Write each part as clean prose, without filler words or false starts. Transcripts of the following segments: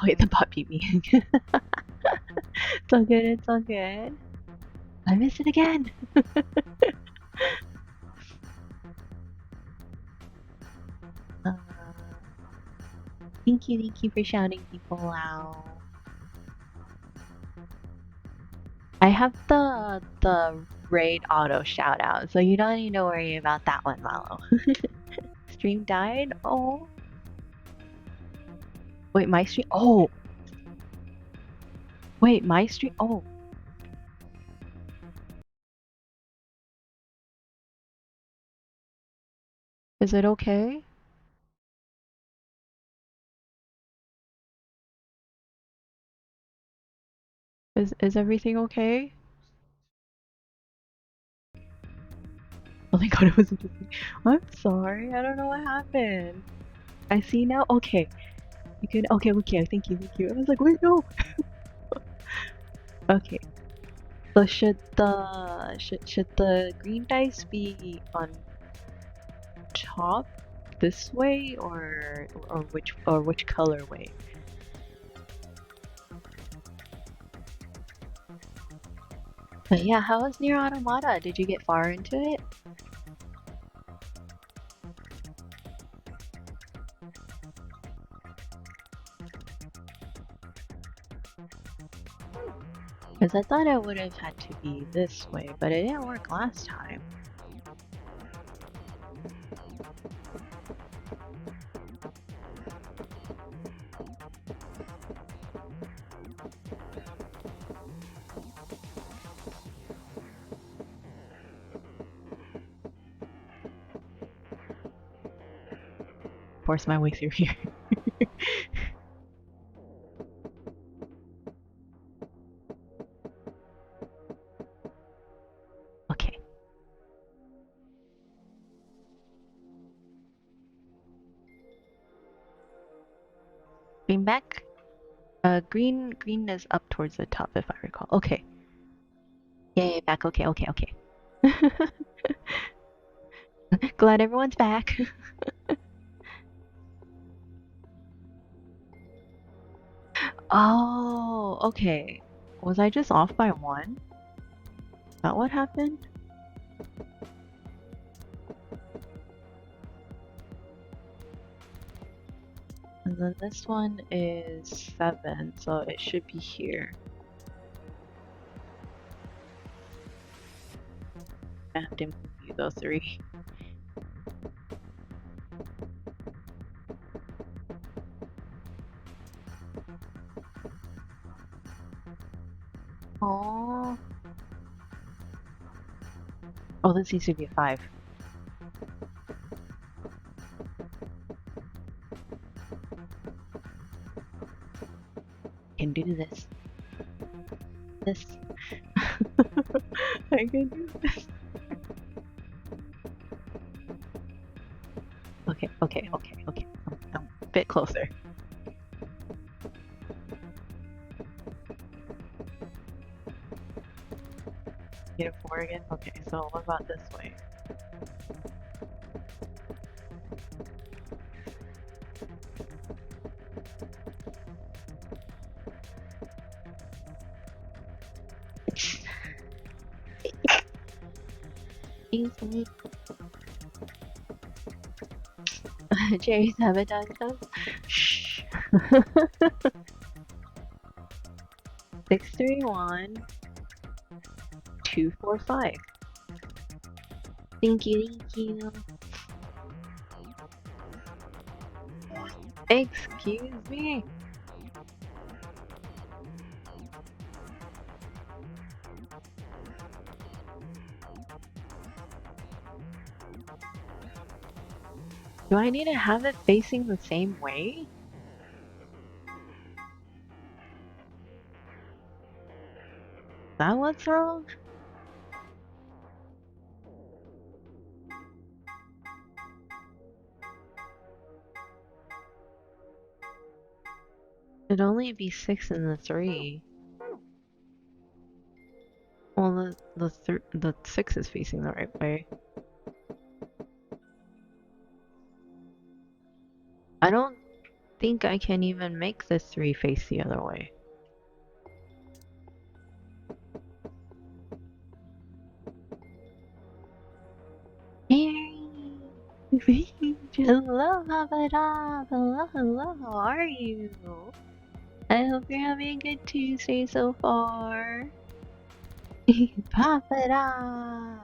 wait, the bot beat me. It's all good, it's all good. I missed it again! Uh, thank you for shouting people out. I have the raid auto shout out, so you don't need to worry about that one, Malo. Stream died? Oh. Wait, my stream? Oh! Wait, my stream? Oh. Is it okay? Is everything okay? Oh my god, it wasn't just me. I'm sorry, I don't know what happened. I see now? Okay. You can okay, thank you. I was like, wait, no. Okay. So should the green dice be on top this way or which colorway? But yeah, how was Nier Automata? Did you get far into it? Because I thought it would have had to be this way, but it didn't work last time. Force my way through here. Okay. Green back? Green is up towards the top if I recall. Okay. Yay, back. Okay, okay, okay. Glad everyone's back. Oh, okay. Was I just off by one? Is that what happened? And then this one is 7, so it should be here. I have to move you though, 3. Oh. Oh, this needs to be a 5. Can do this. This. I can do this. Okay, okay, okay, okay. I'm a bit closer. Get a 4 again? Okay, so what about this way? Easily. Jerry sabotage us? Shh. 631 245. Thank you, thank you. Excuse me. Do I need to have it facing the same way? Is that what's wrong? It'd only be 6 and the 3. Well, the 6 is facing the right way. I don't think I can even make this 3 face the other way. Hello, Papa. Hello, hello. How are you? I hope you're having a good Tuesday so far. Papa.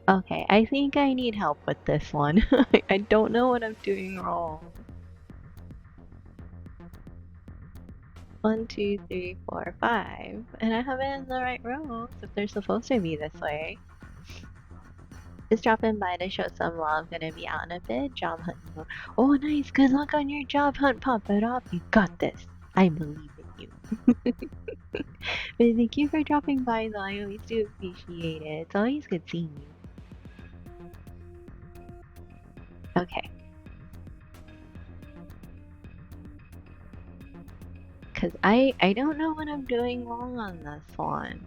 Okay, I think I need help with this one. I don't know what I'm doing wrong. 1, 2, 3, 4, 5. And I have it in the right rows if they're supposed to be this way. Just dropping by to show some love. Gonna be out in a bit. Job hunt mode. Oh, nice. Good luck on your job hunt, Pop It Up. You got this. I believe in you. But thank you for dropping by, though. I always do appreciate it. It's always good seeing you. Okay. Because I don't know what I'm doing wrong on this one.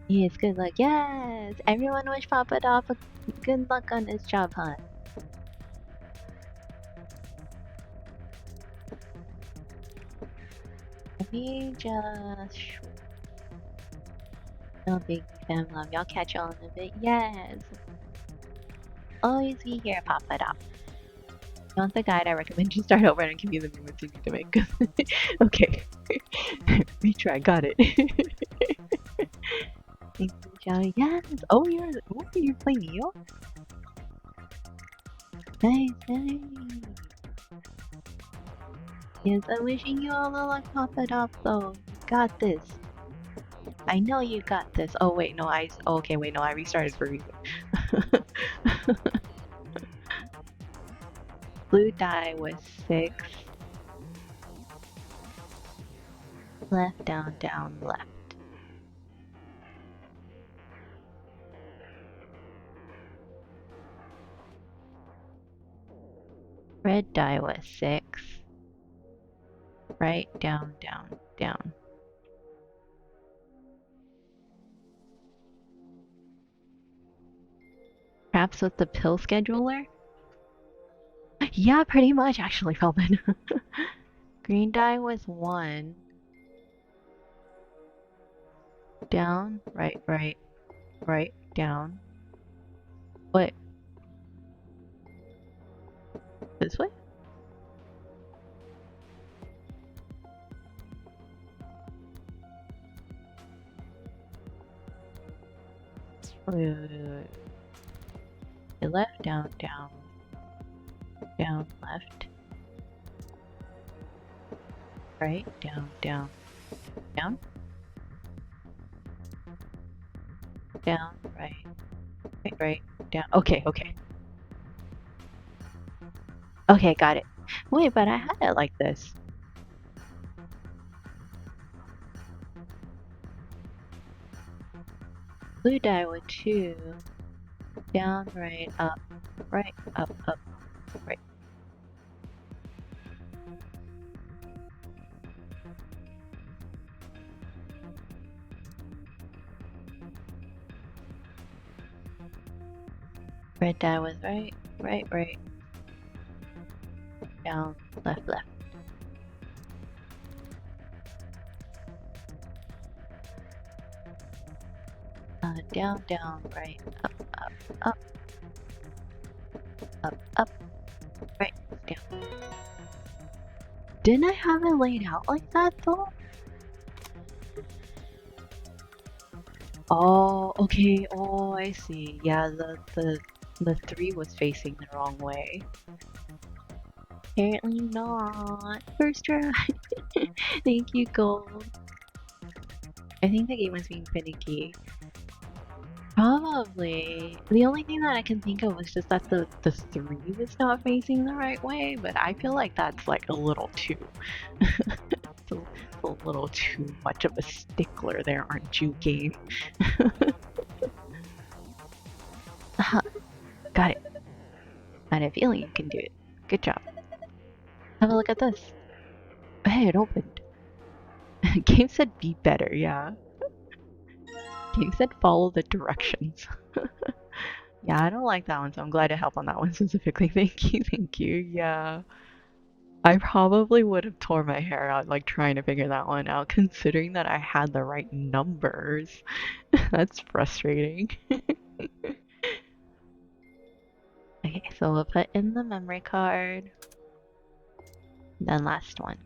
Yes, good luck. Yes! Everyone wish Papa Dop good luck on his job hunt. Let me just... No big fan love. Y'all catch y'all in a bit. Yes! Always be here, Papa Dop. If you want the guide, I recommend you start over and give you the movements you need to make. Okay. Retry, got it. Thank you, Joey. Yes! Oh, you're playing Neo? Nice, nice. Yes, I'm wishing you all the luck, Papa Dop, though. You got this. I know you got this. Oh, wait, no, okay, wait, no, I restarted for a reason. Blue die was 6. Left, down, down, left. Red die was 6. Right, down, down, down. Perhaps with the pill scheduler? Yeah, pretty much, actually, Felvin. Green die was 1. Down, right, right, right, down. What? This way? Left, down, down. Down, left. Right, down, down. Down? Down, right. Right, right, down. Okay, okay. Okay, got it. Wait, but I had it like this. Blue die with 2. Down, right, up, right, up, right. Red die was right, right, right. Down, left, left. Down, down, right, up, up, up. Up, up, right, down. Didn't I have it laid out like that though? Oh, okay. Oh, I see. Yeah, the 3 was facing the wrong way. Apparently not. First try. Thank you, Gold. I think the game was being finicky. Probably. The only thing that I can think of was just that the 3 was not facing the right way, but I feel like that's like a little too... it's a little too much of a stickler there, aren't you, game? Got it. I had a feeling you can do it. Good job. Have a look at this. Hey, it opened. Game said be better, yeah. Game said follow the directions. Yeah, I don't like that one, so I'm glad to help on that one specifically. Thank you, thank you. Yeah. I probably would have tore my hair out like trying to figure that one out, considering that I had the right numbers. That's frustrating. Okay, so we'll put in the memory card. Then last one.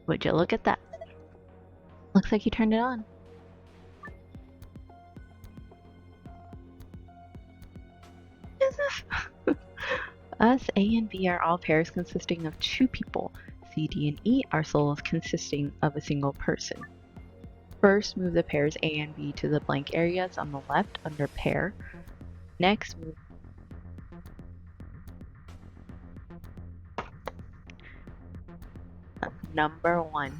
Would you look at that? Looks like you turned it on. Us, A, and B are all pairs consisting of two people. C, D, and E are souls consisting of a single person. First, move the pairs A and B to the blank areas on the left under pair. Next, move number 1.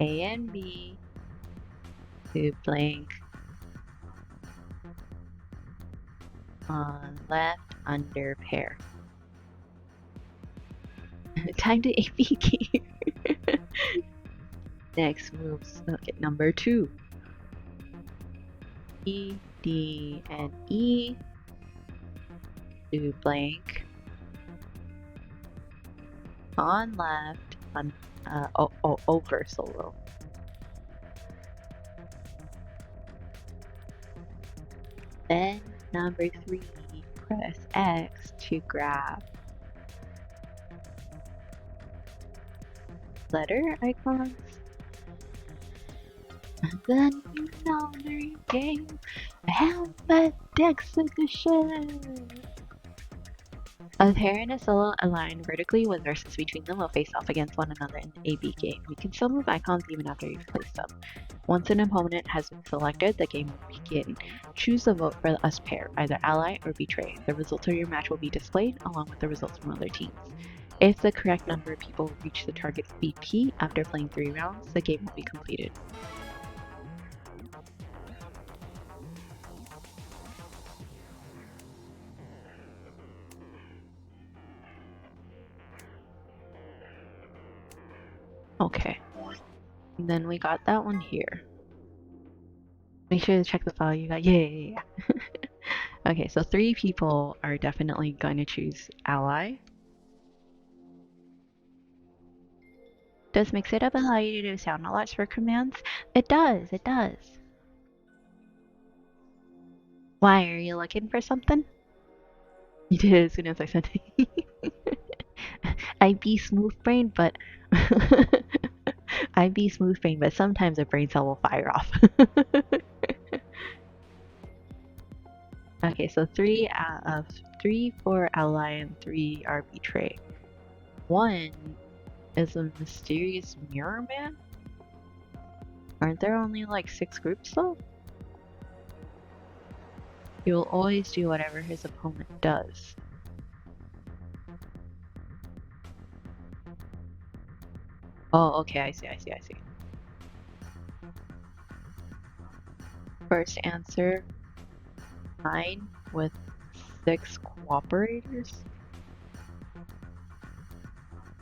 A and B to blank on left under pair. Time to AP key. Next moves number 2. E, D, and E to blank on left on over solo. Then number 3, press X to grab letter icons. Then you know the game. Alphadex edition. A pair and a solo aligned vertically with verses between them will face off against one another in the AB game. You can still move icons even after you've placed them. Once an opponent has been selected, the game will begin. Choose a vote for the US pair, either ally or betray. The results of your match will be displayed along with the results from other teams. If the correct number of people reach the target BP after playing 3 rounds, the game will be completed. Okay. And then we got that one here. Make sure to check the file you got. Yeah. Okay, so 3 people are definitely going to choose ally. Does Mix It Up allow you to do sound alerts for commands? It does, it does. Why, are you looking for something? You did it as soon as I said it. I be smooth brain, but I be smooth brain, but sometimes a brain cell will fire off. Okay, so 3 for ally and 3 are betray. 1 is a mysterious mirror man. Aren't there only like 6 groups though? He will always do whatever his opponent does. Oh, okay, I see. First answer, 9 with 6 cooperators.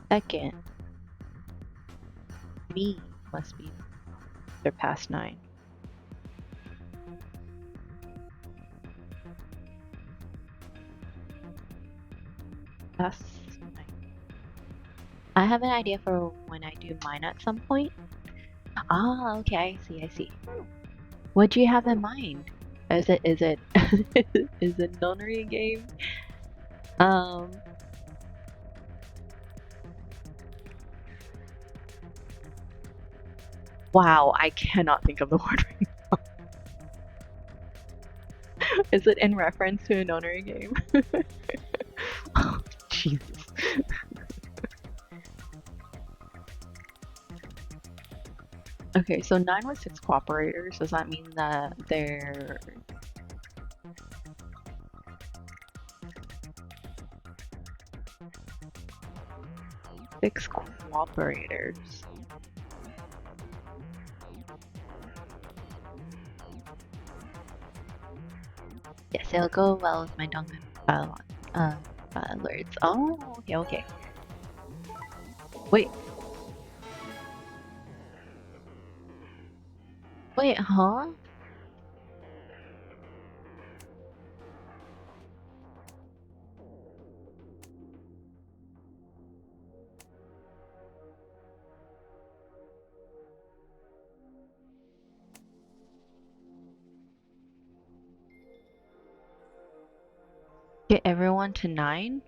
Second, me must be surpassed 9. That's 9. I have an idea for when I do mine at some point. Ah, okay, I see. What do you have in mind? Is it is it nunnery game? Wow, I cannot think of the word right now. Is it in reference to a nunnery game? Oh, Jesus. Okay, so 9 with 6 cooperators, does that mean that they're... Six cooperators. Yes, it'll go well with my Duncan lords. Oh, okay. Wait. Wait, huh? Get everyone to 9?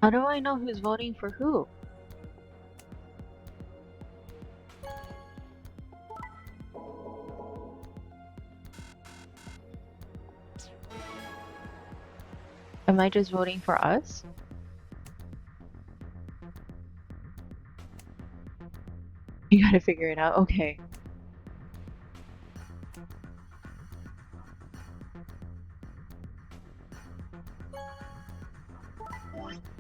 How do I know who's voting for who? Am I just voting for us? You gotta figure it out. Okay.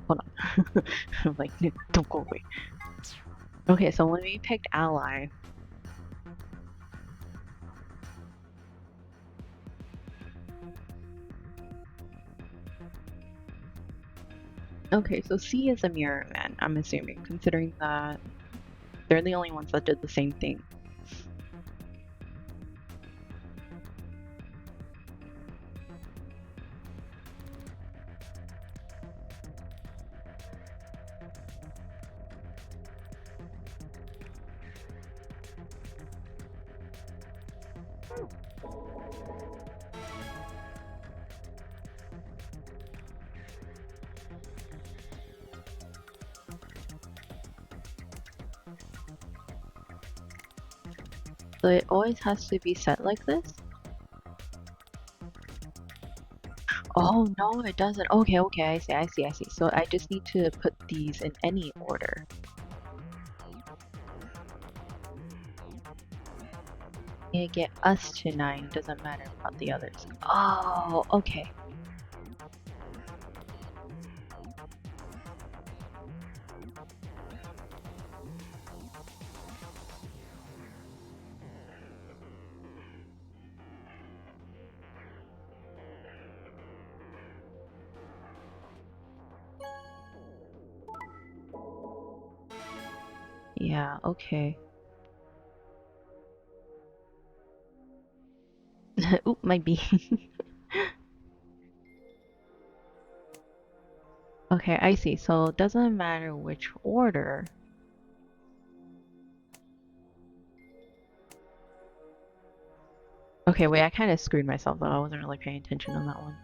Hold on. I'm like, "No, don't go away." Okay, so when we picked ally, okay, so C is a mirror man, I'm assuming, considering that they're the only ones that did the same thing. So it always has to be set like this? Oh, no, it doesn't. Okay, okay, I see. So I just need to put these in any order. You get us to 9, doesn't matter about the others. Oh, okay. Yeah, okay. Oop, might be. Okay, I see. So it doesn't matter which order. Okay, wait, I kind of screwed myself though. I wasn't really paying attention on that one.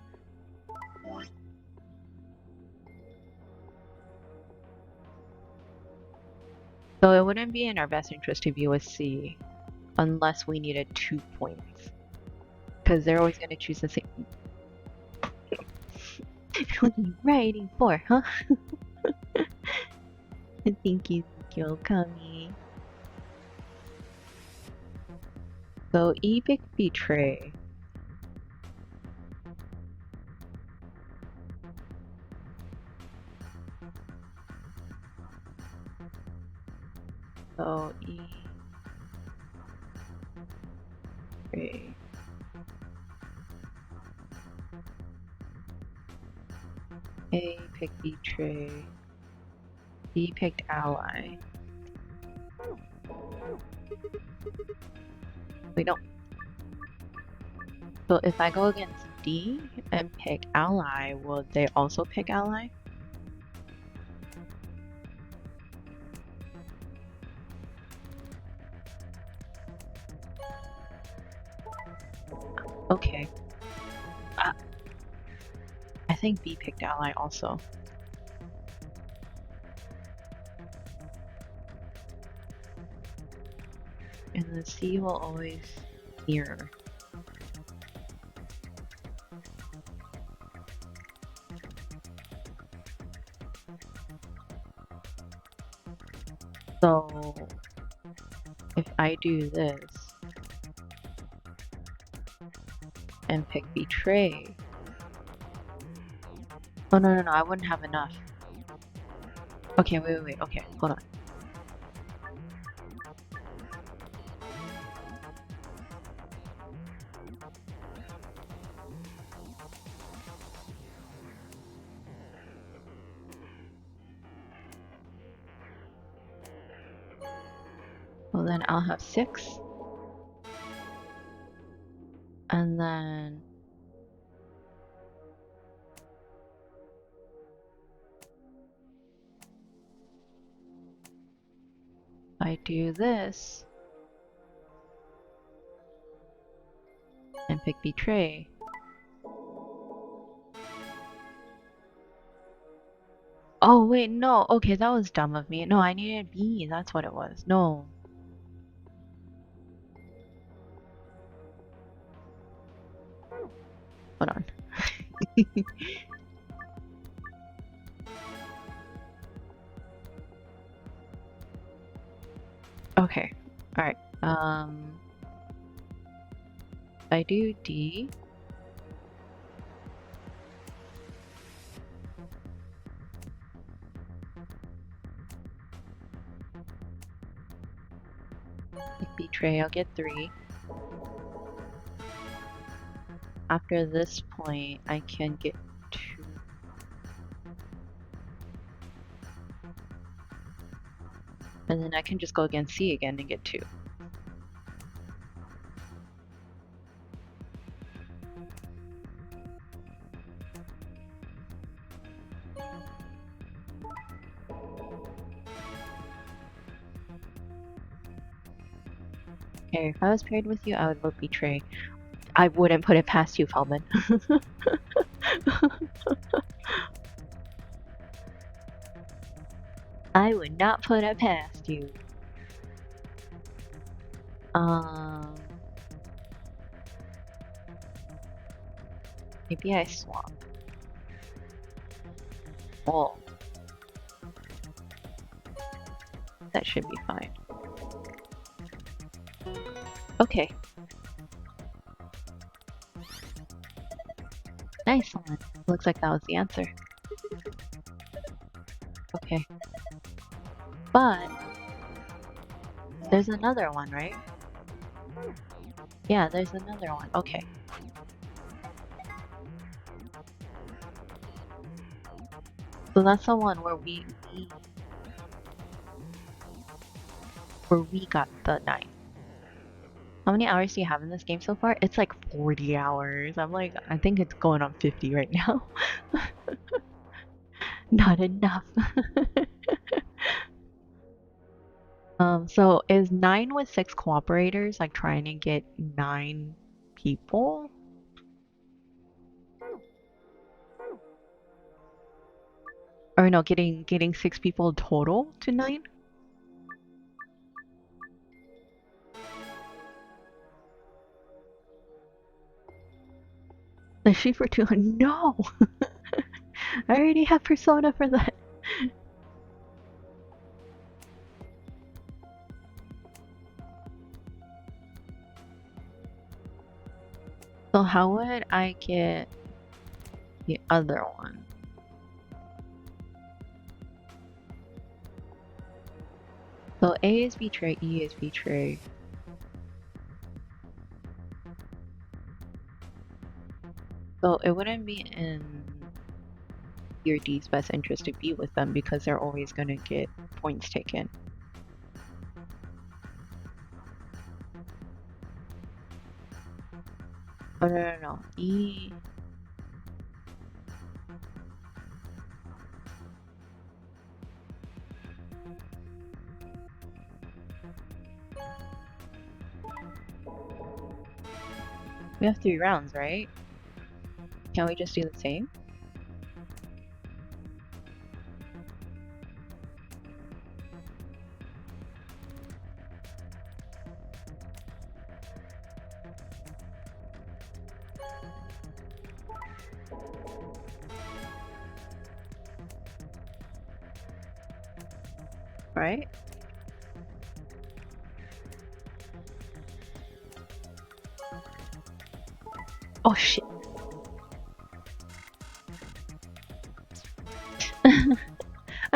So it wouldn't be in our best interest to be with C unless we needed 2 points. Because they're always going to choose the same. What are you writing for, huh? Thank you, Kami. So Epic Betray. So Betray. A picked Betray. B picked Ally. We don't. So if I go against D and pick Ally, will they also pick Ally? Okay. I think B picked Ally also. And the C will always mirror. So if I do this and pick Betray. Oh no, I wouldn't have enough. Okay, wait. Okay, hold on. Well, then I'll have 6. And then I do this and pick Betray. Oh, wait, no. Okay, that was dumb of me. No, I needed B. That's what it was. No. Hold on. Okay. Alright. I do D. Pick Betray, I'll get 3. After this point, I can get 2. And then I can just go against C again and get 2. Okay, if I was paired with you, I would vote Betray. I wouldn't put it past you, Feldman. I would not put it past you. Maybe I swap. Oh, that should be fine. Okay. Nice one. Looks like that was the answer. Okay. But there's another one, right? Yeah, there's another one. Okay. So that's the one where we got the 9. How many hours do you have in this game so far? It's like 40 hours. I think it's going on 50 right now. Not enough. So is 9 with 6 cooperators, like trying to get 9 people? Or no, getting 6 people total to 9? The sheep for 200? No! I already have Persona for that. So how would I get the other one? So A is Betray, E is Betray. So it wouldn't be in your D's best interest to be with them because they're always gonna get points taken. Oh no. E. We have 3 rounds, right? Can't we just do the same? Right? Oh shit.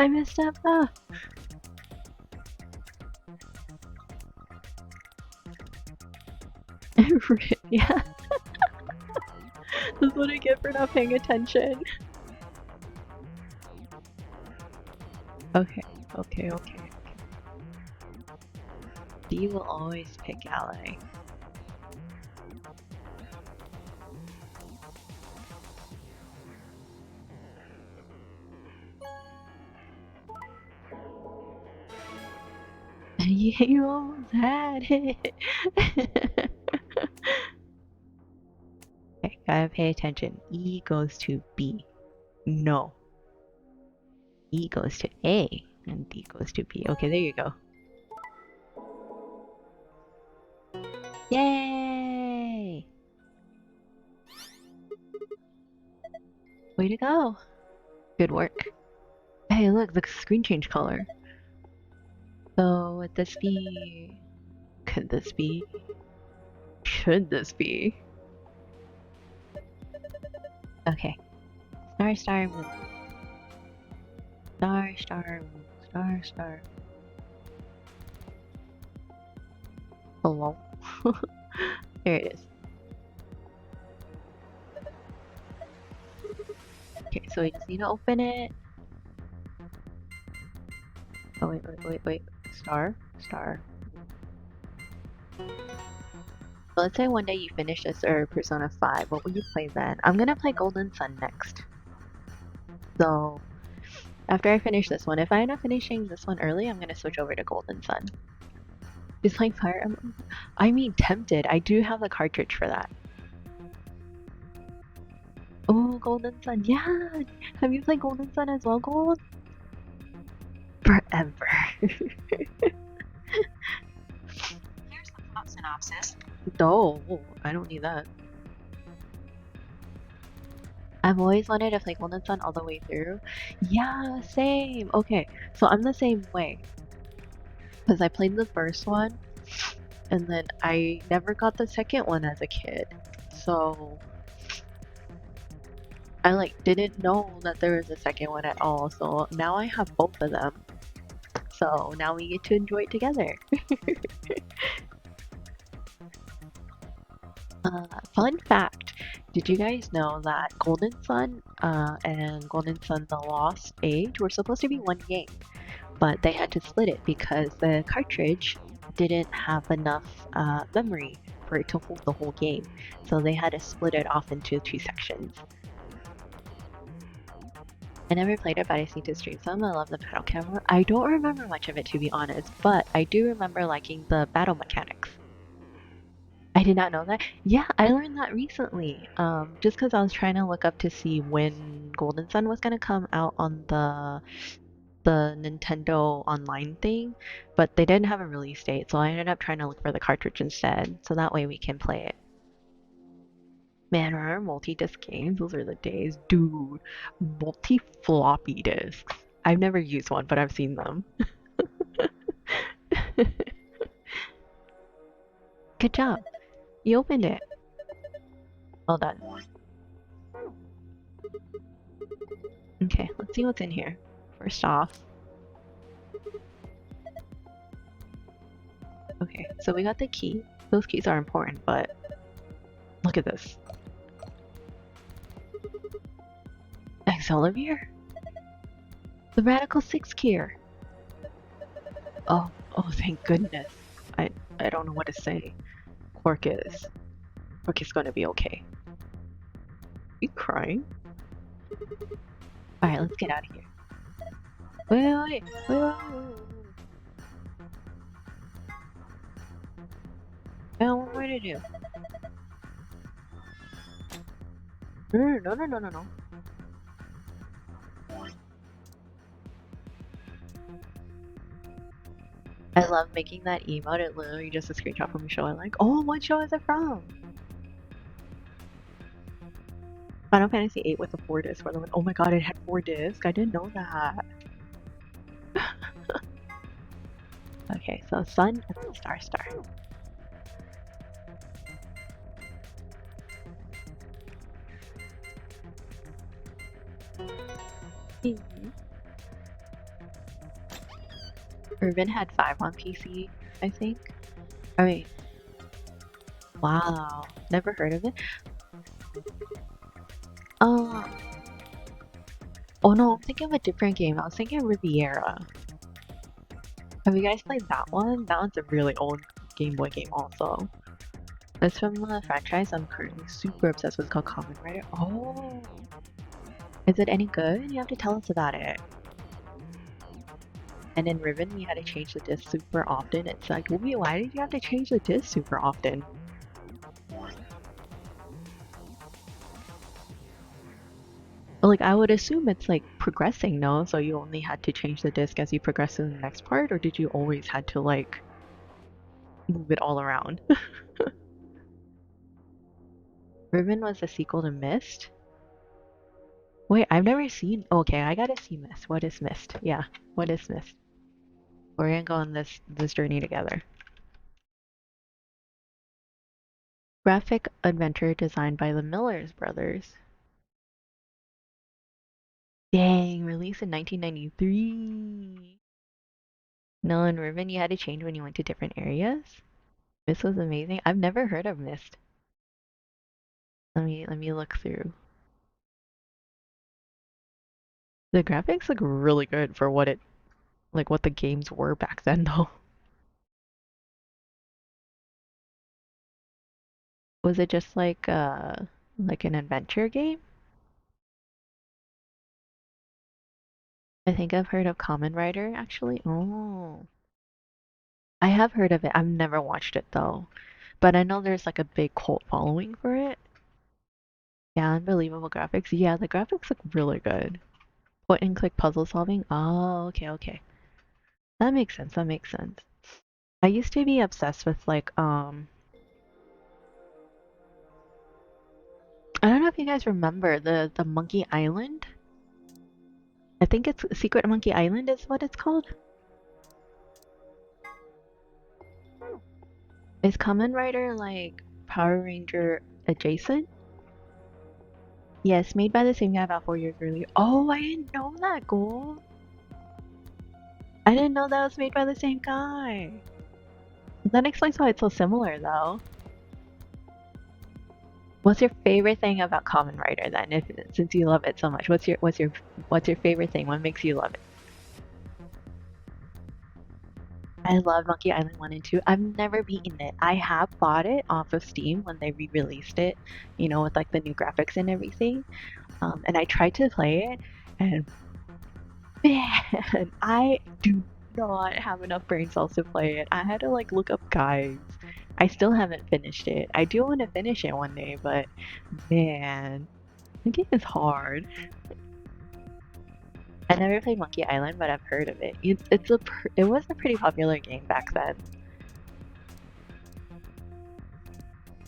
I messed up. Ah. Yeah, that's what I get for not paying attention. Okay, okay, okay. D will always pick ally. You almost had it. Okay, gotta pay attention. E goes to B. No. E goes to A. And D goes to B. Okay, there you go. Yay! Way to go. Good work. Hey, look, the screen changed color. So, would this be... Could this be? Should this be? Okay. Star, star, moon. Star, star, moon. Star, star. Hello? There it is. Okay, so we just need to open it. Oh, wait. Star? Star. So let's say one day you finish this or Persona 5. What will you play then? I'm gonna play Golden Sun next. So, after I finish this one, if I end up finishing this one early, I'm gonna switch over to Golden Sun. Just playing Fire Emblem? I mean, tempted. I do have the cartridge for that. Oh, Golden Sun. Yeah! Have you played Golden Sun as well, Gold? Forever. Here's the plot synopsis. No, I don't need that. I've always wanted to play Golden Sun all the way through. Yeah, same. Okay, so I'm the same way. Because I played the first one, and then I never got the second one as a kid. So I like didn't know that there was a second one at all. So now I have both of them. So now we get to enjoy it together. Fun fact, did you guys know that Golden Sun and Golden Sun The Lost Age were supposed to be one game, but they had to split it because the cartridge didn't have enough memory for it to hold the whole game, so they had to split it off into 2 sections. I never played it, but I seen to stream some. I love the battle camera. I don't remember much of it, to be honest, but I do remember liking the battle mechanics. I did not know that. Yeah, I learned that recently. Just because I was trying to look up to see when Golden Sun was gonna come out on the Nintendo Online thing, but they didn't have a release date, so I ended up trying to look for the cartridge instead, so that way we can play it. Man, remember multi-disc games? Those are the days. Dude, multi-floppy discs. I've never used one, but I've seen them. Good job. You opened it. Well done. Okay, let's see what's in here. First off. Okay, so we got the key. Those keys are important, but look at this. Exolavir? The Radical 6 gear. Oh, thank goodness. I don't know what to say. Quark is gonna be okay. You crying? Alright, let's get out of here. Wait. I don't know what to do. No. I love making that emote. It literally just a screenshot from a show. I'm like, oh, what show is it from? Final Fantasy VIII with a 4 disc. Oh my god, it had 4 discs. I didn't know that. Okay, so Sun and then Star. Urban had 5 on PC, I think. I mean, wow, never heard of it. Uh, oh no, I'm thinking of a different game. I was thinking of Riviera. Have you guys played that one? That one's a really old Game Boy game also. It's from the franchise I'm currently super obsessed with called Kamen Rider. Oh, is it any good? You have to tell us about it. And in Ribbon, we had to change the disc super often. It's like, wait, why did you have to change the disc super often? Like, I would assume it's like progressing, no? So you only had to change the disc as you progress to the next part, or did you always had to like move it all around? Ribbon was a sequel to Mist. Wait, I've never seen. Okay, I gotta see Mist. What is Mist? Yeah, what is Mist? We're gonna go on this journey together. Graphic adventure designed by the Millers brothers. Dang, released in 1993. No, in Ribbon you had to change when you went to different areas. Mist was amazing. I've never heard of Mist. Let me look through. The graphics look really good for what it like what the games were back then though. Was it just like an adventure game? I think I've heard of Kamen Rider actually. Oh. I have heard of it. I've never watched it though. But I know there's like a big cult following for it. Yeah, unbelievable graphics. Yeah, the graphics look really good. Point and click puzzle solving. Oh, okay, okay. That makes sense. That makes sense. I used to be obsessed with like I don't know if you guys remember the Monkey Island. I think it's Secret Monkey Island is what it's called. Is Kamen Rider like Power Ranger adjacent? Yes, made by the same guy about 4 years earlier. Oh, I didn't know that, Gold. I didn't know that was made by the same guy. That explains why it's so similar, though. What's your favorite thing about Kamen Rider then? If since you love it so much, what's your favorite thing? What makes you love it? I love Monkey Island 1 and 2. I've never beaten it. I have bought it off of Steam when they re-released it, with like the new graphics and everything. And I tried to play it, and man, I do not have enough brain cells to play it. I had to like look up guides. I still haven't finished it. I do want to finish it one day, but man, the game is hard. I never played Monkey Island, but I've heard of it. It was a pretty popular game back then,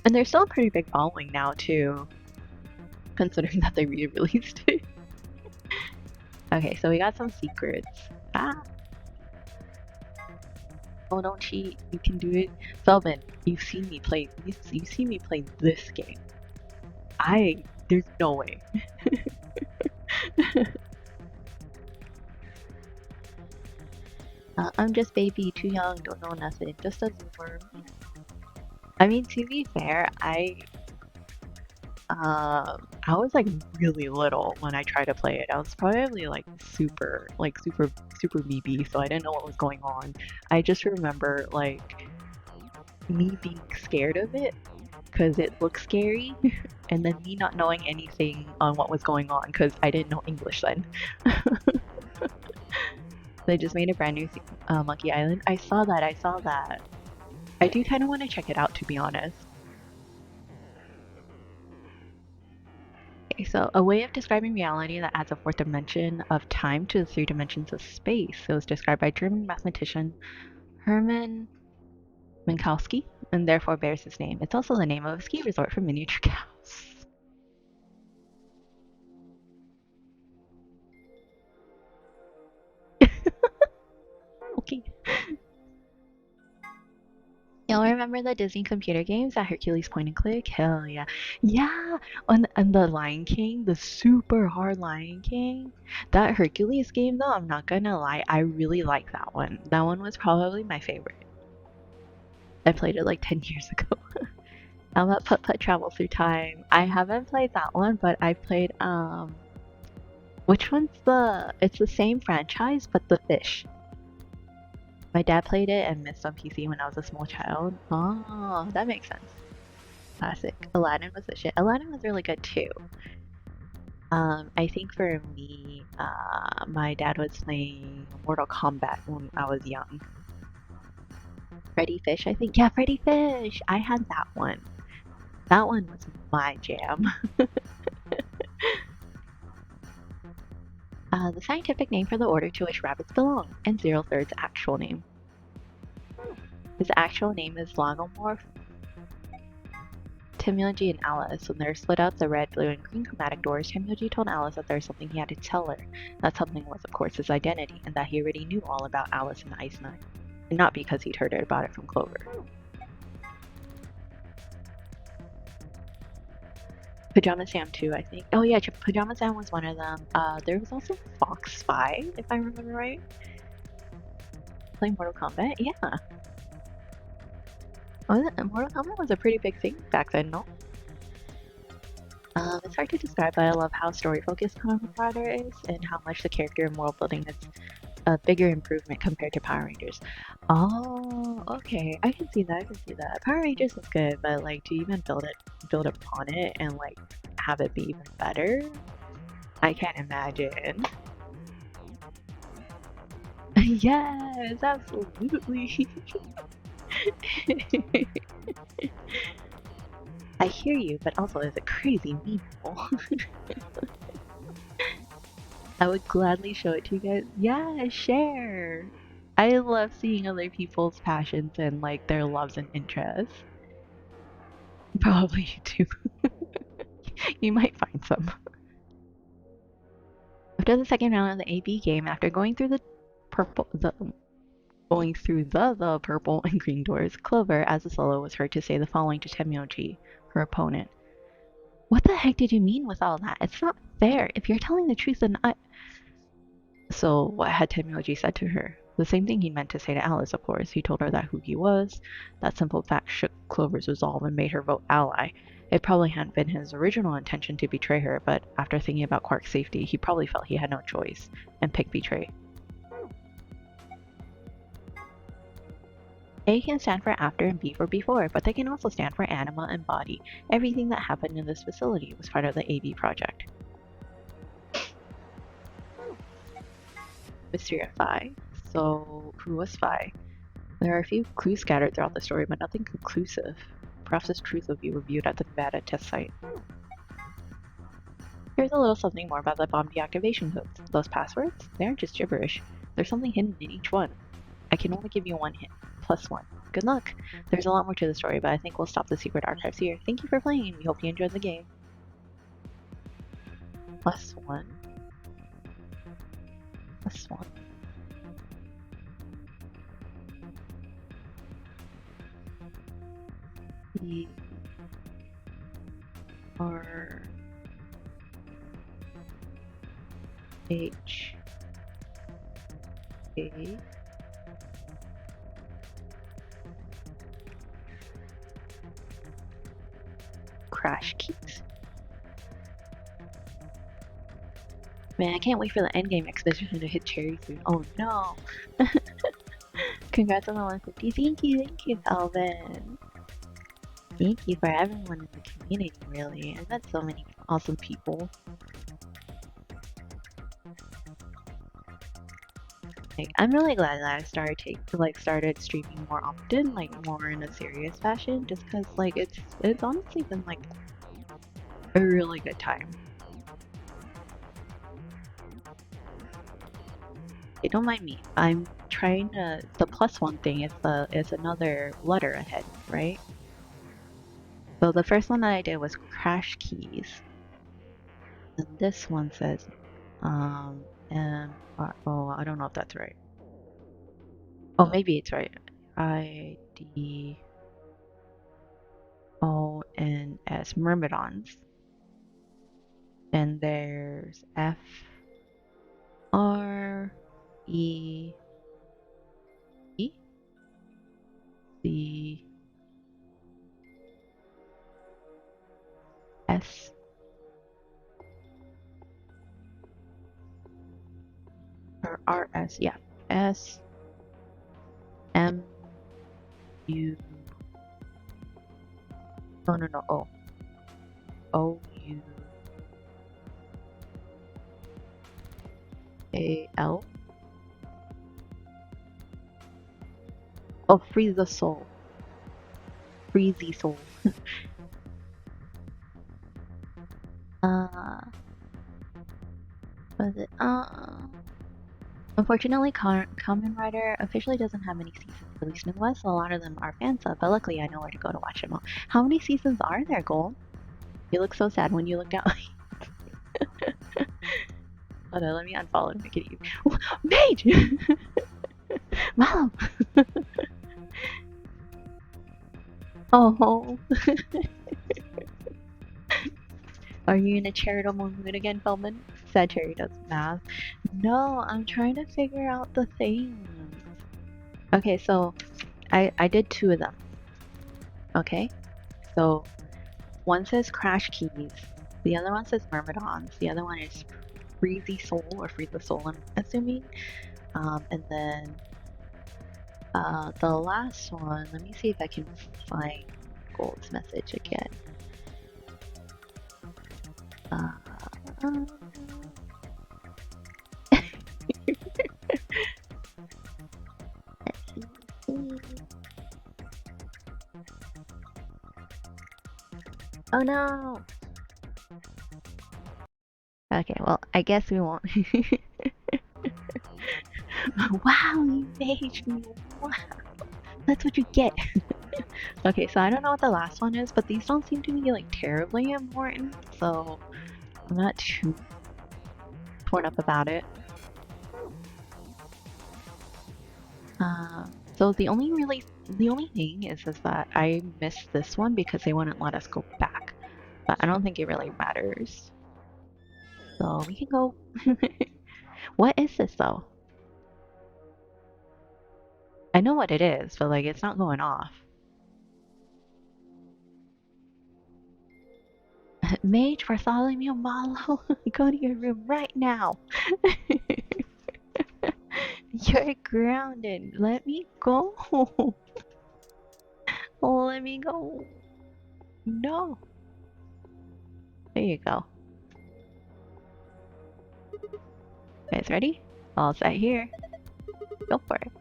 and there's still a pretty big following now too, considering that they re-released it. Okay, so we got some secrets. Ah, oh, don't cheat. You can do it. Felvin, you've seen me play. You've seen me play this game. There's no way. I'm just baby, too young, don't know nothing. Just a zoomer. I mean, to be fair, I was like really little when I tried to play it. I was probably super BB, so I didn't know what was going on. I just remember like me being scared of it because it looked scary, and then me not knowing anything on what was going on because I didn't know English then. They just made a brand new Monkey Island. I saw that. I saw that. I do kind of want to check it out, to be honest. Okay, so a way of describing reality that adds a fourth dimension of time to the three dimensions of space. It was described by German mathematician Hermann Minkowski, and therefore bears his name. It's also the name of a ski resort for miniature cows. Okay. Y'all remember the Disney computer games, that Hercules point and click. Hell yeah. Yeah, and the Lion King, the super hard Lion King. That Hercules game though, I'm not gonna lie, I really like that one. That one was probably my favorite. I played it like 10 years ago. How about Putt Putt Travel Through Time? I haven't played that one, but I played which one's it's the same franchise but the fish. My dad played it and missed on PC when I was a small child. Oh, that makes sense. Classic. Aladdin was the shit. Aladdin was really good too. I think for me, my dad was playing Mortal Kombat when I was young. Freddy Fish, I think. Yeah, Freddy Fish! I had that one. That one was my jam. The scientific name for the order to which rabbits belong, and Zero Third's actual name. His actual name is Lagomorph Temyoji and Alice. When they're split out the red, blue, and green chromatic doors, Temyoji told Alice that there was something he had to tell her. That something was, of course, his identity, and that he already knew all about Alice and the Ice Knight. And not because he'd heard about it from Clover. Pajama Sam too, I think. Oh yeah, Pajama Sam was one of them. There was also Fox Spy, if I remember right. Playing Mortal Kombat? Yeah. Mortal Kombat was a pretty big thing back then, no? It's hard to describe, but I love how story-focused Kamen Rider is, and how much the character and world building is a bigger improvement compared to Power Rangers. Oh, okay, I can see that. I can see that. Power Rangers was good, but like to even build upon it, and like have it be even better, I can't imagine. Yes, absolutely. I hear you, but also it's a crazy meaningful. I would gladly show it to you guys. Yeah, share. I love seeing other people's passions and like their loves and interests. Probably you too. You might find some. After the second round of the AB game, after going through the purple purple and green doors, Clover, as a solo, was heard to say the following to Temyoji, her opponent. What the heck did you mean with all that? It's not fair. If you're telling the truth, then I... So what had Temyoji said to her? The same thing he meant to say to Alice, of course. He told her that who he was. That simple fact shook Clover's resolve and made her vote ally. It probably hadn't been his original intention to betray her, but after thinking about Quark's safety, he probably felt he had no choice, and picked betray. A can stand for after and B for before, but they can also stand for anima and body. Everything that happened in this facility was part of the AB project. Mystery of Phi. So, who was Phi? There are a few clues scattered throughout the story, but nothing conclusive. Perhaps the truth will be reviewed at the Nevada test site. Here's a little something more about the bomb deactivation codes. Those passwords? They aren't just gibberish. There's something hidden in each one. I can only give you one hint. +1. Good luck! There's a lot more to the story, but I think we'll stop the secret archives here. Thank you for playing. We hope you enjoyed the game. +1. +1. E R H A Crash keys. Man, I can't wait for the endgame expedition to hit Cherry soon. Oh no! Congrats on the 150. Thank you, Alvin. Thank you for everyone in the community, really. I met so many awesome people. Like, I'm really glad that I started streaming more often, like more in a serious fashion, just because like it's honestly been like a really good time. Hey, don't mind me. I'm trying to. The +1 thing is another letter ahead, right? So the first one that I did was crash keys, and this one says, oh, I don't know if that's right. Oh, maybe it's right. ID. as Myrmidons. Then there's F R E E C S or R S, yeah. S M U no O O U A L. Oh, free the soul. Free the soul. Was it? Unfortunately, Kamen Rider officially doesn't have any seasons released in the West, so a lot of them are fan sub, but luckily I know where to go to watch them all. How many seasons are there, Gold? You look so sad when you look down. Hold on, let me unfollow and make it you. Mage! Mom! Oh. Are you in a charitable mood again, Feldman? Said Cherry does math. No, I'm trying to figure out the things. Okay, so I did 2 of them. Okay? So one says Crash Keys, the other one says Myrmidons, the other one is Free the Soul, or Free the Soul, I'm assuming. And then the last one, let me see if I can find Gold's message again. Oh no! Okay, well, I guess we won't. Wow, you made me! Wow! That's what you get! Okay, so I don't know what the last one is, but these don't seem to be like terribly important, so I'm not too torn up about it. So the only thing is that I missed this one because they wouldn't let us go back, but I don't think it really matters. So we can go. What is this though? I know what it is, but like it's not going off. Mage Bartholomew Malo, go to your room right now. You're grounded. Let me go. Oh, let me go. No. There you go. Guys ready? All set here. Go for it.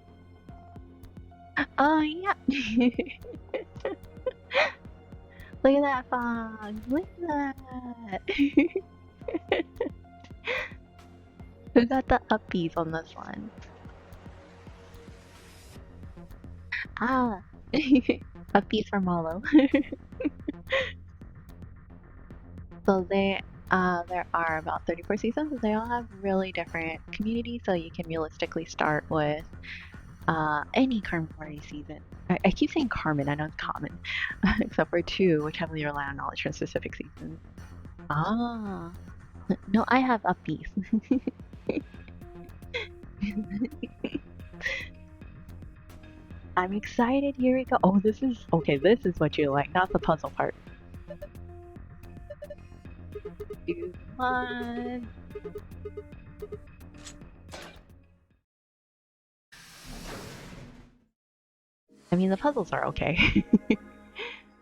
Oh, yeah. Look at that fog. Look at that. Who got the uppies on this one? Ah. Uppies for Malo. So there are about 34 seasons. They all have really different communities, so you can realistically start with any Carmen Party season. I keep saying Carmen, I know it's common, except for 2, which heavily rely on knowledge from specific seasons. Ah, no, I have upbeats. I'm excited. Here we go. Oh, this is okay. This is what you like, not the puzzle part. 2, 1. I mean, the puzzles are okay.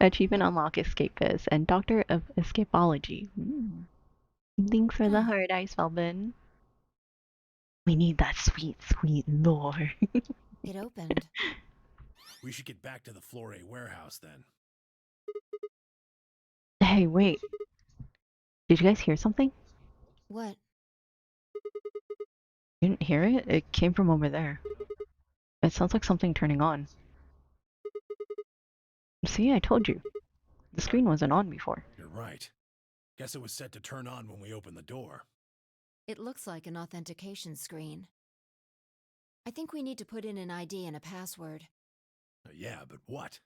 Achievement unlock escapist and Doctor of Escapology. Thanks for the heart, Ice Velvet. We need that sweet, sweet lore. It opened. We should get back to the Flore warehouse then. Hey, wait. Did you guys hear something? What? You didn't hear it? It came from over there. It sounds like something turning on. See, I told you. The screen wasn't on before. You're right. Guess it was set to turn on when we opened the door. It looks like an authentication screen. I think we need to put in an ID and a password. Yeah, but what?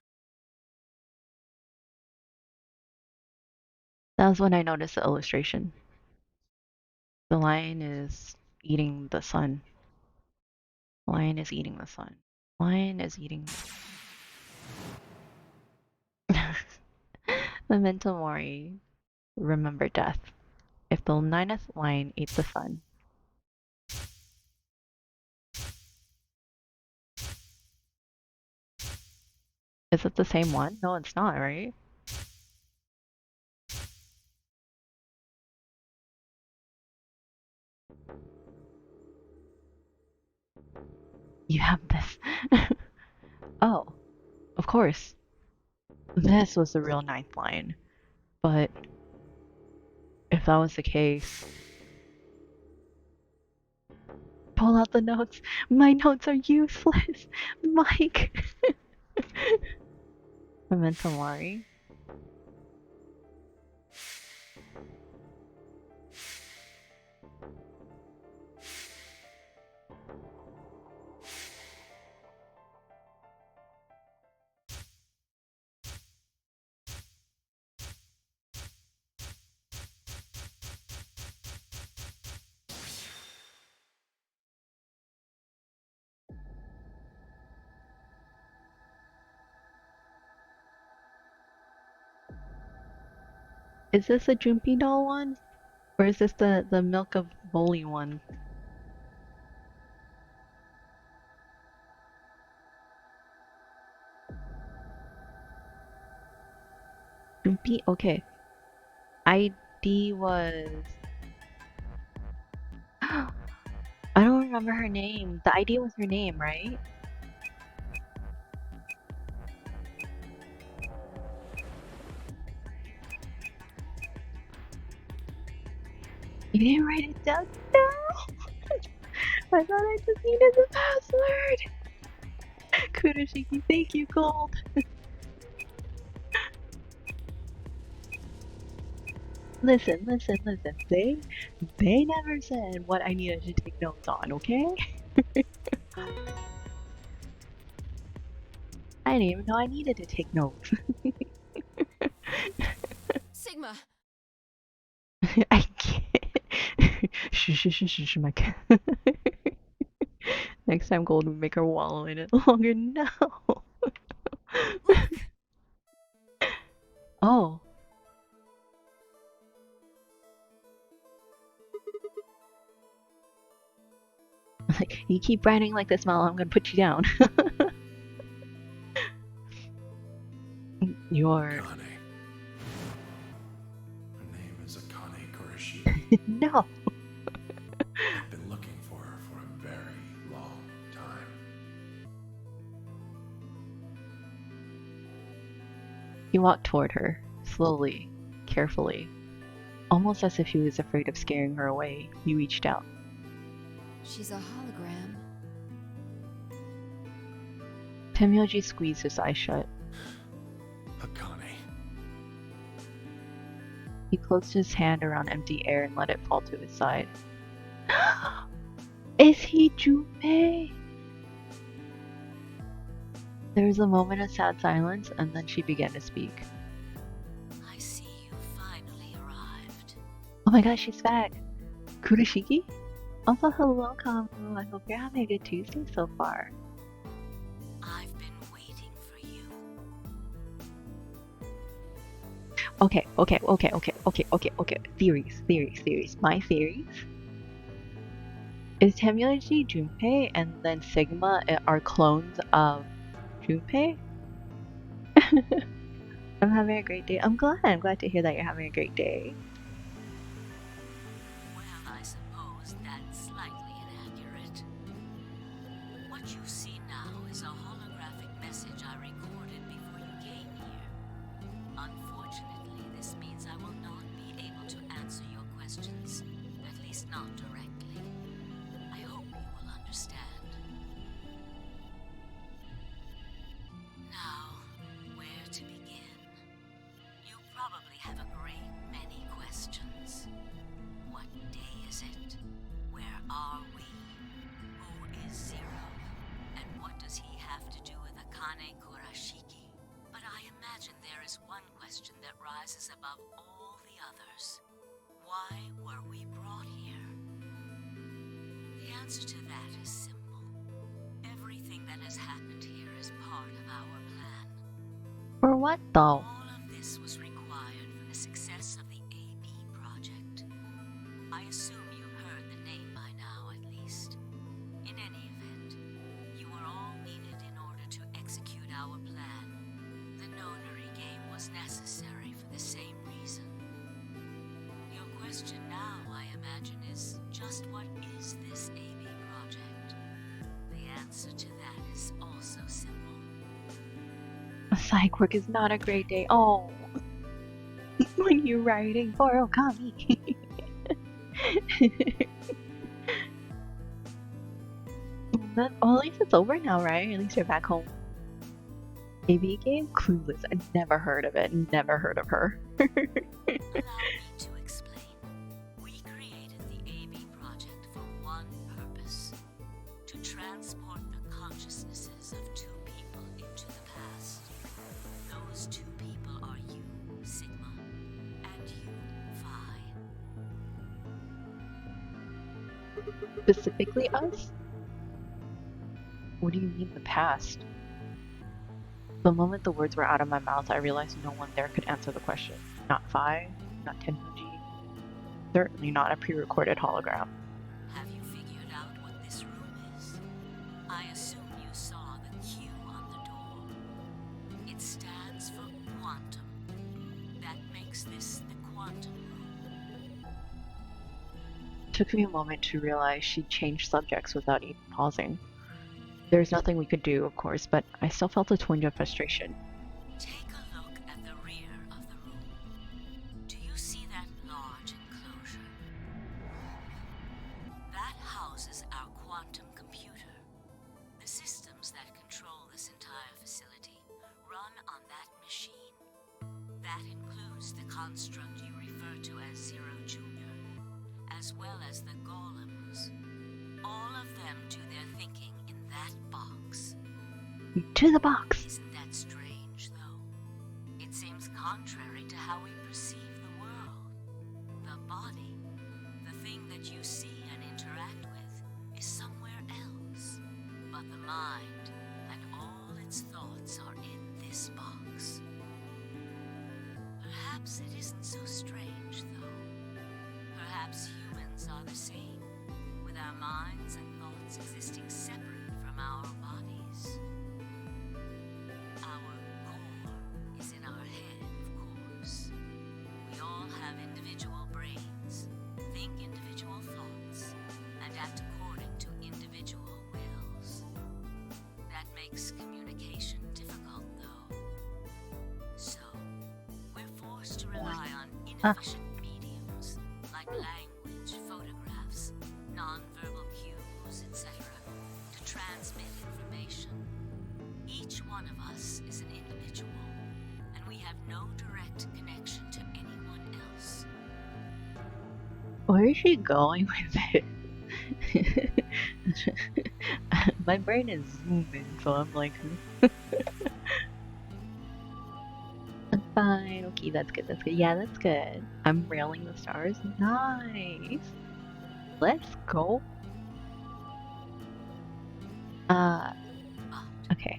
That was when I noticed the illustration. The lion is eating the sun. Lion is eating the sun. Lion is eating. Memento Mori. Remember death. If the ninth lion ate the sun. Is it the same one? No, it's not, right? You have this. Oh, of course. This was the real ninth lion. But if that was the case, pull out the notes. My notes are useless. Mike. Memento Mori. Is this a Junpei doll one? Or is this the Milk of Bully one? Junpei? Okay. ID was... I don't remember her name. The ID was her name, right? You didn't write it down? No! I thought I just needed the password! Kurashiki, thank you, Gold! Listen. They never said what I needed to take notes on, okay? I didn't even know I needed to take notes. Sigma! I can't. Shh, Mike. Next time, Gold will make her wallow in it longer. No. Look! Oh. Like, you keep writing like this, Mal, I'm gonna put you down. You're... Akane. Her name is Akane Kurashiki. No! I've been looking for her for a very long time. He walked toward her, slowly, carefully. Almost as if he was afraid of scaring her away, he reached out. She's a hologram. Temyoji squeezed his eyes shut. Akane. He closed his hand around empty air and let it fall to his side. Is he Junpei? There was a moment of sad silence, and then she began to speak. I see you finally arrived. Oh my gosh, she's back! Kurashiki? Also, hello, Kamu. I hope you're having a good Tuesday so far. I've been waiting for you. Okay. Theories. My theories is Temyoji Junpei and then Sigma are clones of Junpei? I'm having a great day. I'm glad to hear that you're having a great day. Well, I suppose that's slightly inaccurate. What you see now is a holographic message I recorded before you came here. Unfortunately, this means I will not be able to answer your questions, at least not directly. I hope you will understand. Now, where to begin? You probably have a great many questions. What day is it? Where are we? Who is Zero? And what does he have to do with Akane Kurashiki? But I imagine there is one question that rises above all the answers. Why were we brought here? The answer to that is simple. Everything that has happened here is part of our plan. For what though? All of this was required for the success of the AB project. I assume you've heard the name by now, at least. In any event, you were all needed in order to execute our plan. The Nonary game was necessary for the same reason. Your question now, I imagine, is just what is this AB project? The answer to that is also simple. Psych work is not a great day. Oh, when you're writing for Okami. Well, at least it's over now, right? At least you're back home. AB game? Clueless. I never heard of it. Never heard of her. Allow me to explain. We created the AB project for one purpose: to transport the consciousnesses of two people into the past. Those two people are you, Sigma, and you, Phi. Specifically us? What do you mean the past? The moment the words were out of my mouth, I realized no one there could answer the question. Not Phi, not Tenmuji, certainly not a pre-recorded hologram. Have you figured out what this room is? I assume you saw the Q on the door. It stands for quantum. That makes this the quantum room. Took me a moment to realize she'd changed subjects without even pausing. There's nothing we could do, of course, but I still felt a twinge of frustration. Take a look at the rear of the room. Do you see that large enclosure? That houses our quantum computer. The systems that control this entire facility run on that machine. That includes the construct you refer to as Zero Junior, as well as the golems. All of them do their thinking in that box. To the box! Isn't that strange, though? It seems contrary to how we perceive the world. The body, the thing that you see and interact with, is somewhere else. But the mind and all its thoughts are in this box. Perhaps it isn't so strange, though. Perhaps humans are the same, with our minds and thoughts existing separate from our bodies. Our core is in our head, of course. We all have individual brains, think individual thoughts, and act according to individual wills. That makes communication difficult, though. So, we're forced to rely on inefficient mediums like language, photographs, non-verbal cues, etc., to transmit information. Each one of us is an individual, and we have no direct connection to anyone else. Where is she going with it? My brain is zooming, so I'm like, I'm fine. Okay, that's good. That's good. Yeah, that's good. I'm railing the stars. Nice. Let's go. But Okay.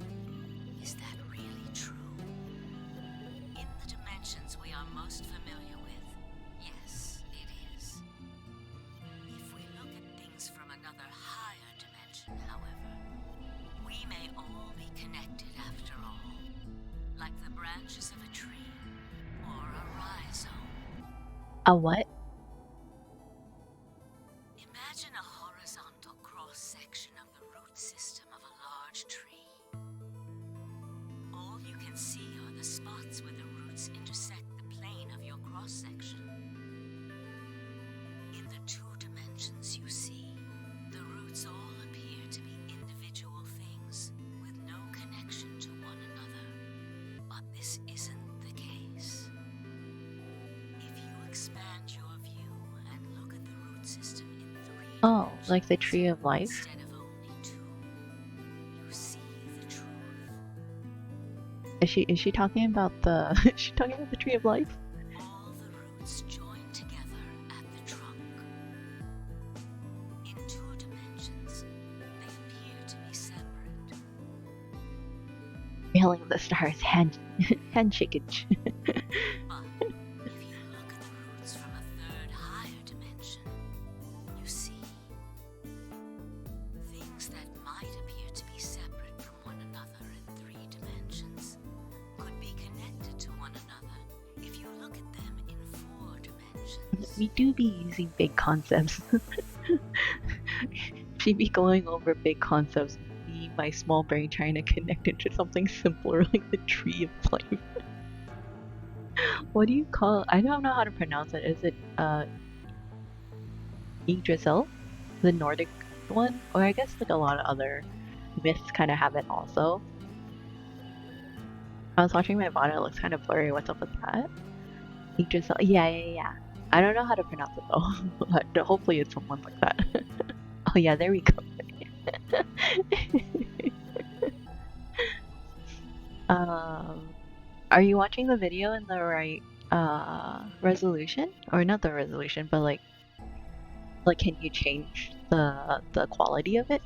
is that really true? In the dimensions we are most familiar with, yes, it is. If we look at things from another higher dimension, however, we may all be connected after all, like the branches of a tree or a rhizome. A what? Imagine a horizontal cross-section of the root system of a large tree. All you can see are the spots where the roots intersect the plane of your cross-section. In the two dimensions you see, the roots all appear to be individual things with no connection to one another. But this isn't the case. If you expand your view and look at the root system in 3 Oh, like the dimensions tree of life? instead of only 2, you see the truth. Is she talking about the is she talking about the tree of life? All the roots join Hailing the stars, handshakage. But if you look at the roots from a third higher dimension, you see things that might appear to be separate from one another in 3 dimensions could be connected to one another if you look at them in 4 dimensions. We do be using big concepts. She be going over big concepts. Me, my small brain trying to connect it to something simpler like the tree of life. What do you call? I don't know how to pronounce it. Is it Yggdrasil, the Nordic one, or I guess like a lot of other myths kind of have it also. I was watching my VOD. It looks kind of blurry. What's up with that? Yggdrasil. Yeah. I don't know how to pronounce it though. But hopefully it's someone like that. Oh yeah, there we go. Are you watching the video in the right resolution? Or not the resolution, but like can you change the quality of it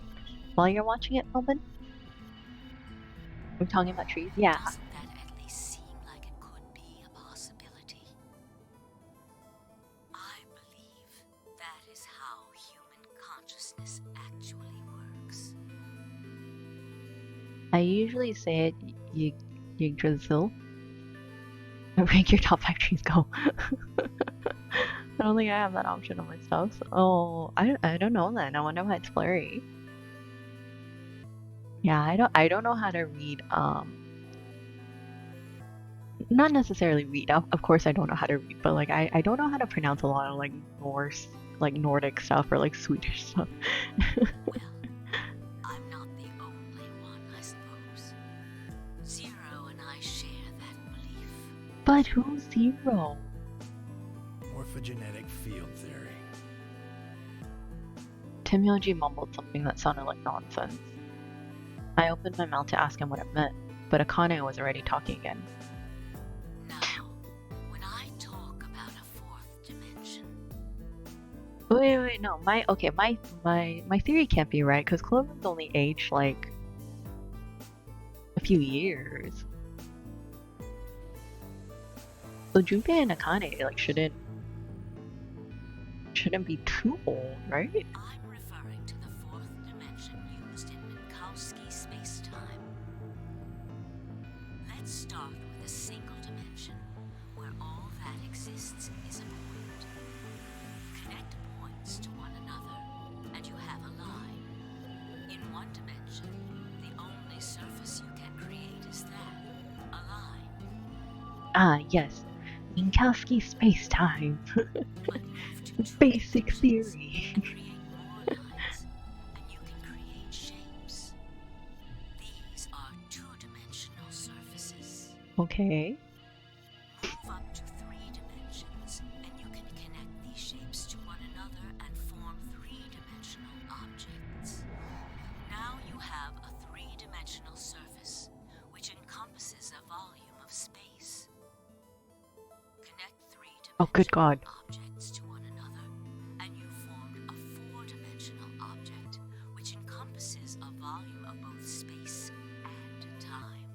while you're watching it, Melvin? We're talking about trees? Yeah. Doesn't that at least seem like it could be a possibility? I believe that is how human consciousness actually works. I usually say it Yggdrasil. Rank your top 5 trees, go. I don't think I have that option on my stuff. So, oh, I don't know then. I wonder why it's blurry. Yeah, I don't know how to read not necessarily read. Of course I don't know how to read, but like I don't know how to pronounce a lot of like Norse, like Nordic stuff or like Swedish stuff. Well, I'm not the only one, I suppose. Zero and I share that belief. But who's Zero? Morphogenetic field theory. Timyoji mumbled something that sounded like nonsense. I opened my mouth to ask him what it meant, but Akane was already talking again. Now, when I talk about a 4th dimension, Wait, no, my theory can't be right because Clover's only aged like a few years. So Junpei and Akane like shouldn't be too old, right? I'm referring to the 4th dimension used in Minkowski spacetime. Let's start with a single dimension where all that exists is a point. Connect points to one another, and you have a line. In one dimension, the only surface you can create is that, a line. Ah, yes. Minkowski space-time. But move to 2 Basic dimensions theory. and create more lines, and you can create shapes. These are 2-dimensional surfaces. Okay. Move up to 3 dimensions, and you can connect these shapes to one another and form 3-dimensional objects. Now you have a 3-dimensional surface, which encompasses a volume of space. Connect 3-dimensional Oh, good God. objects to one another, and you formed a 4-dimensional object, which encompasses a volume of both space and time.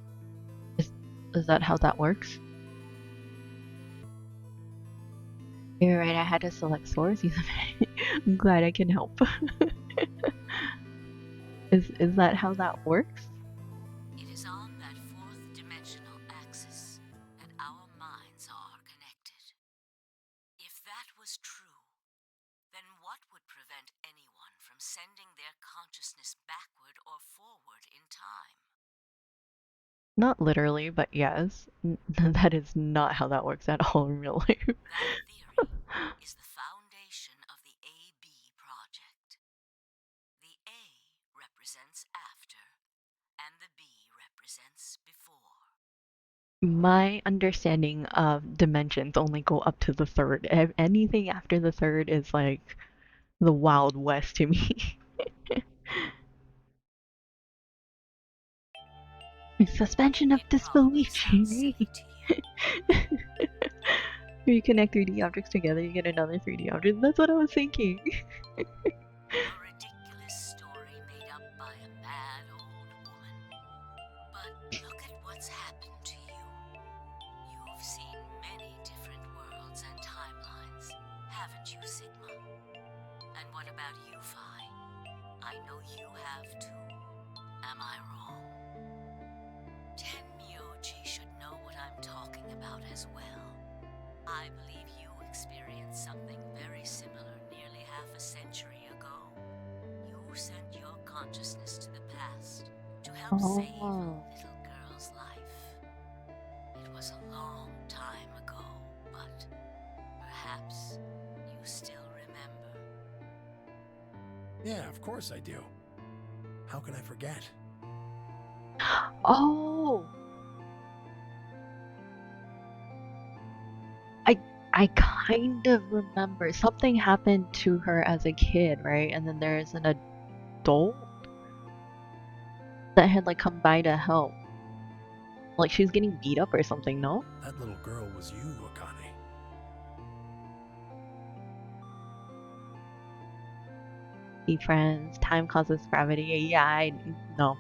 Is that how that works? You're right, I had to select source. I'm glad I can help. Is that how that works? It is on that 4th dimensional axis that our minds are connected. If that was true, then what would prevent anyone from sending their consciousness backward or forward in time? Not literally, but yes. That is not how that works at all in real life. That theory is the foundation of the AB project. The A represents after, and the B represents before. My understanding of dimensions only go up to the 3rd. Anything after the 3rd is like the Wild West to me. Suspension of It disbelief, probably sounds Jamie. silly to you. When you connect 3D objects together, you get another 3D object. That's what I was thinking. A ridiculous story made up by a mad old woman. But look at what about you, Fi. I know you have too. Am I wrong? Tenmyoji should know what I'm talking about as well. I believe you experienced something very similar nearly half a century ago. You sent your consciousness to the past to help save a Oh. little girl's life. It was a long time ago, but perhaps you still remember. Yeah, of course I do. How can I forget? Oh. I kind of remember something happened to her as a kid, right? And then there's an adult that had like come by to help. Like she was getting beat up or something, no? That little girl was you, Akane. Be friends, time causes gravity. Yeah, I no.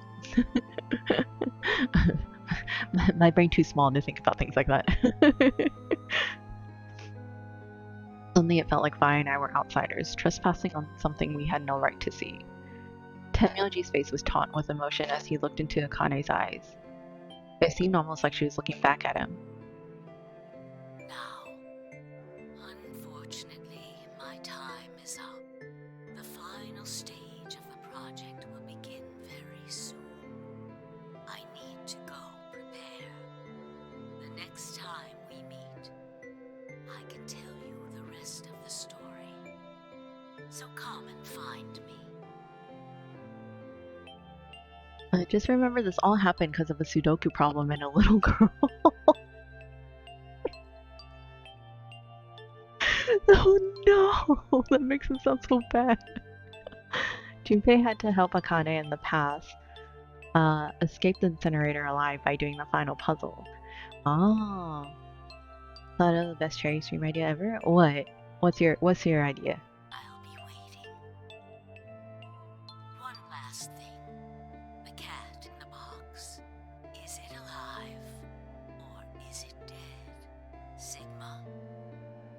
my brain too small to think about things like that. Suddenly it felt like Vi and I were outsiders, trespassing on something we had no right to see. Tenmyoji's face was taut with emotion as he looked into Akane's eyes. It seemed almost like she was looking back at him. Now, unfortunately, my time is up. The final stage of the project will begin very soon. I need to go prepare. The next time we meet, I can tell you the rest of the story. So come and find me. I just remember this all happened because of a Sudoku problem and a little girl. Oh no! That makes it sound so bad. Junpei had to help Akane in the past escape the incinerator alive by doing the final puzzle. Oh. Thought of the best cherry stream idea ever? What? What's your idea? I'll be waiting. One last thing. The cat in the box. Is it alive? Or is it dead? Sigma?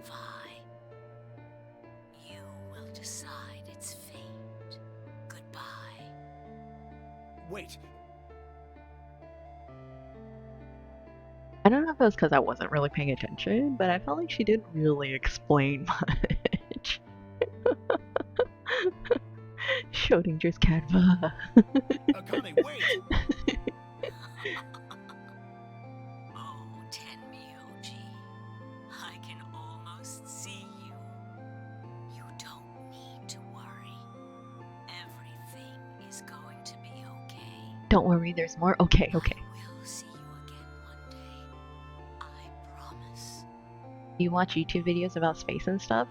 Vi? You will decide its fate. Goodbye. Wait, I don't know if it was because I wasn't really paying attention, but I felt like she didn't really explain much. Schrodinger's cat. Akane, wait! Oh, Tenmyoji. I can almost see you. You don't need to worry. Everything is going to be okay. Don't worry, there's more. Okay. I will see you again one day. I promise. You watch YouTube videos about space and stuff?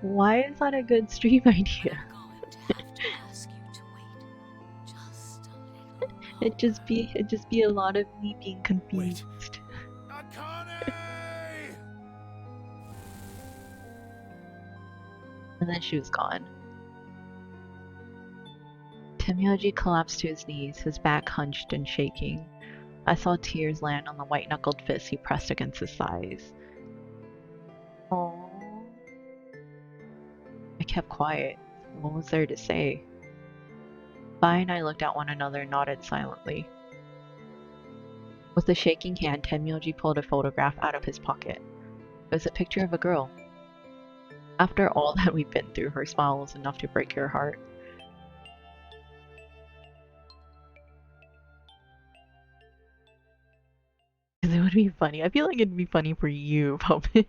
Why is that a good stream idea? I'm going to have to ask you to wait just a little longer. It'd just be a lot of me being confused. Akane! And then she was gone. Tenmyoji collapsed to his knees, his back hunched and shaking. I saw tears land on the white-knuckled fist he pressed against his thighs. Oh. I kept quiet. What was there to say? Vi and I looked at one another and nodded silently. With a shaking hand, Tenmyoji pulled a photograph out of his pocket. It was a picture of a girl. After all that we've been through, her smile was enough to break your heart. It would be funny. I feel like it'd be funny for you, Puppet.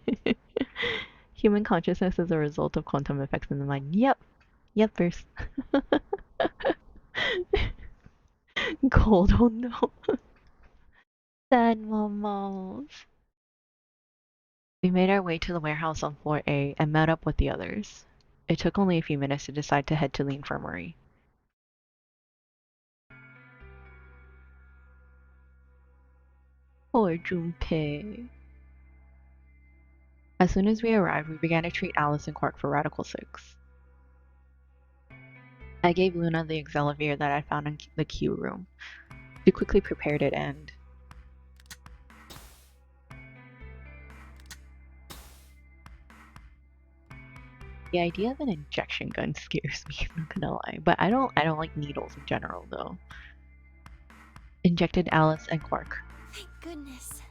Human consciousness is a result of quantum effects in the mind. Yep. Yep, verse. Cold, oh no. Sad momos. We made our way to the warehouse on floor A and met up with the others. It took only a few minutes to decide to head to the infirmary. Poor Junpei. As soon as we arrived, we began to treat Alice and Quark for Radical 6. I gave Luna the Exelavir that I found in the Q room. She quickly prepared it and... The idea of an injection gun scares me, I'm not gonna lie. But I don't like needles in general though. Injected Alice and Quark. Thank goodness.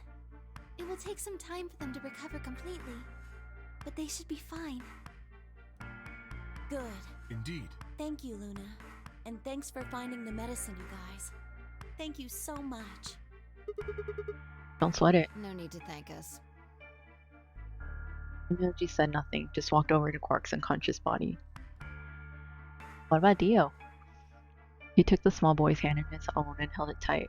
It will take some time for them to recover completely, but they should be fine. Good. Indeed. Thank you, Luna. And thanks for finding the medicine, you guys. Thank you so much. Don't sweat it. No need to thank us. Temyoji said nothing, just walked over to Quark's unconscious body. What about Dio? He took the small boy's hand in his own and held it tight.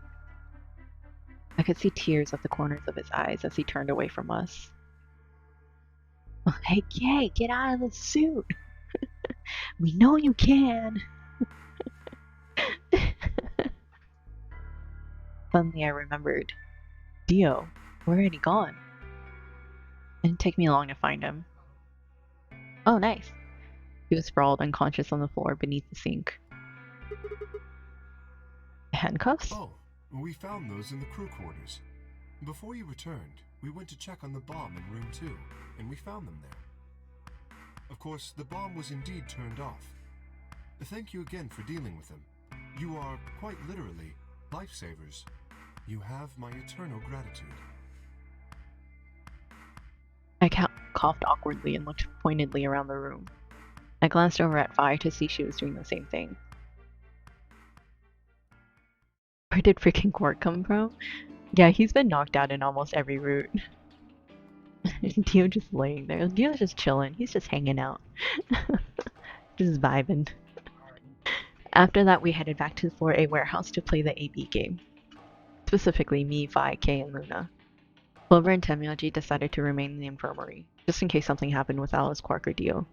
I could see tears at the corners of his eyes as he turned away from us. Hey, Kay, get out of the suit! We know you can! Suddenly I remembered. Dio, where had he gone? It didn't take me long to find him. Oh, nice. He was sprawled unconscious on the floor beneath the sink. Handcuffs? Oh, we found those in the crew quarters. Before you returned, we went to check on the bomb in room 2, and we found them there. Of course, the bomb was indeed turned off. Thank you again for dealing with them. You are, quite literally, lifesavers. You have my eternal gratitude. I coughed awkwardly and looked pointedly around the room. I glanced over at Vi to see she was doing the same thing. Where did freaking Quark come from? Yeah, he's been knocked out in almost every route. Dio just laying there. Dio's just chilling. He's just hanging out. Just vibing. After that, we headed back to the 4A warehouse to play the AB game. Specifically, me, Vi, Kay, and Luna. Clover and Temyoji decided to remain in the infirmary, just in case something happened with Alice, Quark, or Dio.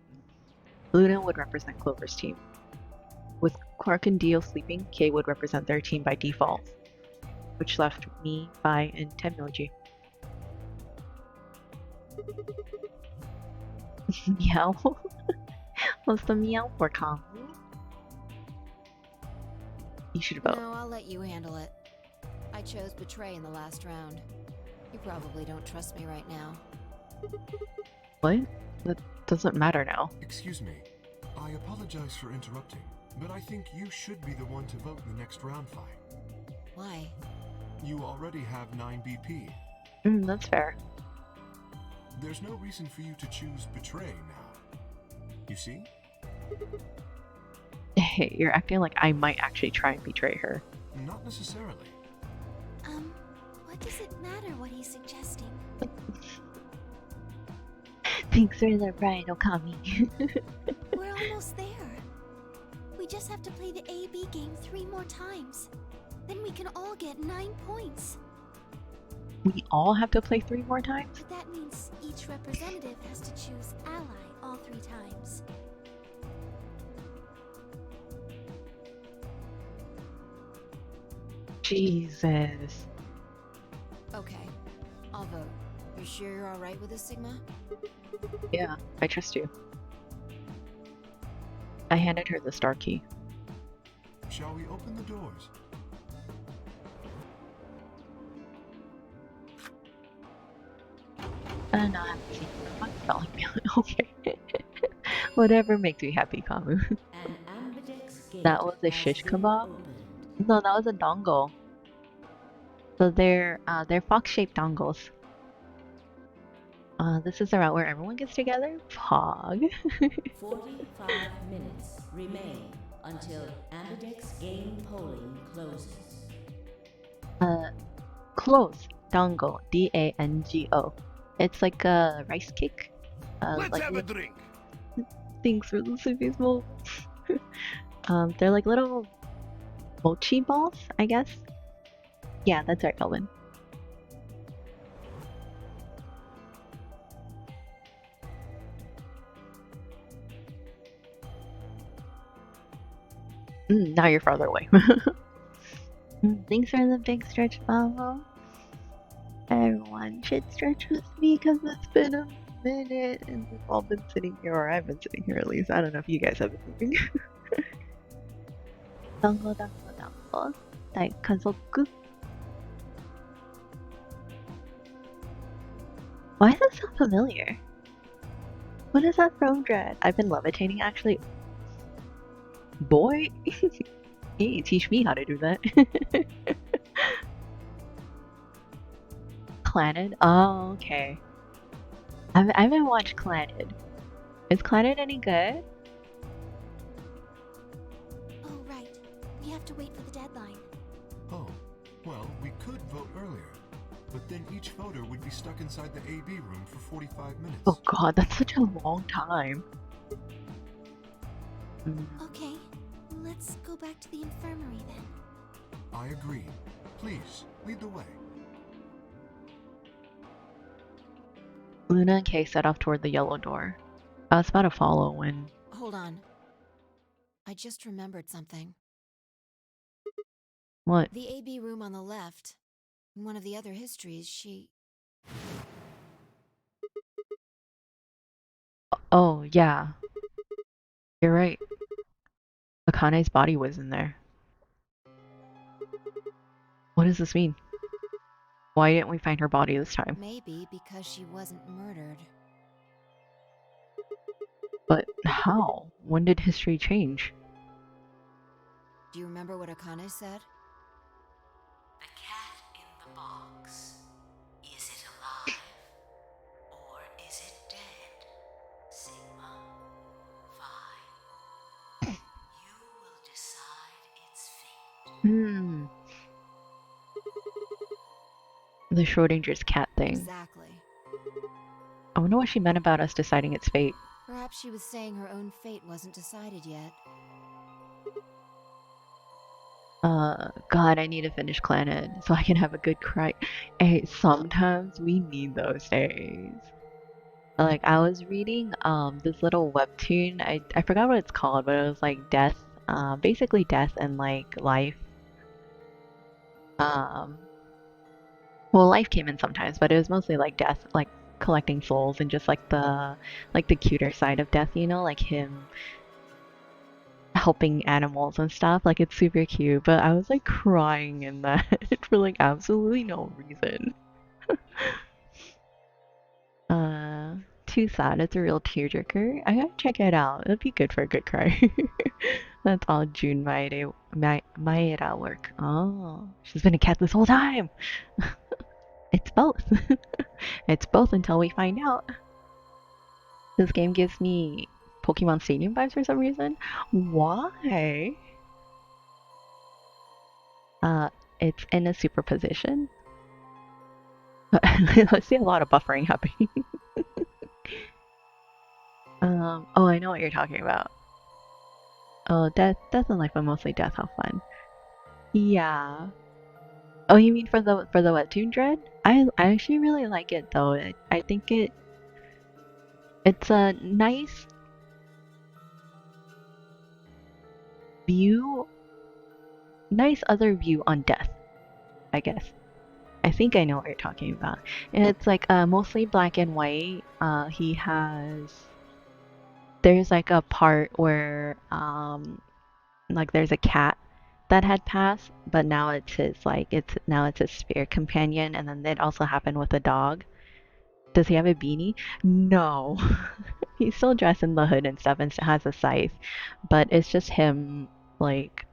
Luna would represent Clover's team. With Quark and Dio sleeping, Kay would represent their team by default, which left me, Vi, and Temyoji. Meow. What's the meow for, Kami? You should vote. No, I'll let you handle it. I chose Betray in the last round. You probably don't trust me right now. What? That doesn't matter now. Excuse me. I apologize for interrupting, but I think you should be the one to vote in the next round fight. Why? You already have 9 BP. That's fair. There's no reason for you to choose Betray now. You see? Hey, you're acting like I might actually try and betray her. Not necessarily. What does it matter what he's suggesting? Thanks for the ride, Okami. We're almost there. We just have to play the AB game 3 more times. Then we can all get 9 points. We all have to play 3 more times? But that means each representative has to choose ally all 3 times. Jesus. Okay, I'll vote. You sure you're alright with this, Sigma? Yeah, I trust you. I handed her the star key. Shall we open the doors? No, I haven't seen her. I felt like okay. Whatever makes me happy, Kamu. An ambidex gate That was a has shish been kebab? opened. No, that was a dongle. So they're fox-shaped dongles. This is the route where everyone gets together? Pog. 45 minutes remain until ambidex game polling closes. Close. Dango. D-A-N-G-O. It's like a rice cake. Let's like have a drink. things for the Subi's bowl. They're like little mochi balls, I guess. Yeah, that's right, Kelvin. Now you're farther away. Thanks for the big stretch follow. Everyone should stretch with me because it's been a minute and we've all been sitting here, or I've been sitting here at least. I don't know if you guys have been sitting. Dango, dango, dango. Daikazoku. Why is that so familiar? What is that from, Dread? I've been levitating actually. Boy, you teach me how to do that. Clannad? Oh, okay. I haven't watched Clannad. Is Clannad any good? Oh, right. We have to wait for the deadline. Oh, well, we could vote earlier. But then each voter would be stuck inside the AB room for 45 minutes. Oh god, that's such a long time. Okay, let's go back to the infirmary then. I agree. Please, lead the way. Luna and Kay set off toward the yellow door. I was about to follow when... Hold on. I just remembered something. What? The AB room on the left. In one of the other histories, she... Oh, yeah. You're right. Akane's body was in there. What does this mean? Why didn't we find her body this time? Maybe because she wasn't murdered. But how? When did history change? Do you remember what Akane said? The cat in the box. Is it alive? Or is it dead? Sigma 5. You will decide its fate. The Schrodinger's cat thing. Exactly. I wonder what she meant about us deciding its fate. Perhaps she was saying her own fate wasn't decided yet. God, I need to finish Clannad so I can have a good cry. Hey, sometimes we need those days. Like, I was reading, this little webtoon, I forgot what it's called, but it was like death, basically death and like life. Well, life came in sometimes, but it was mostly like death, like collecting souls and just like the cuter side of death, you know, like him helping animals and stuff. Like it's super cute, but I was like crying in that for like absolutely no reason. Too sad. It's a real tearjerker. I gotta check it out. It'd be good for a good cry. That's all June Maeda work. Oh, she's been a cat this whole time. It's both. It's both until we find out. This game gives me Pokemon Stadium vibes for some reason. Why? It's in a superposition. I see a lot of buffering happening. Oh, I know what you're talking about. Oh, death and life, but mostly death. How fun. Yeah. Oh, you mean for the webtoon Dread? I actually really like it though. I think it's a nice view, nice other view on death, I guess. I think I know what you're talking about. It's like mostly black and white. There's like a part where like there's a cat that had passed, but now it's his spirit companion, and then it also happened with a dog. Does he have a beanie? No. He's still dressed in the hood and stuff and has a scythe, but it's just him like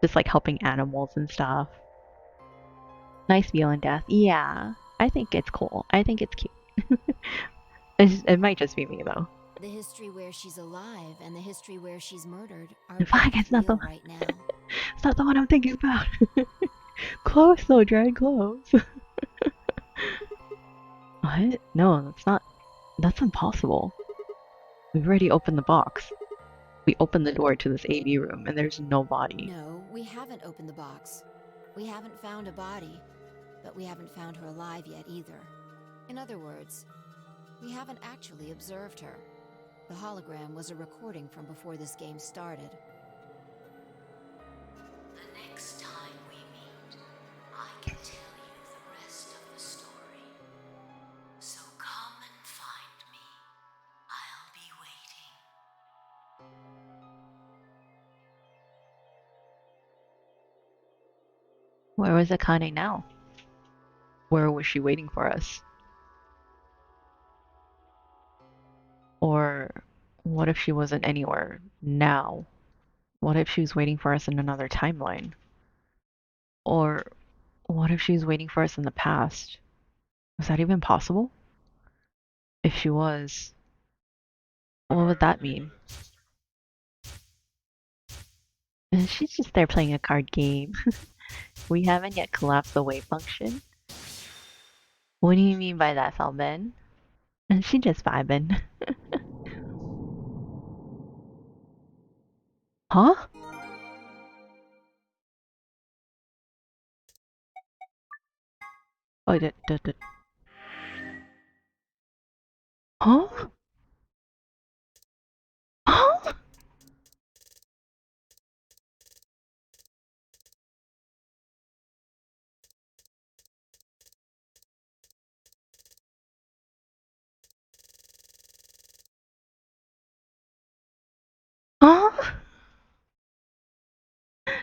just like helping animals and stuff. Nice view on death. Yeah, I think it's cool. I think it's cute. It might just be me though. The history where she's alive and the history where she's murdered are Fuck, both it's not the real one. right now. It's not the one I'm thinking about. Close though, Dread, close. What? No, that's not. That's impossible. We've already opened the box. We opened the door to this AV room, and there's no body. No, we haven't opened the box. We haven't found a body, but we haven't found her alive yet either. In other words, we haven't actually observed her. The hologram was a recording from before this game started. The next time we meet, I can tell you the rest of the story. So come and find me. I'll be waiting. Where was Akane now? Where was she waiting for us? What if she wasn't anywhere now? What if she was waiting for us in another timeline? Or what if she was waiting for us in the past? Was that even possible? If she was, what would that mean? And she's just there playing a card game. We haven't yet collapsed the wave function. What do you mean by that, Felben? And she just vibing. Huh? Oh, huh? Huh? Huh?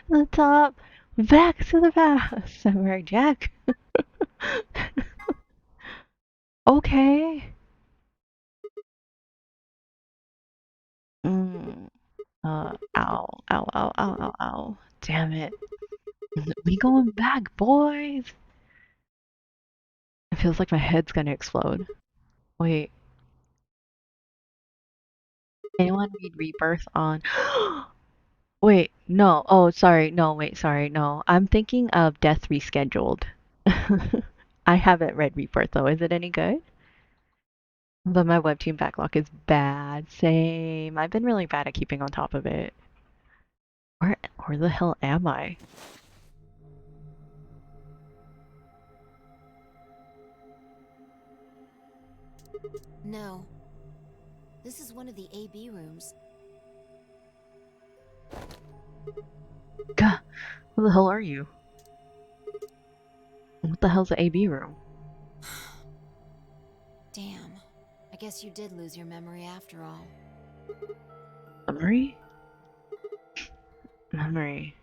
The top. Back to the past. Samurai Jack. Okay. Mm. Ow. Ow, ow, ow, ow, ow. Damn it. We going back, boys. It feels like my head's gonna explode. Wait. Anyone read Rebirth on... Wait, no. Oh, sorry. No, wait, sorry. No. I'm thinking of Death Rescheduled. I haven't read Rebirth though. Is it any good? But my webtoon backlog is bad. Same. I've been really bad at keeping on top of it. Where the hell am I? No. This is one of the AB rooms. God, who the hell are you? What the hell's the AB room? Damn. I guess you did lose your memory after all. Memory? Memory.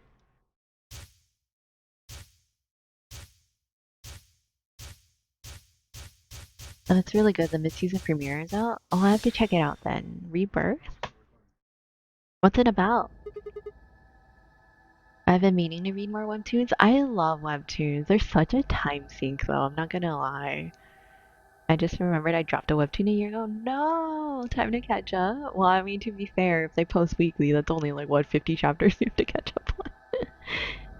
Oh, that's really good. The mid-season premiere is out. Oh, I have to check it out then. Rebirth? What's it about? I've been meaning to read more webtoons. I love webtoons. They're such a time sink though, I'm not gonna lie. I just remembered I dropped a webtoon a year ago. No! Time to catch up. Well, I mean, to be fair, if they post weekly, that's only like, what, 50 chapters you have to catch up on?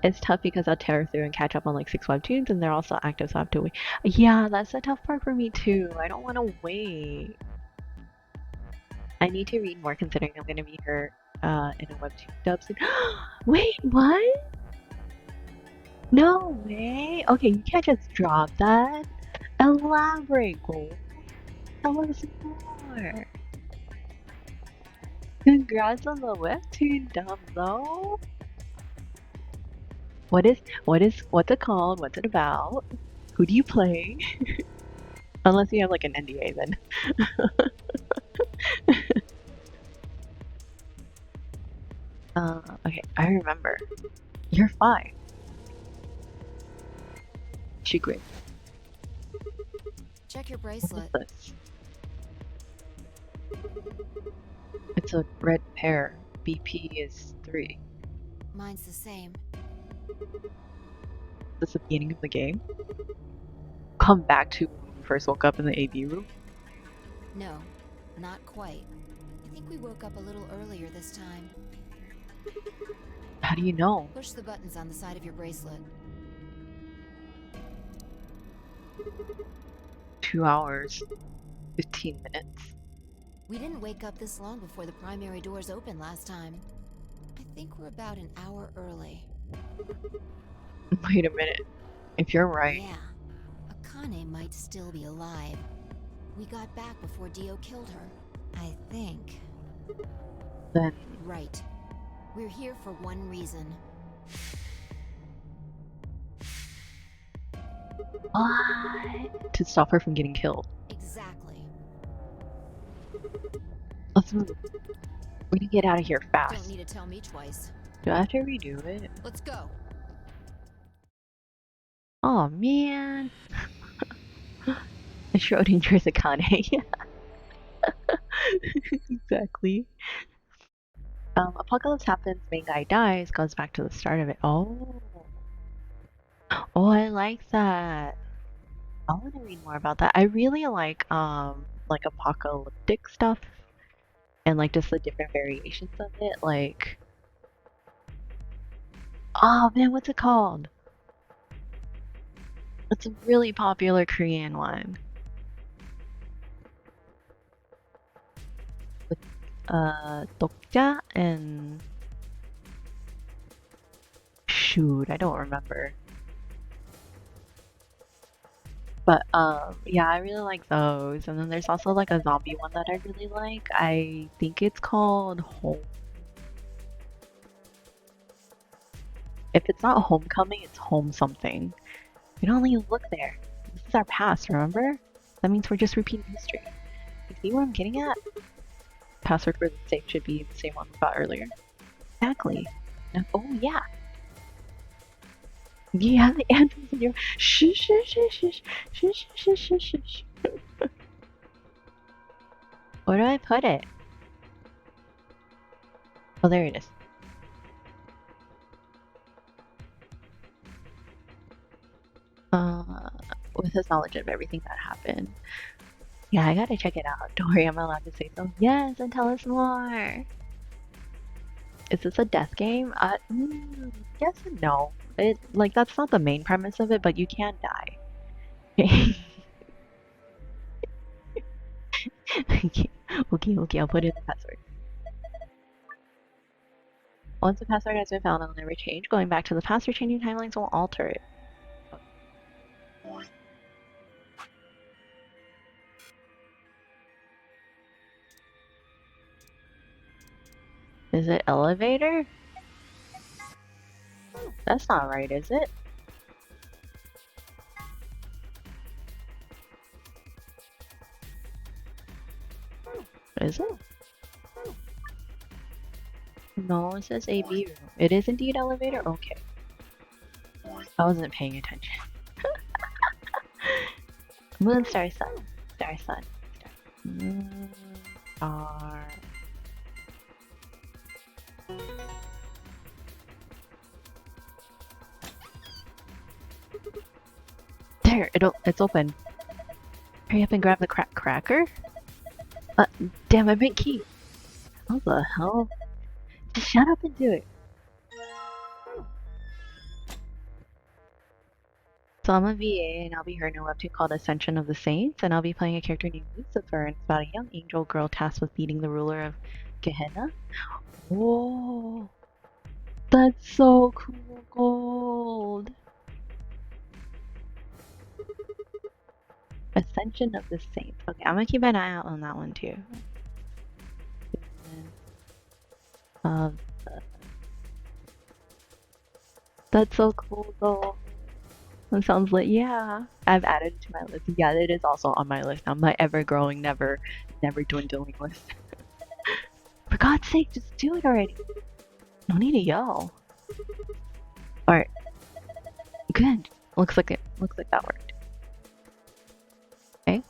It's tough because I'll tear through and catch up on like 6 webtoons and they're also active, so I have to wait. Yeah, that's the tough part for me too. I don't want to wait. I need to read more considering I'm gonna meet her in a webtoon dub soon. Wait, what? No way. Okay, you can't just drop that. Elaborate, Gold. Tell us more. Congrats on the webtoon dub though. What's it called? What's it about? Who do you play? Unless you have like an NDA then. Okay, I remember. You're 5. Secret. Check your What bracelet. is this? It's a red pair. BP is 3. Mine's the same. Is this the beginning of the game? Come back to when we first woke up in the AB room? No, not quite. I think we woke up a little earlier this time. How do you know? Push the buttons on the side of your bracelet. 2 hours, 15 minutes. We didn't wake up this long before the primary doors opened last time. I think we're about an hour early. Wait a minute. If you're right, Yeah, Akane might still be alive. We got back before Dio killed her. I think. then Right. We're here for one reason. what? To stop her from getting killed. Exactly. Let's move. We need to get out of here Don't fast. need to tell me twice. Do I have to redo it? Let's go. Oh man. Schrodinger's Akane. Exactly. Apocalypse happens, main guy dies, goes back to the start of it. Oh. Oh, I like that. I want to read more about that. I really like apocalyptic stuff and like just the different variations of it. Like, oh man, what's it called? It's a really popular Korean one. With Dokja and shoot, I don't remember. But yeah, I really like those. And then there's also like a zombie one that I really like. I think it's called Home. If it's not Homecoming, it's Home something. We don't only look there. This is our past, remember? That means we're just repeating history. You see what I'm getting at? Password for the safe should be the same one we got earlier. Exactly. Oh yeah. You have the answers in your shh shh shh shh shh shh shh shh shh. Where do I put it? Oh, there it is. With his knowledge of everything that happened. Yeah, I gotta check it out. Don't worry, I'm allowed to say so. Yes, and tell us more. Is this a death game? Yes and no. It like that's not the main premise of it, but you can die. Okay, I'll put in the password. Once the password has been found, it'll never change. Going back to the past or changing timelines won't alter it. Is it elevator? That's not right, is it? Is it? No, it says AB room. It is indeed elevator? Okay. I wasn't paying attention. Moon, star, sun. Star, sun. Moon, star. There, it's open. Hurry up and grab the cracker. Damn, I meant key. What the hell? Just shut up and do it. So I'm a VA, and I'll be her in a webtoon called Ascension of the Saints, and I'll be playing a character named Lucifer, and it's about a young angel girl tasked with beating the ruler of Gehenna. Whoa, that's so cool, gold. Ascension of the Saints. Okay, I'm gonna keep an eye out on that one too. That's so cool though. That sounds like yeah. I've added it to my list. Yeah, it is also on my list. On my ever-growing, never dwindling list. For God's sake, just do it already. No need to yell. Alright. Good. Looks like that worked. Okay.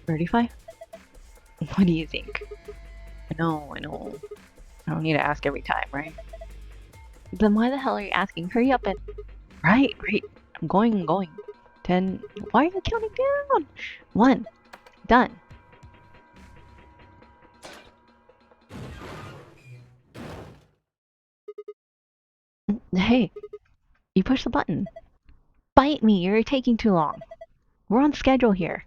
Verify? What do you think? I know. I don't need to ask every time, right? Then why the hell are you asking? Hurry up and... Right. I'm going. 10... Why are you counting down? 1. Done. Hey, you push the button. Bite me, you're taking too long. We're on schedule here.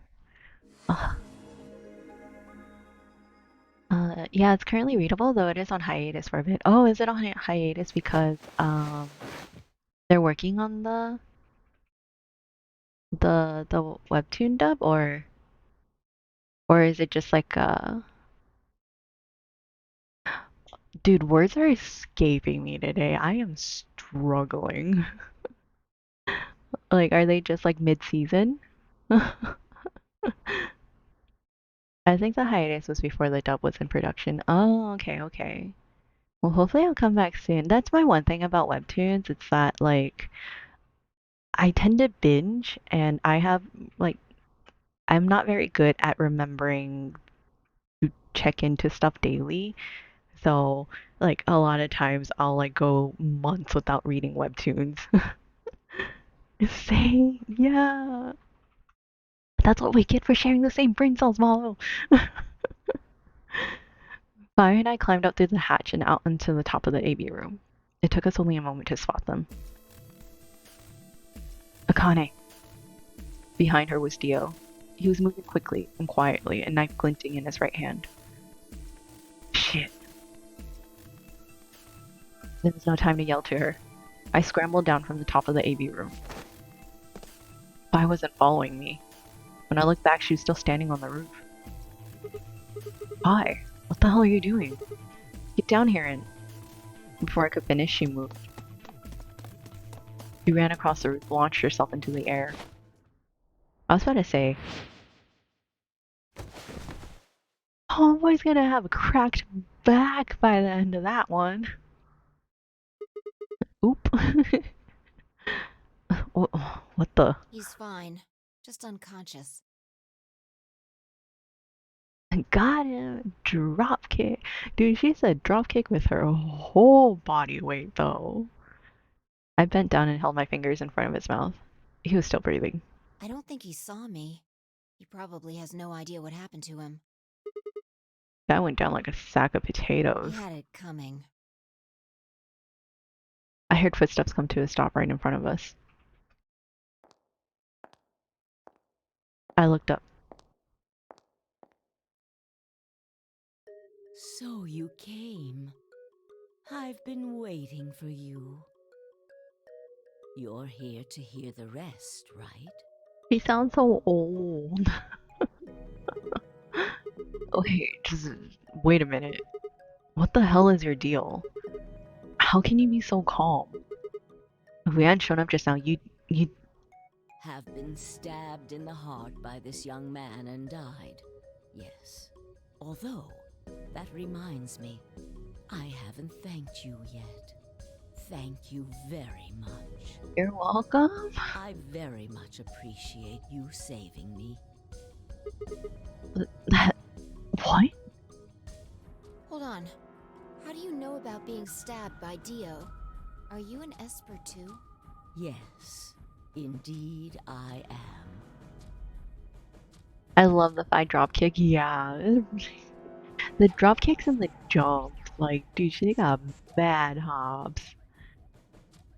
Yeah, it's currently readable, though it is on hiatus for a bit. Oh, is it on hiatus because they're working on the webtoon dub, or is it just like Dude, words are escaping me today. I am struggling. Like, are they just like mid-season? I think the hiatus was before the dub was in production. Oh, okay. Well, hopefully I'll come back soon. That's my one thing about webtoons. It's that, like, I tend to binge, and I have like I'm not very good at remembering to check into stuff daily. So like a lot of times I'll like go months without reading webtoons. Same, yeah. That's what we get for sharing the same brain cells, Malo. Fire and I climbed up through the hatch and out into the top of the AV room. It took us only a moment to spot them. Akane. Behind her was Dio. He was moving quickly and quietly, a knife glinting in his right hand. Shit. There was no time to yell to her. I scrambled down from the top of the AV room. Bai wasn't following me. When I looked back, she was still standing on the roof. Bai, what the hell are you doing? Get down here and... Before I could finish, she moved. She ran across the roof, launched herself into the air. I was about to say... Homeboy's gonna have a cracked back by the end of that one. Oop. What the? He's fine. Just unconscious. Got him. Drop kick. Dude, she said drop kick with her whole body weight, though. I bent down and held my fingers in front of his mouth. He was still breathing. I don't think he saw me. He probably has no idea what happened to him. That went down like a sack of potatoes. He had it coming. I heard footsteps come to a stop right in front of us. I looked up. So you came. I've been waiting for you. You're here to hear the rest, right? He sounds so old. Okay, just wait a minute. What the hell is your deal? How can you be so calm? If we hadn't shown up just now, you'd... Have been stabbed in the heart by this young man and died. Yes. Although, that reminds me, I haven't thanked you yet. Thank you very much. You're welcome? I very much appreciate you saving me. What? Hold on. How do you know about being stabbed by Dio? Are you an Esper too? Yes, indeed I am. I love the thigh dropkick, yeah. The dropkicks and the jumps, like, dude, she got bad hops.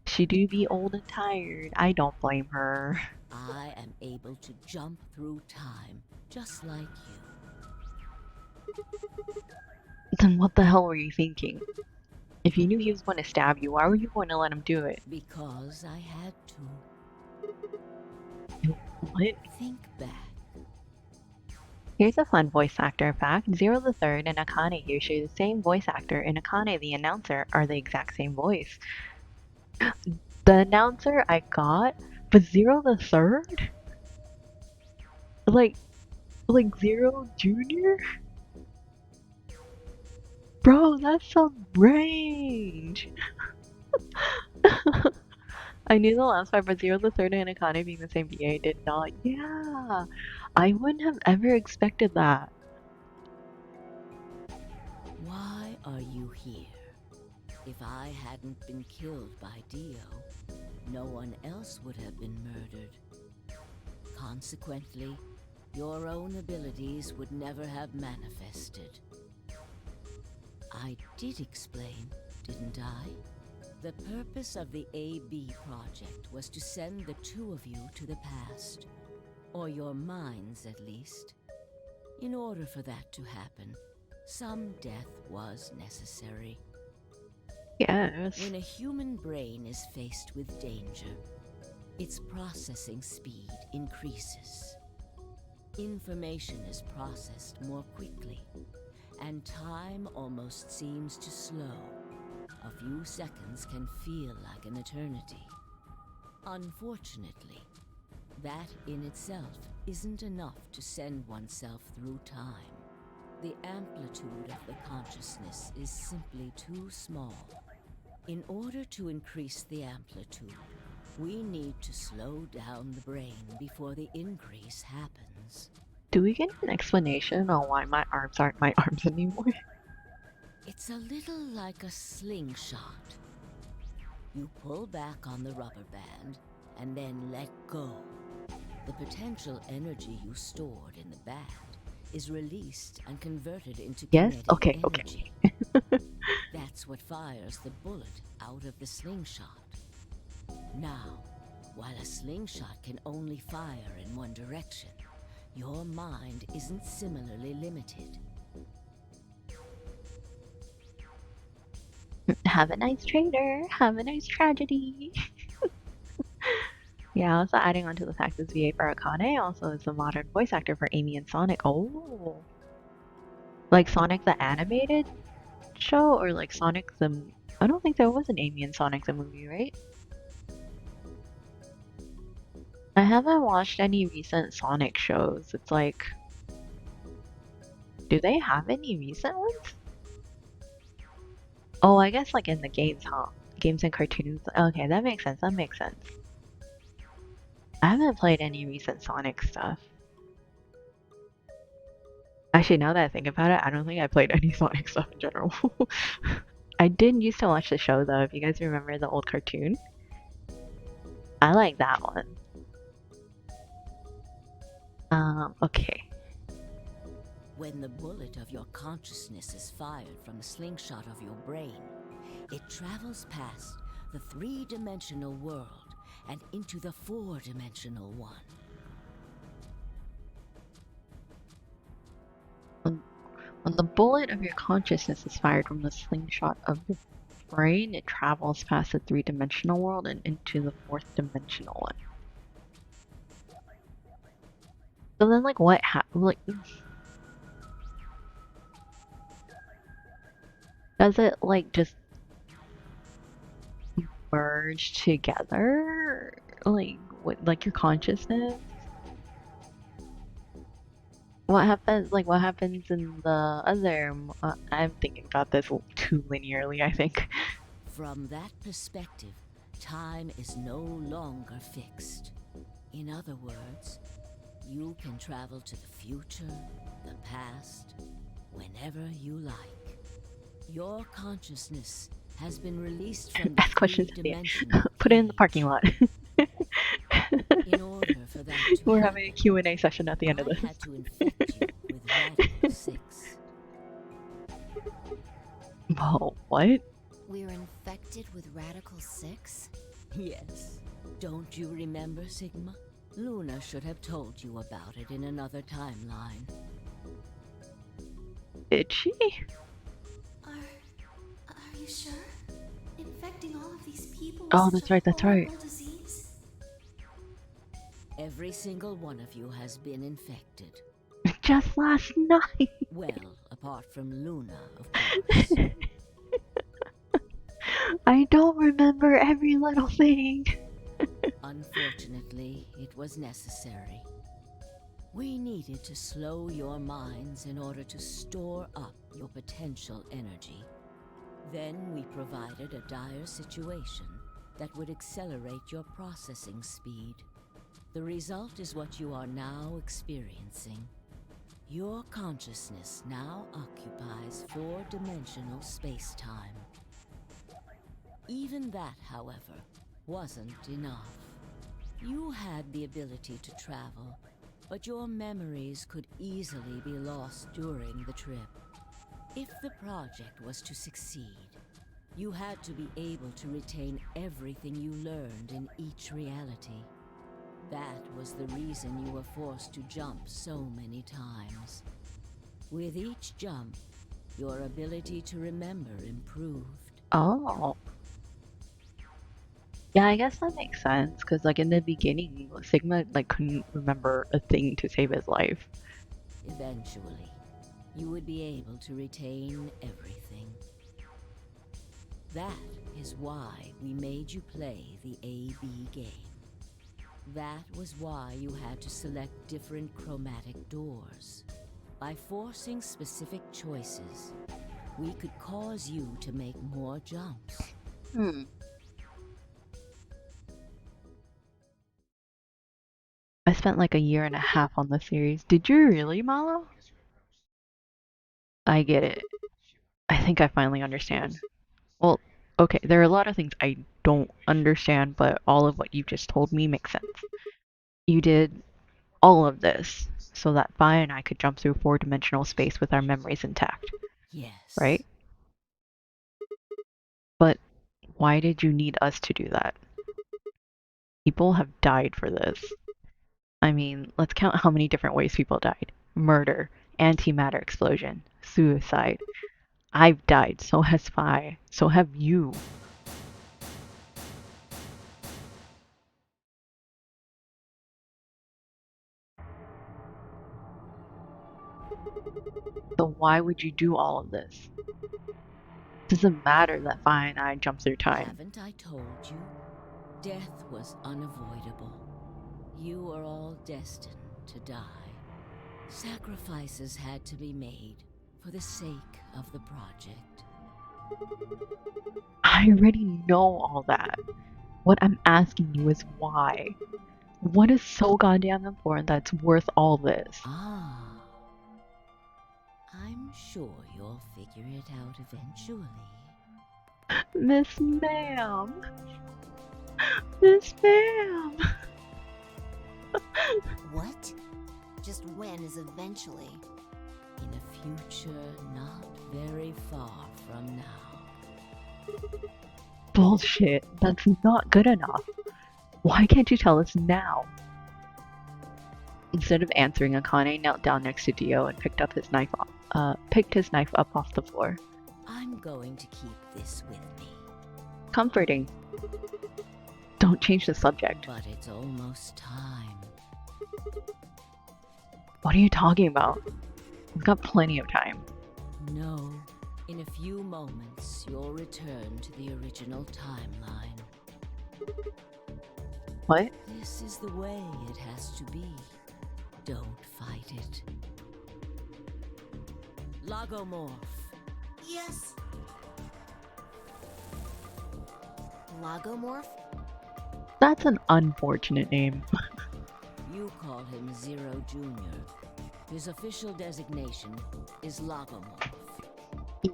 She do be old and tired. I don't blame her. I am able to jump through time, just like you. Then what the hell were you thinking? If you knew he was going to stab you, why were you going to let him do it? Because I had to. What? Think back. Here's a fun voice actor fact. Zero the Third and Akane here share the same voice actor, and Akane, the announcer, are the exact same voice. The announcer I got, but Zero the Third? Like Zero Junior? Bro, that's some range! I knew the last part, but Zero the Third and Akane being the same VA did not. Yeah, I wouldn't have ever expected that. Why are you here? If I hadn't been killed by Dio, no one else would have been murdered. Consequently, your own abilities would never have manifested. I did explain, didn't I? The purpose of the AB project was to send the two of you to the past. Or your minds, at least. In order for that to happen, some death was necessary. Yes. When a human brain is faced with danger, its processing speed increases. Information is processed more quickly, and time almost seems to slow. A few seconds can feel like an eternity. Unfortunately, that in itself isn't enough to send oneself through time. The amplitude of the consciousness is simply too small. In order to increase the amplitude, We need to slow down the brain before the increase happens. Do we get an explanation on why my arms aren't my arms anymore? It's a little like a slingshot. You pull back on the rubber band and then let go. The potential energy you stored in the band is released and converted into Yes? kinetic Okay, energy. okay. That's what fires the bullet out of the slingshot. Now, while a slingshot can only fire in one direction, your mind isn't similarly limited. Have a nice trader. Have a nice tragedy. Yeah, also adding on to the fact that VA Barakane also is a modern voice actor for Amy and Sonic. Oh. Like Sonic the animated show or like Sonic the... I don't think there was an Amy and Sonic the movie, right? I haven't watched any recent Sonic shows. It's like... Do they have any recent ones? Oh, I guess like in the games, huh? Games and cartoons. Okay, that makes sense. That makes sense. I haven't played any recent Sonic stuff. Actually, now that I think about it, I don't think I played any Sonic stuff in general. I did used to watch the show though, if you guys remember the old cartoon. I like that one. Okay. When the bullet of your consciousness is fired from the slingshot of your brain, it travels past the three-dimensional world and into the four-dimensional one. When the bullet of your consciousness is fired from the slingshot of your brain, it travels past the three-dimensional world and into the fourth-dimensional one. So then, like, what like, does it, like, just merge together? Like, what, like your consciousness? What happens, like, what happens in the other... I'm thinking about this too linearly, I think. From that perspective, time is no longer fixed. In other words, you can travel to the future, the past, whenever you like. Your consciousness has been released from the Ask questions at the end. three-dimensional Put it in the cage. parking lot. In order for that to We're happen, having a Q&A session at the end of I this. had to infect you with Radical 6. Whoa, what? We're infected with Radical 6? Yes. Don't you remember, Sigma? Luna should have told you about it in another timeline. Did she? Are you sure? Infecting all of these people with Oh, such that's a right, that's right. horrible disease? Every single one of you has been infected. Just last night. Well, apart from Luna, of course. I don't remember every little thing. Unfortunately, it was necessary. We needed to slow your minds in order to store up your potential energy. Then we provided a dire situation that would accelerate your processing speed. The result is what you are now experiencing. Your consciousness now occupies four-dimensional space-time. Even that, however, wasn't enough. You had the ability to travel, but your memories could easily be lost during the trip. If the project was to succeed, you had to be able to retain everything you learned in each reality. That was the reason you were forced to jump so many times. With each jump, your ability to remember improved. Oh. Yeah, I guess that makes sense, because like in the beginning, Sigma like couldn't remember a thing to save his life. Eventually, you would be able to retain everything. That is why we made you play the AB game. That was why you had to select different chromatic doors. By forcing specific choices, we could cause you to make more jumps. I spent like a year and a half on the series. Did you really, Malo? I get it. I think I finally understand. Well, okay, there are a lot of things I don't understand, but all of what you just told me makes sense. You did all of this so that Vi and I could jump through four-dimensional space with our memories intact, Yes. right? But why did you need us to do that? People have died for this. I mean, let's count how many different ways people died. Murder, antimatter explosion, suicide. I've died, so has Vi, so have you. So why would you do all of this? It doesn't matter that Vi and I jumped through time. Haven't I told you? Death was unavoidable. You are all destined to die. Sacrifices had to be made for the sake of the project. I already know all that. What I'm asking you is why. What is so goddamn important that's worth all this? Ah. I'm sure you'll figure it out eventually. Miss Ma'am. Miss Ma'am. What? Just when is eventually? In a future not very far from now. Bullshit. That's not good enough. Why can't you tell us now? Instead of answering, Akane knelt down next to Dio and picked his knife up off the floor. I'm going to keep this with me. Comforting. Don't change the subject. But it's almost time. What are you talking about? We've got plenty of time. No. In a few moments, you'll return to the original timeline. What? This is the way it has to be. Don't fight it. Lagomorph. Yes. Lagomorph? That's an unfortunate name. You call him Zero Jr. His official designation is Lagomorph.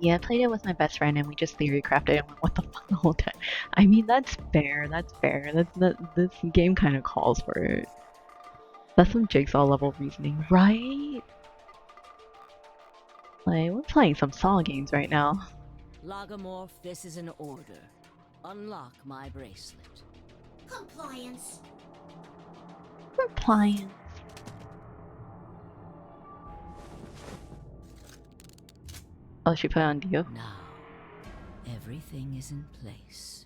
Yeah, I played it with my best friend and we just theory crafted and went what the fuck the whole time. I mean, that's fair. This game kind of calls for it. That's some Jigsaw level reasoning, right? Like, we're playing some Saw games right now. Lagomorph, this is an order. Unlock my bracelet. Compliance. Compliance. Oh, she put it on Dio? Now, everything is in place.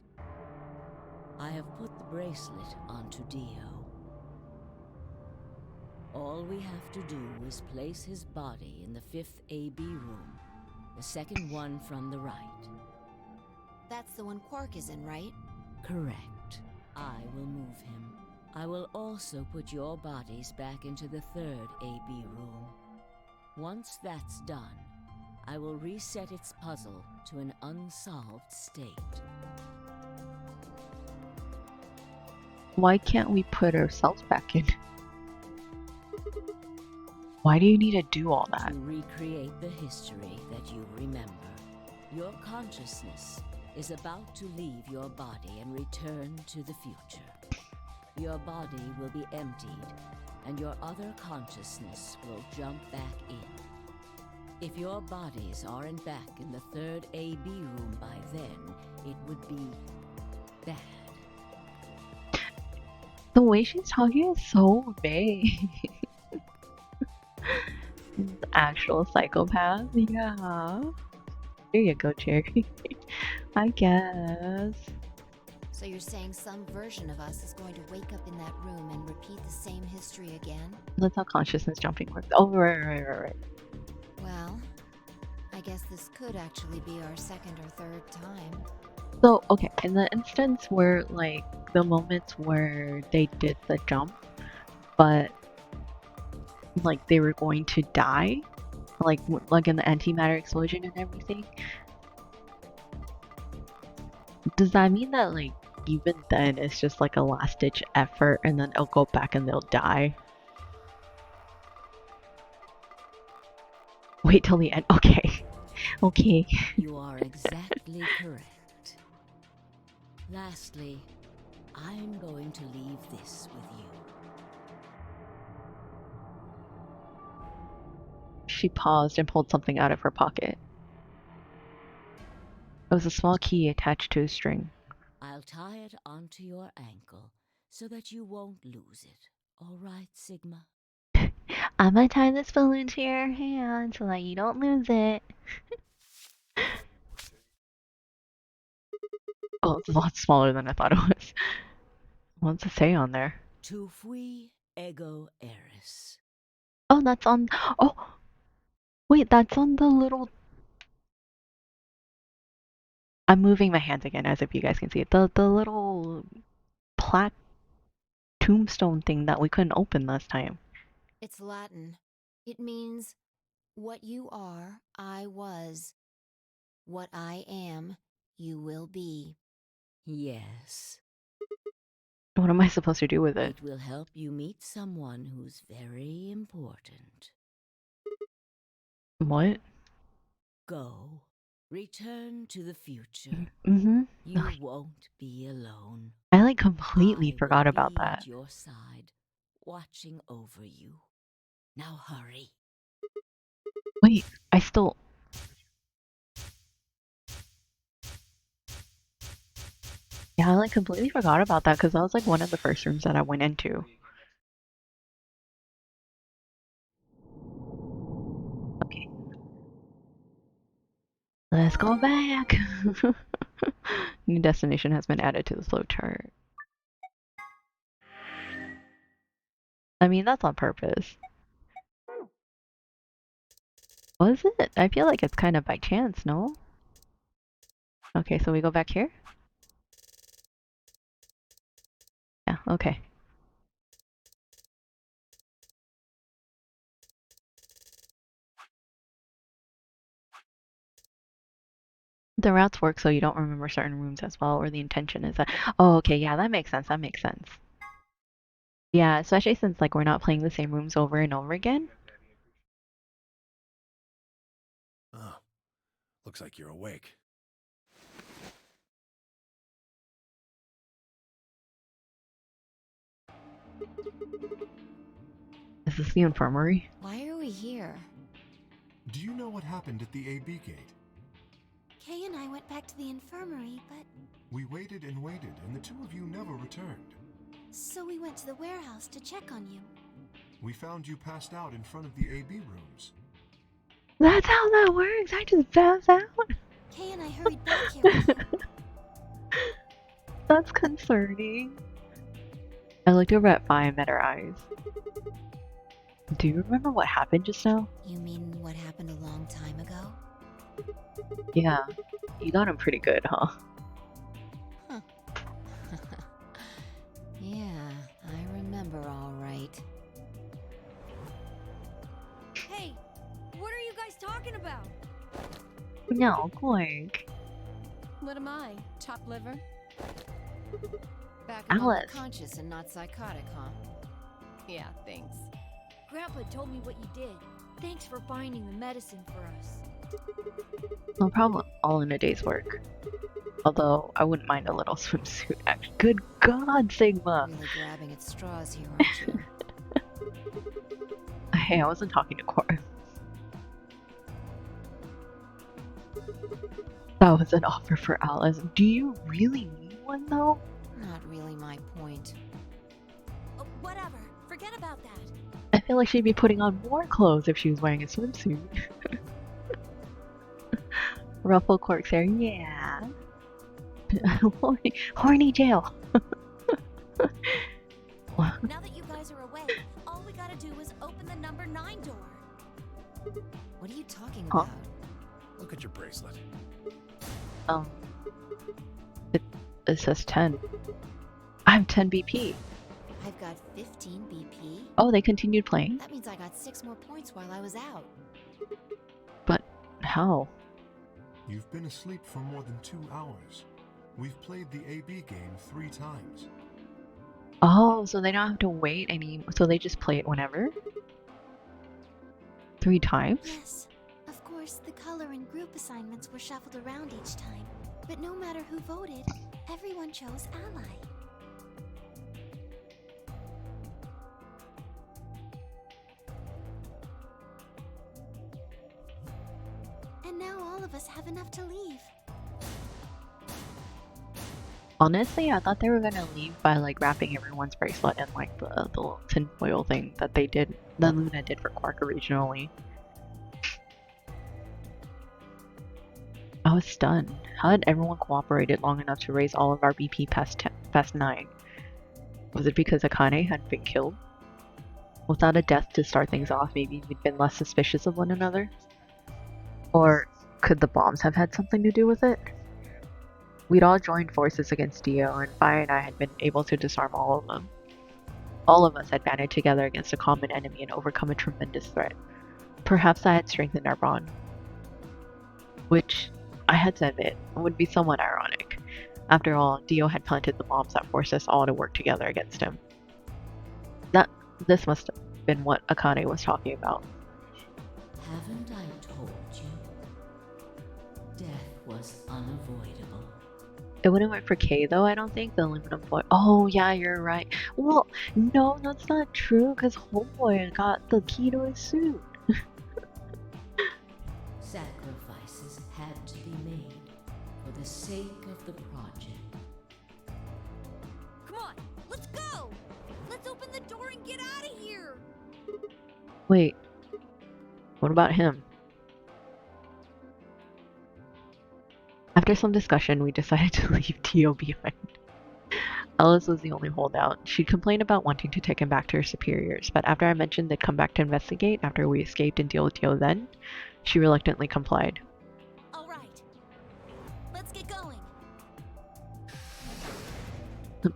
I have put the bracelet onto Dio. All we have to do is place his body in the 5th AB room, the second one from the right. That's the one Quark is in, right? Correct. I will move him. I will also put your bodies back into the 3rd AB room. Once that's done, I will reset its puzzle to an unsolved state. Why can't we put ourselves back in? Why do you need to do all that? To recreate the history that you remember. Your consciousness is about to leave your body and return to the future. Your body will be emptied, and your other consciousness will jump back in. If your bodies aren't back in the 3rd AB room by then, it would be bad. The way she's talking is so vague. Actual psychopath? Yeah. Here you go, Cherry. I guess. So you're saying some version of us is going to wake up in that room and repeat the same history again? That's how consciousness jumping works. Oh, right. Well, I guess this could actually be our second or third time. So, okay, in the instance where, like, the moments where they did the jump, but, like, they were going to die, like in the antimatter explosion and everything, does that mean that, like, even then, it's just like a last ditch effort, and then it'll go back and they'll die. Wait till the end. Okay. Okay. You are exactly correct. Lastly, I'm going to leave this with you. She paused and pulled something out of her pocket. It was a small key attached to a string. I'll tie it onto your ankle so that you won't lose it. All right, Sigma? I'm gonna tie this balloon to your hand so that you don't lose it. Oh, it's a lot smaller than I thought it was. What's it say on there? Tu fui ego eris. Oh, that's on. Oh! Wait, that's on the little. I'm moving my hand again as if you guys can see it. The little plaque tombstone thing that we couldn't open last time. It's Latin. It means, what you are, I was. What I am, you will be. Yes. What am I supposed to do with it? It will help you meet someone who's very important. What? Go. Return to the future. Mm-hmm. You won't be alone. I like completely I forgot will about be that. At your side, watching over you. Now hurry. Wait, I still. Yeah, I like completely forgot about that because that was like one of the first rooms that I went into. Okay. Let's go back. New destination has been added to the flow chart. I mean, that's on purpose. Was it? I feel like it's kind of by chance, no? Okay, so we go back here? Yeah, okay. The routes work so you don't remember certain rooms as well, or the intention is that. Oh, okay, yeah, that makes sense. That makes sense. Yeah, especially since like we're not playing the same rooms over and over again. Oh, looks like you're awake. Is this the infirmary? Why are we here? Do you know what happened at the AB gate? Kay and I went back to the infirmary, but We waited and waited, and the two of you never returned. so we went to the warehouse to check on you. We found you passed out in front of the AB rooms. That's how that works. I just pass out. Kay and I hurried back here with you. That's concerning. I looked over at Vi and met her eyes. Do you remember what happened just now? You mean what happened a long time ago? Yeah, you got him pretty good, huh? Yeah, I remember all right. Hey, what are you guys talking about? No, quick. What am I? Chopped liver? Back among Alice. the conscious and not psychotic, huh? Yeah, thanks. Grandpa told me what you did. Thanks for finding the medicine for us. No problem. All in a day's work. Although, I wouldn't mind a little swimsuit action. Good God, Sigma! Really grabbing at straws here, aren't you? Hey, I wasn't talking to Cora. That was an offer for Alice. Do you really need one, though? Not really my point. Oh, whatever. Forget about that. I feel like she'd be putting on more clothes if she was wearing a swimsuit. Ruffle corks hair, yeah. Horny jail. Now that you guys are away, all we gotta do is open the number 9 door. What are you talking Huh? about? Look at your bracelet. It says 10. I have 10 BP. I've got 15 BP. Oh, they continued playing? That means I got 6 more points while I was out. But how? You've been asleep for more than 2 hours. We've played the AB game 3 times. Oh, so they don't have to wait any. So they just play it whenever? 3 times? Yes. Of course, the color and group assignments were shuffled around each time. But no matter who voted, everyone chose Ally. And now all of us have enough to leave. Honestly, I thought they were gonna leave by like wrapping everyone's bracelet in like the little tinfoil thing that they did, that Luna did for Quark originally. I was stunned. How had everyone cooperated long enough to raise all of our BP past 9? Was it because Akane hadn't been killed? Without a death to start things off, maybe we'd been less suspicious of one another? Or could the bombs have had something to do with it? We'd all joined forces against Dio, and Fire and I had been able to disarm all of them. All of us had banded together against a common enemy and overcome a tremendous threat. Perhaps that had strengthened our bond. Which, I had to admit, would be somewhat ironic. After all, Dio had planted the bombs that forced us all to work together against him. This must have been what Akane was talking about. Haven't I told you? Death was unavoidable. It wouldn't work for Kay though, I don't think. The aluminum foil. Oh yeah, you're right. Well, no, that's not true, because Homeboy got the key to his suit. Sacrifices had to be made for the sake of the project. Come on, let's go! Let's open the door and get out of here! Wait, what about him? After some discussion, we decided to leave Dio behind. Ellis was the only holdout. She complained about wanting to take him back to her superiors, but after I mentioned they'd come back to investigate after we escaped and deal with Dio then, she reluctantly complied. All right. Let's get going.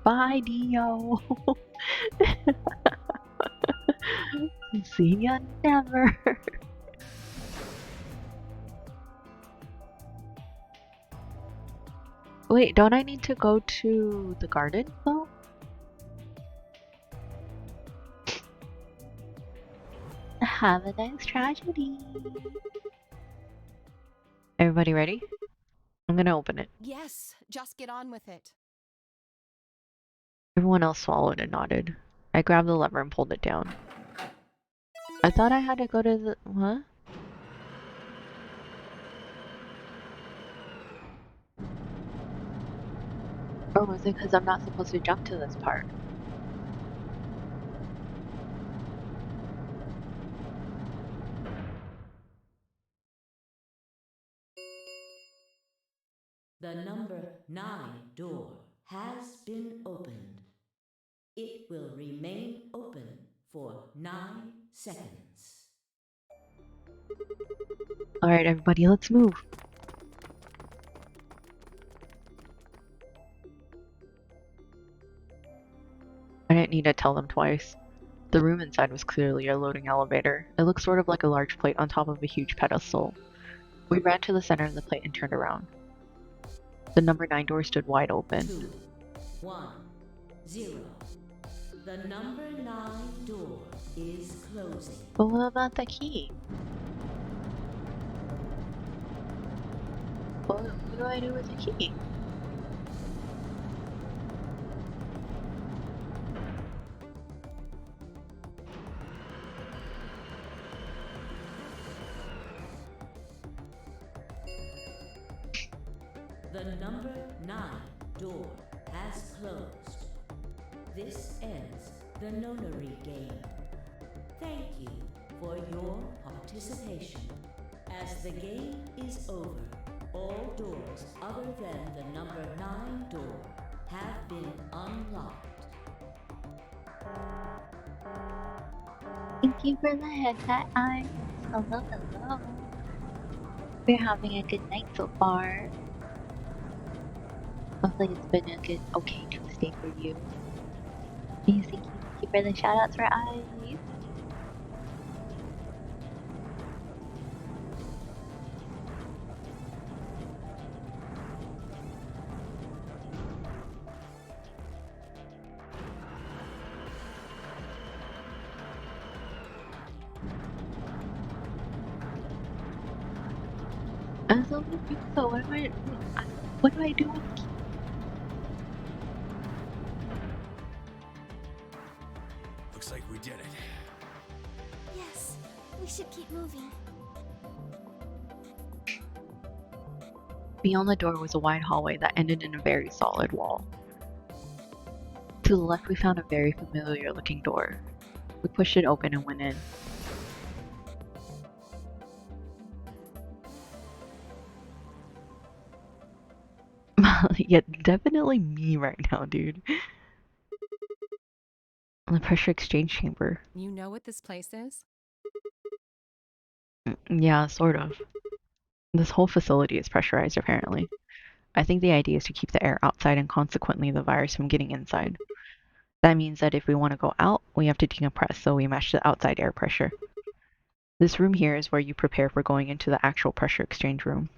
Bye, Dio! See ya never! Wait, don't I need to go to the garden, though? Have a nice tragedy. Everybody ready? I'm gonna open it. Yes, just get on with it. Everyone else swallowed and nodded. I grabbed the lever and pulled it down. I thought I had to go to the... What? Or was it because I'm not supposed to jump to this part? The number 9 door has been opened. It will remain open for 9 seconds. Alright, everybody, let's move. I didn't need to tell them twice. The room inside was clearly a loading elevator. It looked sort of like a large plate on top of a huge pedestal. We ran to the center of the plate and turned around. The number 9 door stood wide open. 2, 1, 0. The number 9 door is closing. But what about the key? What do I do with the key? The number 9 door has closed. This ends the nonary game. Thank you for your participation. As the game is over, all doors other than the number 9 door have been unlocked. Thank you for the headset eyes. Hello, hello. We're having a good night so far. Hopefully it's been a good, okay Tuesday for you. Thank you for the shoutouts for eyes. I still don't think so. What do I do with the key? Looks like we did it. Yes, we should keep moving. Beyond the door was a wide hallway that ended in a very solid wall. To the left, we found a very familiar looking door. We pushed it open and went in. Yeah, definitely me right now, dude. The pressure exchange chamber. You know what this place is? Yeah, sort of. This whole facility is pressurized, apparently. I think the idea is to keep the air outside and consequently the virus from getting inside. That means that if we want to go out, we have to decompress, so we match the outside air pressure. This room here is where you prepare for going into the actual pressure exchange room.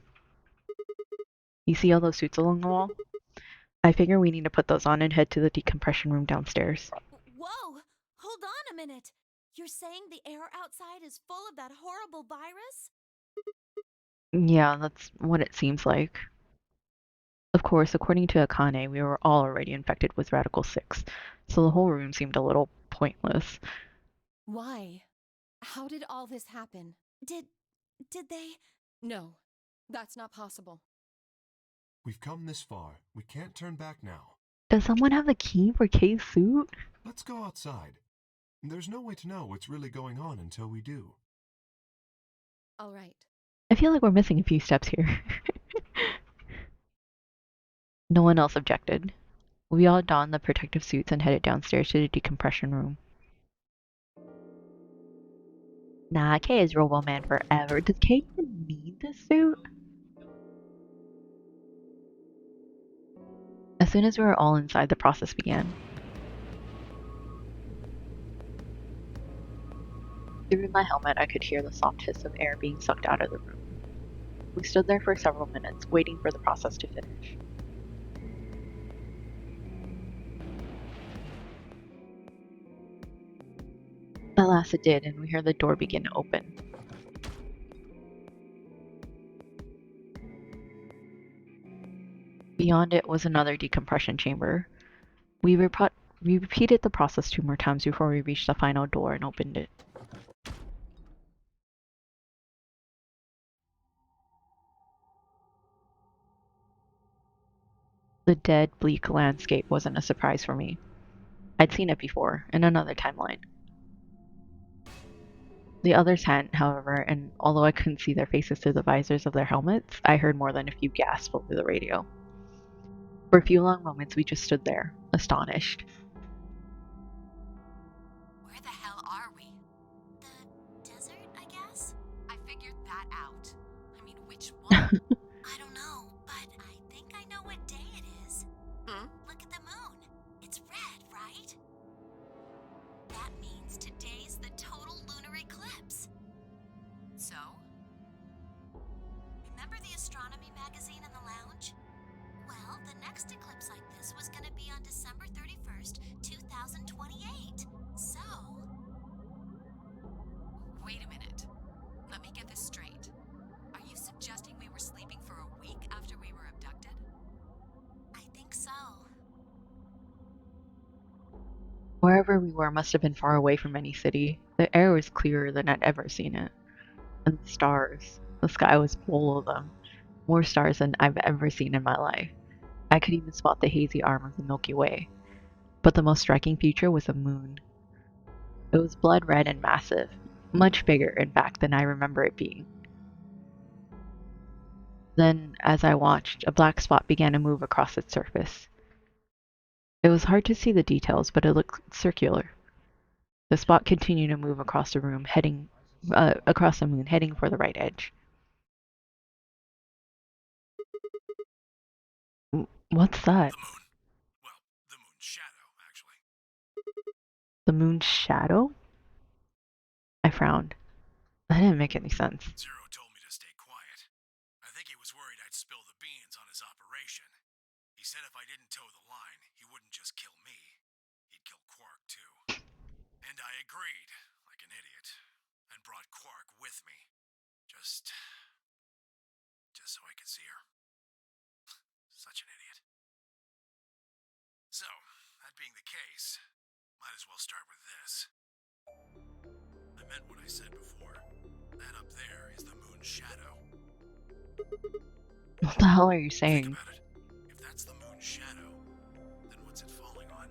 You see all those suits along the wall? I figure we need to put those on and head to the decompression room downstairs. Whoa! Hold on a minute! You're saying the air outside is full of that horrible virus? Yeah, that's what it seems like. Of course, according to Akane, we were all already infected with Radical 6, so the whole room seemed a little pointless. Why? How did all this happen? Did they? No, that's not possible. We've come this far. We can't turn back now. Does someone have the key for Kay's suit? Let's go outside. There's no way to know what's really going on until we do. All right. I feel like we're missing a few steps here. No one else objected. We all donned the protective suits and headed downstairs to the decompression room. Nah, Kay is Robo Man forever. Does Kay even need this suit? As soon as we were all inside, the process began. Through my helmet, I could hear the soft hiss of air being sucked out of the room. We stood there for several minutes, waiting for the process to finish. At last it did, and we heard the door begin to open. Beyond it was another decompression chamber. We repeated the process 2 more times before we reached the final door and opened it. The dead, bleak landscape wasn't a surprise for me. I'd seen it before, in another timeline. The others hadn't, however, and although I couldn't see their faces through the visors of their helmets, I heard more than a few gasps over the radio. For a few long moments, we just stood there, astonished. Where the hell are we? The desert, I guess? I figured that out. I mean, which one? I don't know, but I think I know what day it is. Hmm? Look at the moon. It's red, right? That means today's the total lunar eclipse. So? Remember the astronomy magazine in the lounge? Well, the next eclipse like this was gonna be on December 31st, 2028. So... Wait a minute. Let me get this straight. Are you suggesting we were sleeping for a week after we were abducted? I think so. Wherever we were must have been far away from any city. The air was clearer than I'd ever seen it. And the stars. The sky was full of them. More stars than I've ever seen in my life. I could even spot the hazy arm of the Milky Way. But the most striking feature was the moon. It was blood red and massive. Much bigger, in fact, than I remember it being. Then, as I watched, a black spot began to move across its surface. It was hard to see the details, but it looked circular. The spot continued to move across the room, across the moon, heading for the right edge. What's that? The moon. Well, the moon's shadow, actually. The moon's shadow? I frowned. That didn't make any sense. Zero told me to stay quiet. I think he was worried I'd spill the beans on his operation. He said if I didn't toe the line, he wouldn't just kill me. He'd kill Quark, too. And I agreed, like an idiot, and brought Quark with me. Just just so I could see her. Such an idiot. So, that being the case, might as well start with this. I meant what I said before. That up there is the moon's shadow. What the hell are you Think saying? about it. If that's the moon's shadow, then what's it falling on?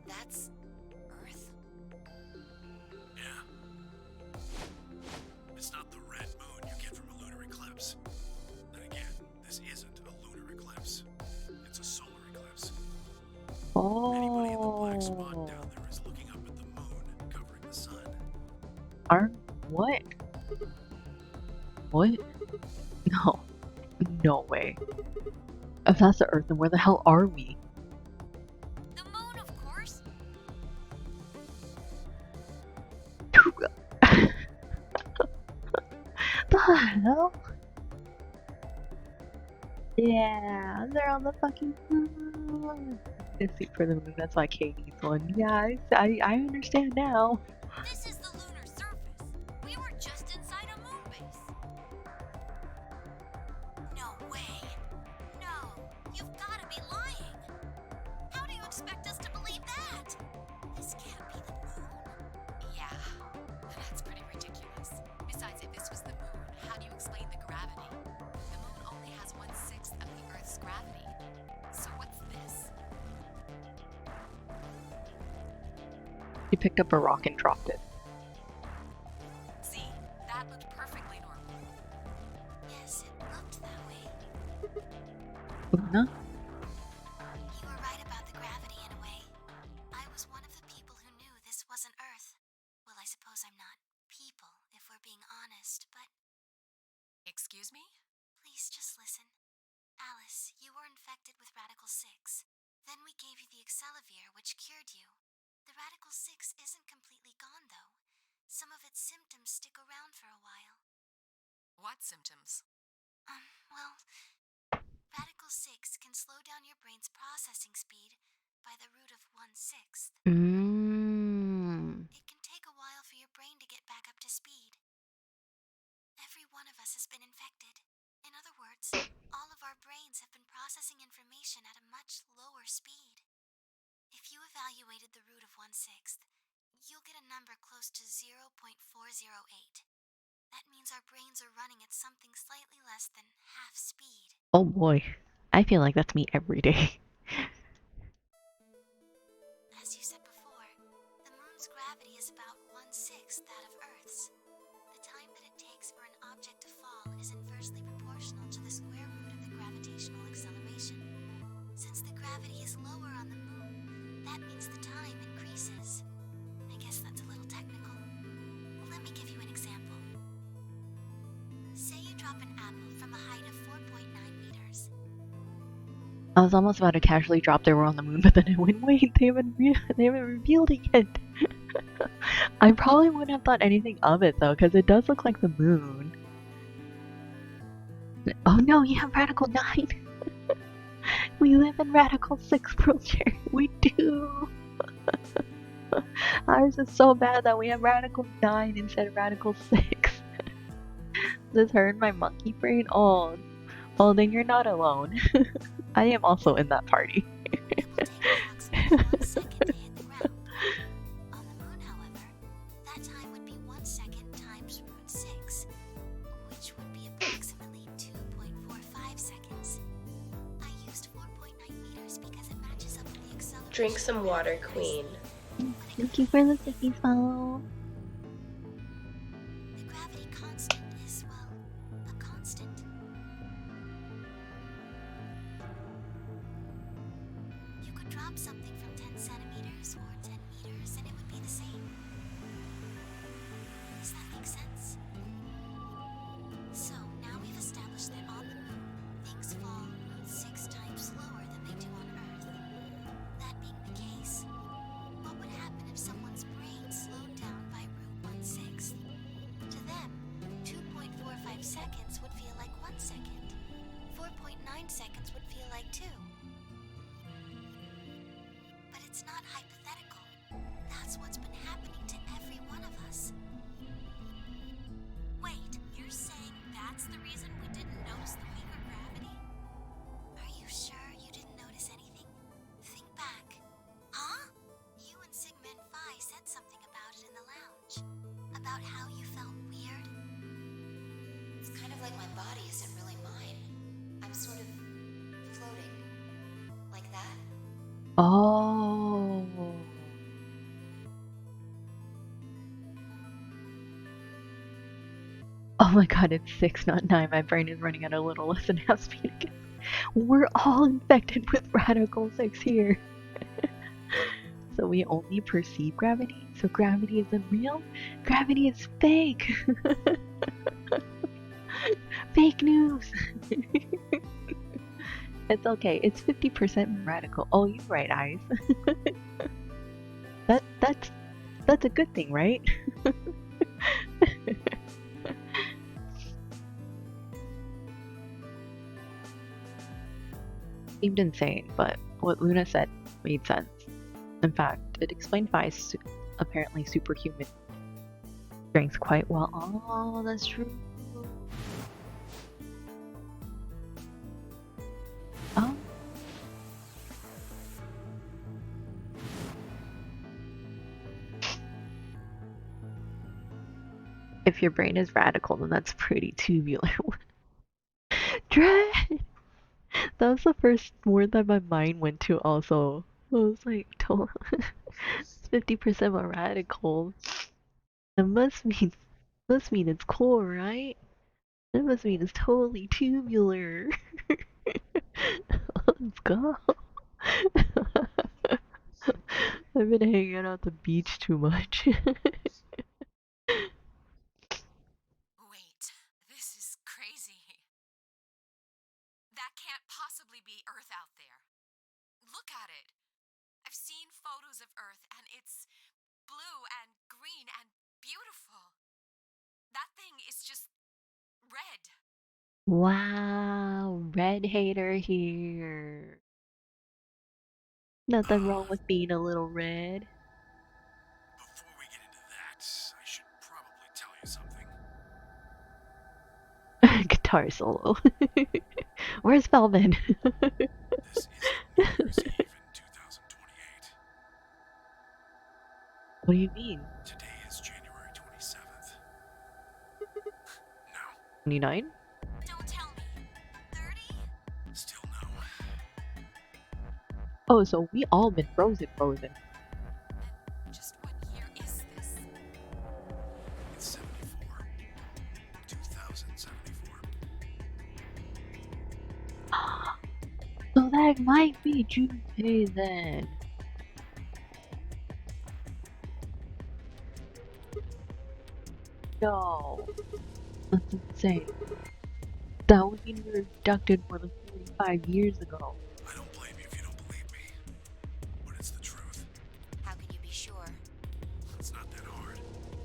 That's Earth? Yeah. It's not the red moon you get from a lunar eclipse. Then again, this isn't a lunar eclipse. It's a solar eclipse. Anybody in the black spot Oh. down there is looking up at the moon covering the sun. What? What? No. No way. If that's the Earth, then where the hell are we? The moon, of course. The hell? Yeah, they're on the fucking moon. It's seat for the moon. That's why Katie's one. Yeah, I understand now. This is the lunar surface. We were just inside a moon base. No way. No, you've got to be lying. How do you expect us to believe that? This can't be the moon. Yeah, that's pretty ridiculous. Besides, if this was the moon, how do you explain the gravity? The moon only has 1/6 of the Earth's gravity. So what's this? He picked up a rock and dropped it. See, that looked perfectly normal. Yes, it looked that way. Luna? You were right about the gravity in a way. I was one of the people who knew this wasn't Earth. Well, I suppose I'm not people, if we're being honest, but Excuse me? please just listen. Alice, you were infected with Radical 6. Then we gave you the Excelavir, which cured you. The Radical 6 isn't completely gone, though. Some of its symptoms stick around for a while. What symptoms? Well, Radical 6 can slow down your brain's processing speed by the root of 1/6. Mmm. It can take a while for your brain to get back up to speed. Every one of us has been infected. In other words, all of our brains have been processing information at a much lower speed. If you evaluated the root of 1/6, you'll get a number close to 0.408. That means our brains are running at something slightly less than half speed. Oh boy. I feel like that's me every day. As you said before, the moon's gravity is about 1/6 that of Earth's. The time that it takes for an object to fall is inversely proportional to the square root of the gravitational acceleration. Since the gravity is lower on the moon, that means the time increases. I guess that's a little technical. Let me give you an example. Say you drop an apple from a height of 4.9 meters. I was almost about to casually drop they were on the moon, but then I went, wait, they haven't revealed it yet. I probably wouldn't have thought anything of it though, because it does look like the moon. Oh no, you have Radical 9. We live in Radical 6 wheelchair. We do. Ours is so bad that we have Radical 9 instead of Radical 6. This hurt my monkey brain. Oh, well then you're not alone. I am also in that party. It will take approximately 1 second to hit the ground. On the moon, however, that time would be 1 second times root 6, which would be approximately 2.45 seconds. I used 4.9 meters because it matches up with the acceleration. Drink some water, Queen. Thank you for the cookies, phone. The gravity constant is, well, a constant. You could drop something from 10 centimeters or 10 meters and it would be the same. Does that make sense? So, now we've established that on the moon, things fall root 6 times slower than they do on Earth. That being the case, what would happen if someone's brain slowed down by root 1/6? To them, 2.45 seconds would feel like 1 second. 4.9 seconds would feel like 2. But it's not hypothetical. That's what's been happening to every one of us. Wait, you're saying that's That's the reason we didn't notice the weaker gravity? Are you sure you didn't notice anything? Think back. Huh? You and Sigmund Phi said something about it in the lounge. About how you felt weird. It's kind of like my body isn't really mine. I'm sort of floating. Like that. Oh. Oh my god, it's 6, not 9. My brain is running at a little less than half speed again. We're all infected with Radical 6 here. So we only perceive gravity? So gravity isn't real? Gravity is fake! Fake news! It's okay, it's 50% radical. Oh, you're right, Eyes. That's a good thing, right? Seemed insane, but what Luna said made sense. In fact, it explained Vi's apparently superhuman strength quite well. Oh, that's true. Oh. If your brain is radical, then that's pretty tubular. Dread! That was the first word that my mind went to also. I was like, 50% more radical. It must mean it's cool, right? It must mean it's totally tubular. Let's go. I've been hanging out at the beach too much. Wait, this is crazy. That can't possibly be Earth out there. Look at it. I've seen photos of Earth and it's blue and green and beautiful. That thing is just red. Wow, red hater here. Nothing wrong with being a little red. Before we get into that, I should probably tell you something. Guitar solo. Where's Velvin? This isn't New Year's Eve in 2028. What do you mean? Today is January 27th. No. 29? Don't tell me. 30? Still no. Oh, so we all been frozen. Just what year is this? It's 74. 2074. So that might be Junpei then. No. That's insane. That would mean we were abducted more than 45 years ago. I don't blame you if you don't believe me. But it's the truth. How can you be sure? It's not that hard.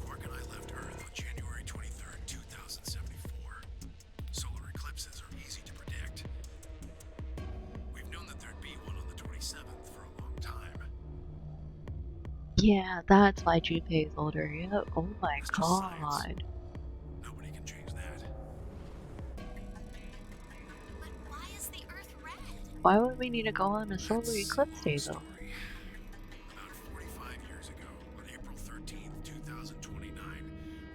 Quark and I left Earth on January 23rd, 2074. Solar eclipses are easy to predict. We've known that there'd be one on the 27th for a long time. Yeah, that's why Junpei is older. Yeah. Oh my It's just science. god. Nobody can change that. But why is the Earth red? Why would we need to go on a solar That's a eclipse day long though? story. About 45 years ago, on April 13th, 2029,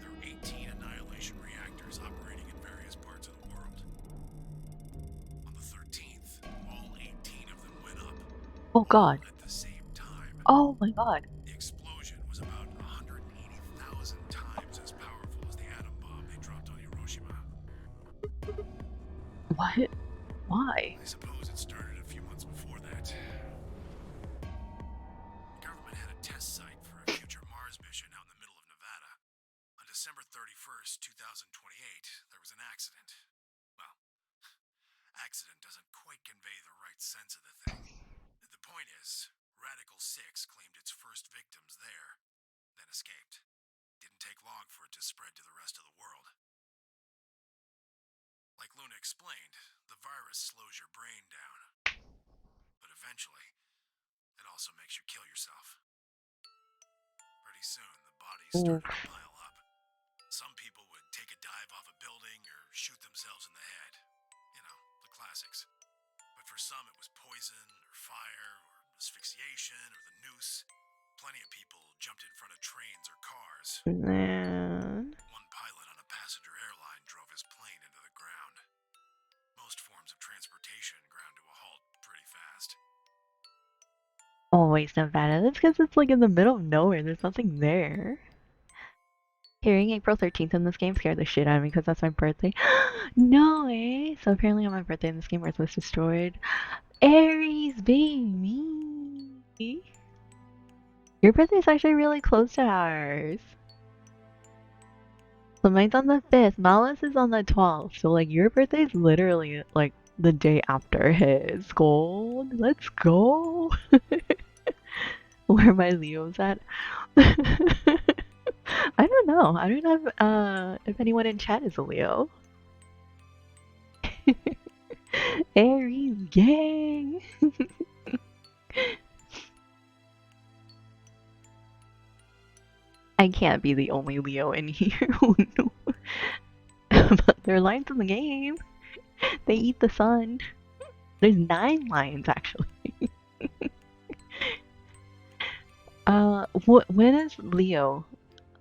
there were 18 annihilation reactors operating in various parts of the world. On the 13th, all 18 of them went up. Oh god. At the same time, Oh my god. the explosion was about 180,000 times as powerful as the atom bomb they dropped on Hiroshima. What? Why? I suppose it started a few months before that. The government had a test site for a future Mars mission out in the middle of Nevada. On December 31st, 2028, there was an accident. Well, accident doesn't quite convey the right sense of the thing. The point is, Radical 6 claimed its first victims there, then escaped. Didn't take long for it to spread to the rest of the world. Like Luna explained, the virus slows your brain down. But eventually, it also makes you kill yourself. Pretty soon, the bodies started to pile up. Some people would take a dive off a building or shoot themselves in the head. You know, the classics. But for some it was poison, or fire, or asphyxiation, or the noose. Plenty of people jumped in front of trains or cars. Man. One pilot on a passenger airline drove his plane into the ground. Most forms of transportation ground to a halt pretty fast. Always Nevada. That's because it's like in the middle of nowhere. There's nothing there. Hearing April 13th in this game scared the shit out of me because that's my birthday. No way. So apparently on my birthday in this game, Earth was destroyed. Aries baby. Your birthday's actually really close to ours. So mine's on the 5th. Malice is on the 12th. So like your birthday's literally like the day after his. Gold. Let's go. Where my Leo's at. I don't know. I don't know if anyone in chat is a Leo. Aries gang. I can't be the only Leo in here. Oh, no. But there are lions in the game. They eat the sun. There's 9 lions actually. When is Leo?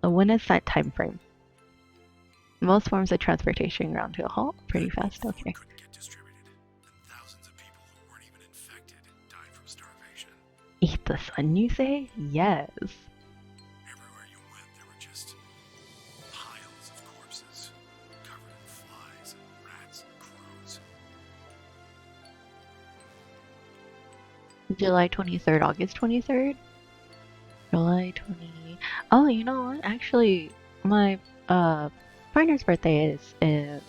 When is that time frame? Most forms of transportation ground to a halt pretty fast. Okay. Couldn't get distributed, and thousands of people who weren't even infected died from starvation. Eat the sun, you say? Yes. Everywhere you went, there were just piles of corpses, covered in flies and rats and crows. July 23rd, August 23rd? July 20... Oh, you know what? Actually, my partner's birthday is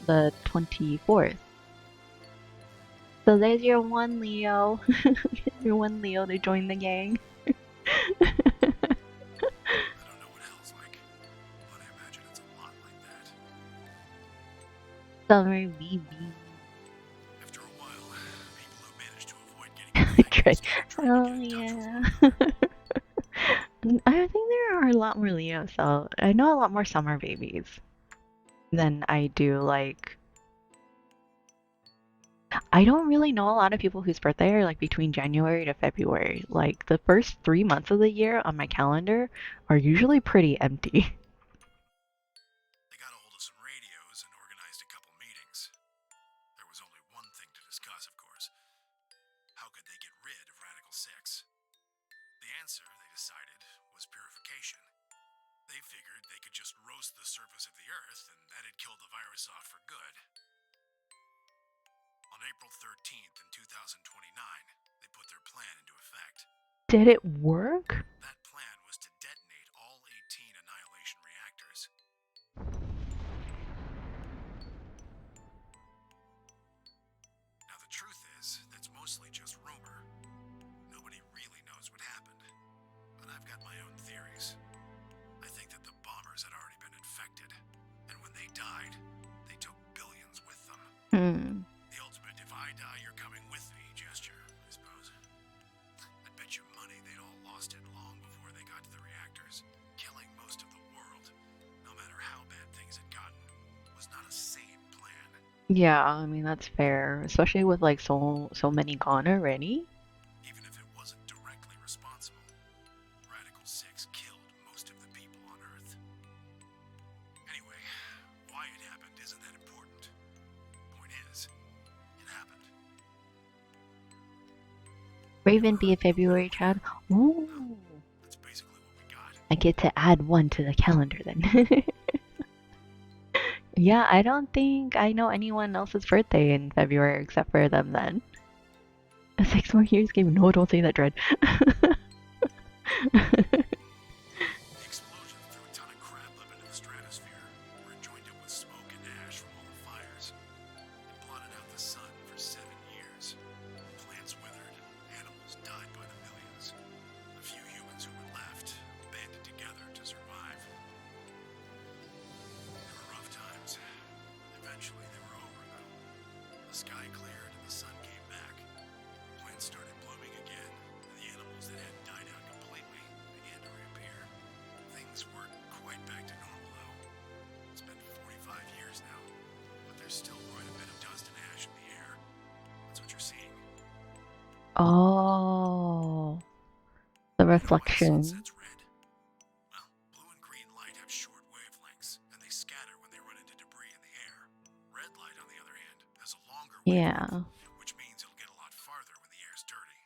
the 24th. So there's your one Leo. Your one Leo to join the gang. I don't know what hell's like, but I imagine it's a lot like that. Summer BB. After a while, people who managed to avoid getting infected started Oh, trying to get in touch yeah. with them. I think there are a lot more Leos, so I know a lot more summer babies than I do, like... I don't really know a lot of people whose birthday are like between January to February. Like the first 3 months of the year on my calendar are usually pretty empty. They got a hold of some radios and organized a couple meetings. There was only one thing to discuss, of course. How could they get rid of Radical 6? The answer, they decided, was purification. They figured they could just roast the surface of the Earth and that'd kill the virus off for good. On April 13th in 2029, they put their plan into effect. Did it work? That plan was to detonate all 18 annihilation reactors. Now the truth is, that's mostly just rumor. Nobody really knows what happened. But I've got my own theories. I think that the bombers had already been infected, and when they died, they took billions with them. The ultimate "if I die, you're coming with me" gesture, I suppose. I'd bet you money they'd all lost it long before they got to the reactors. Killing most of the world, no matter how bad things had gotten, was not a sane plan. Yeah, I mean that's fair, especially with like so many gone already. Even if it wasn't directly responsible, Radical 6 killed most of the people on Earth. Anyway, why it happened isn't that important. Point is, it happened. Raven be a February child. Ooh, That's basically what we got. I get to add one to the calendar then. Yeah, I don't think I know anyone else's birthday in February except for them then. 6 more years game. No, don't say that, Dread. The explosion threw a ton of crap up into the stratosphere, where it joined up with smoke and ash from all the fires. It blotted out the sun for 7 years. Plants withered, animals died by the millions. The few humans who were left banded together to survive. There were rough times. Eventually they were over, though. The sky cleared and the sun came back. Plants started blooming again, and the animals that had died out completely You know why the reflection. sunset's red? Well, blue and green light have short wavelengths, and they scatter when they run into debris in the air. Red light, on the other hand, has a longer wavelength, Yeah. which means it'll get a lot farther when the air's dirty.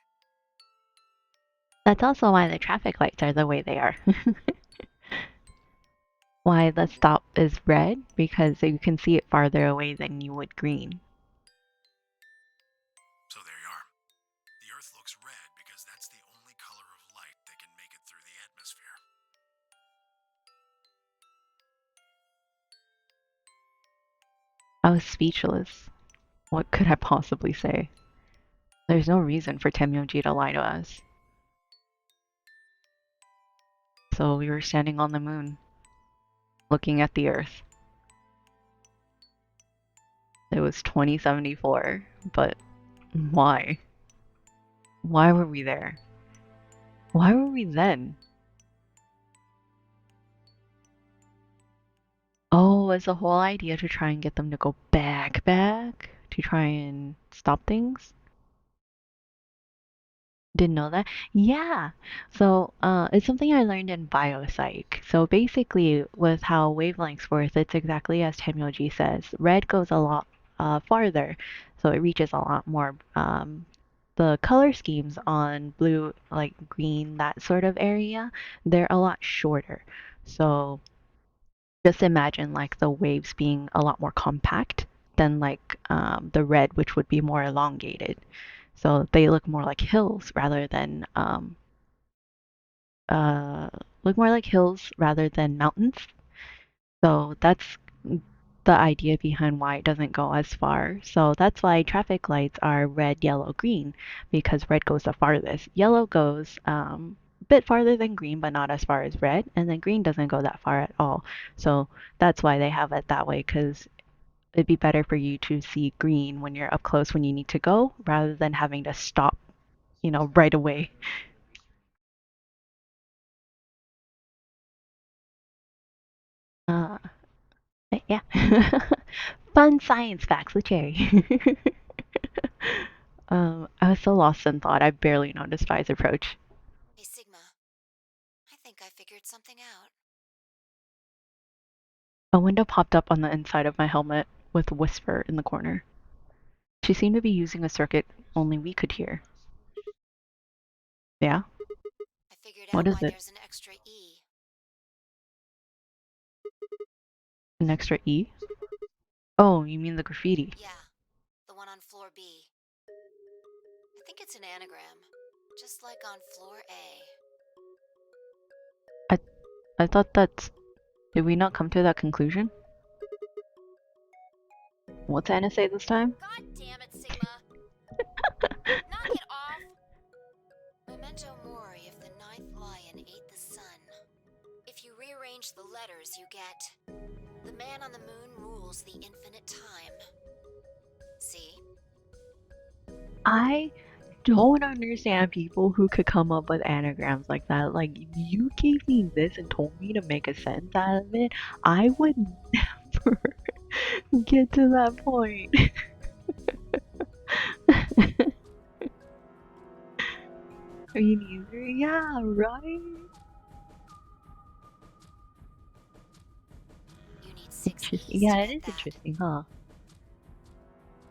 That's also why the traffic lights are the way they are. Why the stop is red, because you can see it farther away than you would green. So there you are. The Earth looks red because that's the only color of light that can make it through the atmosphere. I was speechless. What could I possibly say? There's no reason for Temyoji to lie to us. So we were standing on the moon, looking at the Earth. It was 2074, but why? Why were we there? Why were we then? Oh, was the whole idea to try and get them to go back? To try and stop things? Didn't know that? Yeah. So, it's something I learned in biopsych. So basically, with how wavelengths work, it's exactly as Temyoji says. Red goes a lot farther, so it reaches a lot more. The color schemes on blue, like green, that sort of area, they're a lot shorter. So just imagine like the waves being a lot more compact than like the red, which would be more elongated. So they look more like hills rather than uh, mountains. So that's the idea behind why it doesn't go as far. So that's why traffic lights are red, yellow, green, because red goes the farthest. Yellow goes a bit farther than green, but not as far as red, and then green doesn't go that far at all. So that's why they have it that way, because it'd be better for you to see green when you're up close when you need to go, rather than having to stop, right away. Uh, yeah. Fun science facts with Cherry. I was so lost in thought, I barely noticed Vi's approach. Hey, Sigma. I think I figured something out. A window popped up on the inside of my helmet with Whisper in the corner. She seemed to be using a circuit only we could hear. Yeah? I figured What out is why it? there's an extra E. An extra E? Oh, you mean the graffiti. Yeah, the one on floor B. I think it's an anagram, just like on floor A. I thought that's... Did we not come to that conclusion? What's Anna say this time? God damn it, Sigma! Knock it off! Memento mori if the ninth lion ate the sun. If you rearrange the letters, you get... The man on the moon rules the infinite time. See? I don't understand people who could come up with anagrams like that. Like, if you gave me this and told me to make a sentence out of it, I would never get to that point. Me neither. Yeah, right? You need 6 Interesting. E's Yeah, to it get is that. interesting, huh?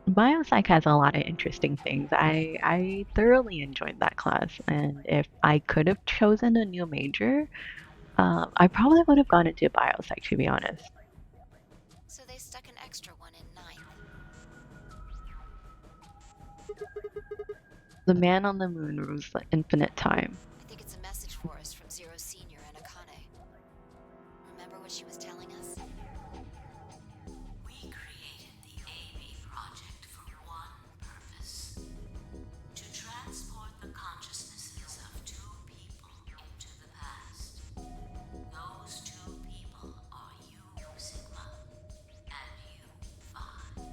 Biopsych has a lot of interesting things. I thoroughly enjoyed that class, and if I could have chosen a new major, I probably would have gone into biopsych, to be honest. So they stuck an extra one in ninth. The man on the moon rules the infinite time. I think it's a message for us from Zero Senior and Akane. Remember what she was telling us? We created the AB project for one purpose: to transport the consciousnesses of two people into the past. Those two people are you, Sigma, and you, Vi.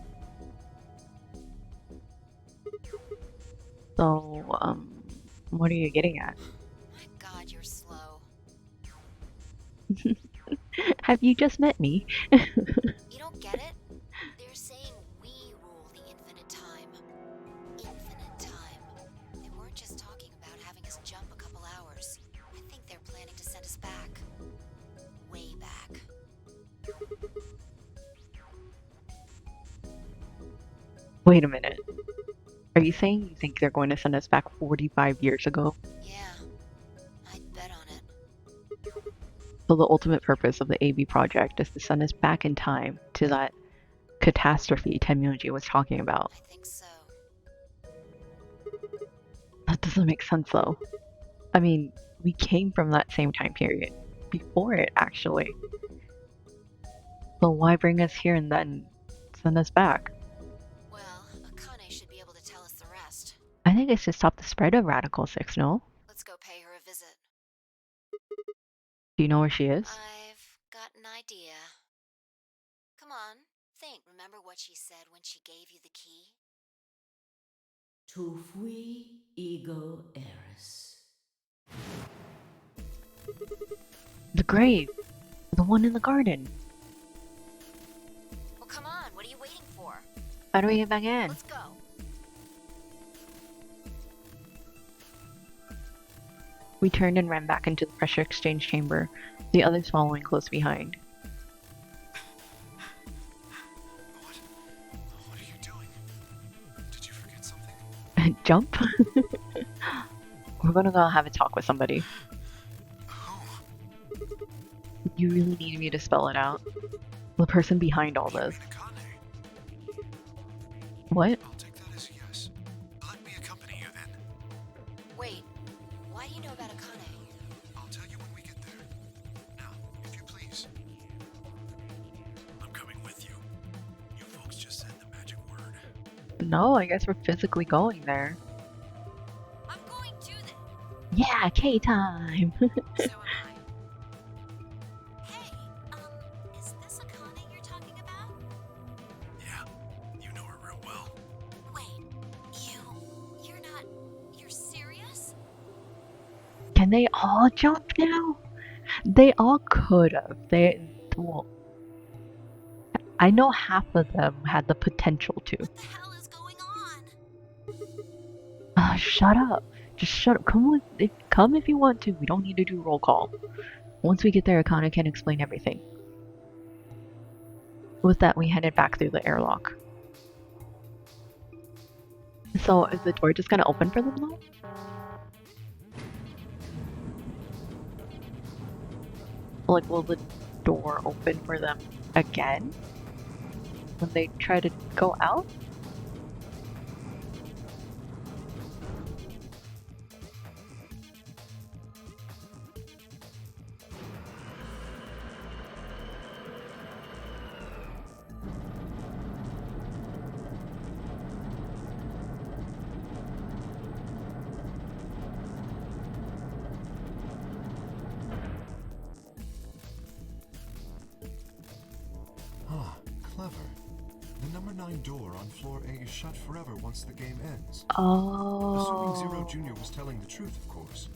So, what are you getting at? My God, you're slow. Have you just met me? You don't get it? They're saying we rule the infinite time. Infinite time. They weren't just talking about having us jump a couple hours. Wait a minute. Are you saying you think they're going to send us back 45 years ago? Yeah, I'd bet on it. So the ultimate purpose of the AB project is to send us back in time to that catastrophe Tenmuji was talking about. I think so. That doesn't make sense though. I mean, we came from that same time period. Before it, actually. So why bring us here and then send us back? Well, Akane should be able to tell us the rest. I think it's to stop the spread of Radical 6, no? Let's go pay her a visit. Do you know where she is? I've got an idea. Come on, think. Remember what she said when she gave you the key? Tu fui ego eris. The grave! The one in the garden! Well, come on, what are you waiting for? How do we get back in? Let's go. We turned and ran back into the pressure exchange chamber, the others following close behind. What are you doing? Did you forget something? Jump? We're gonna go have a talk with somebody. Who? You really need me to spell it out. The person behind all this. Akane. What? I'll take that as a yes. Let me accompany you then. Wait, why do you know about Akane? I'll tell you when we get there. Now, if you please. I'm coming with you. You folks just said the magic word. No, I guess we're physically going there. I'm going to the. Yeah, K time! So am I. Hey, is this Akane you're talking about? Yeah, you know her real well. Wait, you're serious? Can they all jump now? They all could have. Well, I know half of them had the potential to. What the hell is going on? Shut up. Just shut up. Come if you want to. We don't need to do roll call. Once we get there, Akane can explain everything. With that, we headed back through the airlock. So, is the door just gonna open for them though? Like, will the door open for them again? When they try to go out? Ah, clever. The number 9 door on floor A is shut forever once the game ends. Oh. Assuming Zero Jr. was telling the truth, of course.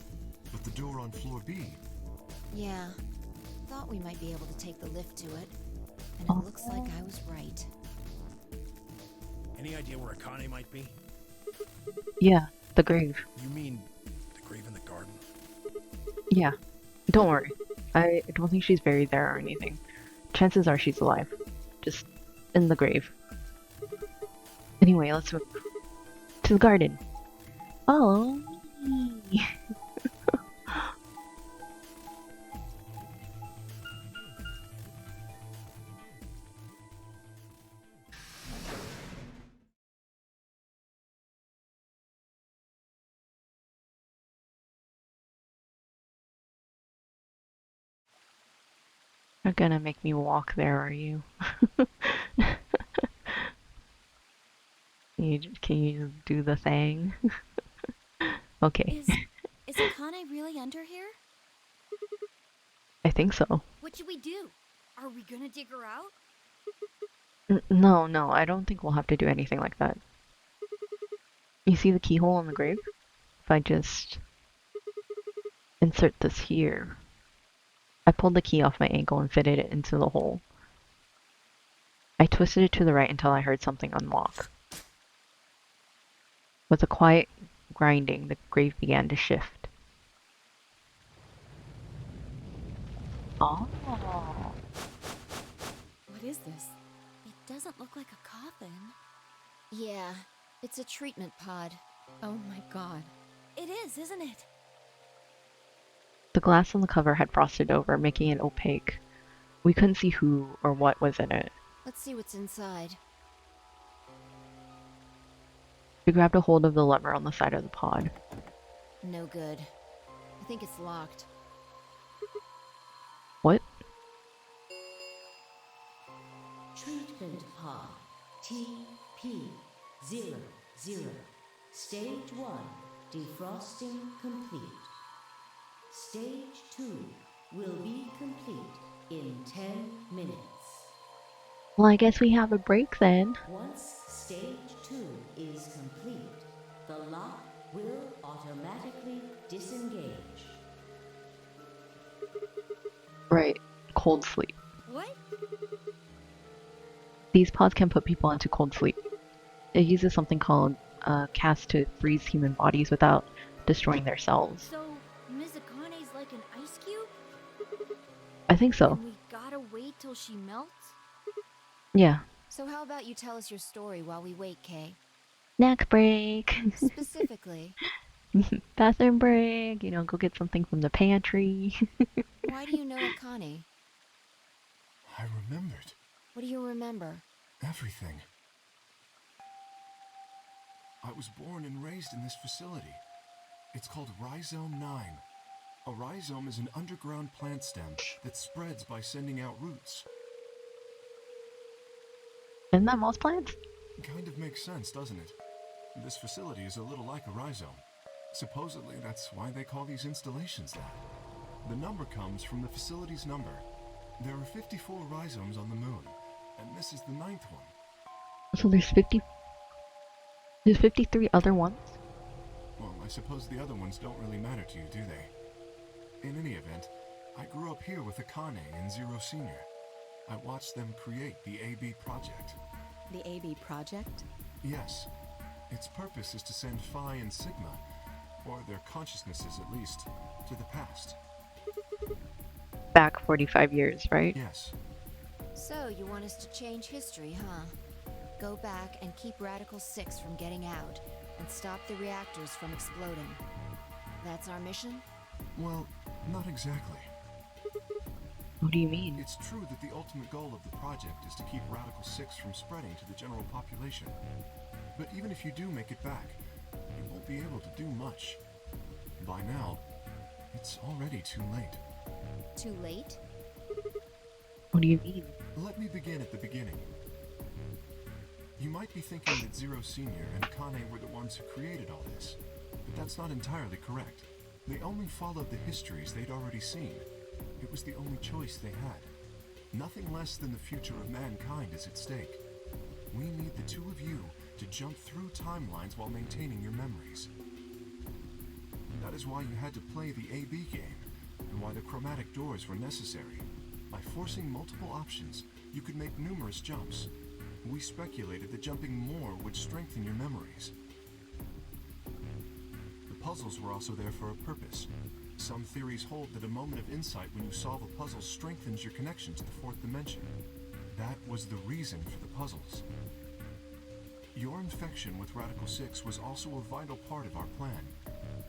But the door on floor B... Yeah, thought we might be able to take the lift to it. And it looks like I was right. Any idea where Akane might be? Yeah, the grave. You mean the grave in the garden? Yeah. Don't worry. I don't think she's buried there or anything. Chances are she's alive. Just in the grave. Anyway, let's move to the garden. Oh. You're gonna make me walk there, are you? Can you do the thing? Okay. Is Akane really under here? I think so. What should we do? Are we gonna dig her out? No, I don't think we'll have to do anything like that. You see the keyhole in the grave? If I just insert this here. I pulled the key off my ankle and fitted it into the hole. I twisted it to the right until I heard something unlock. With a quiet grinding, the grave began to shift. Oh. What is this? It doesn't look like a coffin. Yeah, it's a treatment pod. Oh my god. It is, isn't it? The glass on the cover had frosted over, making it opaque. We couldn't see who or what was in it. Let's see what's inside. We grabbed a hold of the lever on the side of the pod. No good. I think it's locked. What? Treatment pod TP00. Stage 1 defrosting complete. Stage 2 will be complete in 10 minutes. Well, I guess we have a break then. Once stage 2 is complete, the lock will automatically disengage. Right. Cold sleep. What? These pods can put people into cold sleep. It uses something called cast to freeze human bodies without destroying their cells. So, Mizukani's like an ice cube? I think so. And we gotta wait till she melts? Yeah. So how about you tell us your story while we wait, Kay? Snack break. Specifically, Bathroom break. You know, go get something from the pantry. why do you know Akane? I remembered What do you remember? everything. I was born and raised in this facility. It's called Rhizome 9. A rhizome is an underground plant stem that spreads by sending out roots. Isn't that most plants? Kind of makes sense, doesn't it? This facility is a little like a rhizome. Supposedly, that's why they call these installations that. The number comes from the facility's number. There are 54 rhizomes on the moon, and this is the 9th one. So there's 53 other ones? Well, I suppose the other ones don't really matter to you, do they? In any event, I grew up here with Akane and Zero Senior. I watched them create the AB project. The AB project? Yes. Its purpose is to send Phi and Sigma, or their consciousnesses at least, to the past. Back 45 years, right? Yes. So, you want us to change history, huh? Go back and keep Radical 6 from getting out, and stop the reactors from exploding. That's our mission? Well, not exactly. What do you mean? It's true that the ultimate goal of the project is to keep Radical 6 from spreading to the general population. But even if you do make it back, you won't be able to do much. By now, it's already too late. Too late? What do you mean? Let me begin at the beginning. You might be thinking that Zero Senior and Akane were the ones who created all this, but that's not entirely correct. They only followed the histories they'd already seen. It was the only choice they had. Nothing less than the future of mankind is at stake. We need the two of you to jump through timelines while maintaining your memories. That is why you had to play the AB game, and why the chromatic doors were necessary. By forcing multiple options, you could make numerous jumps. We speculated that jumping more would strengthen your memories. The puzzles were also there for a purpose. Some theories hold that a moment of insight when you solve a puzzle strengthens your connection to the fourth dimension. That was the reason for the puzzles. Your infection with Radical 6 was also a vital part of our plan.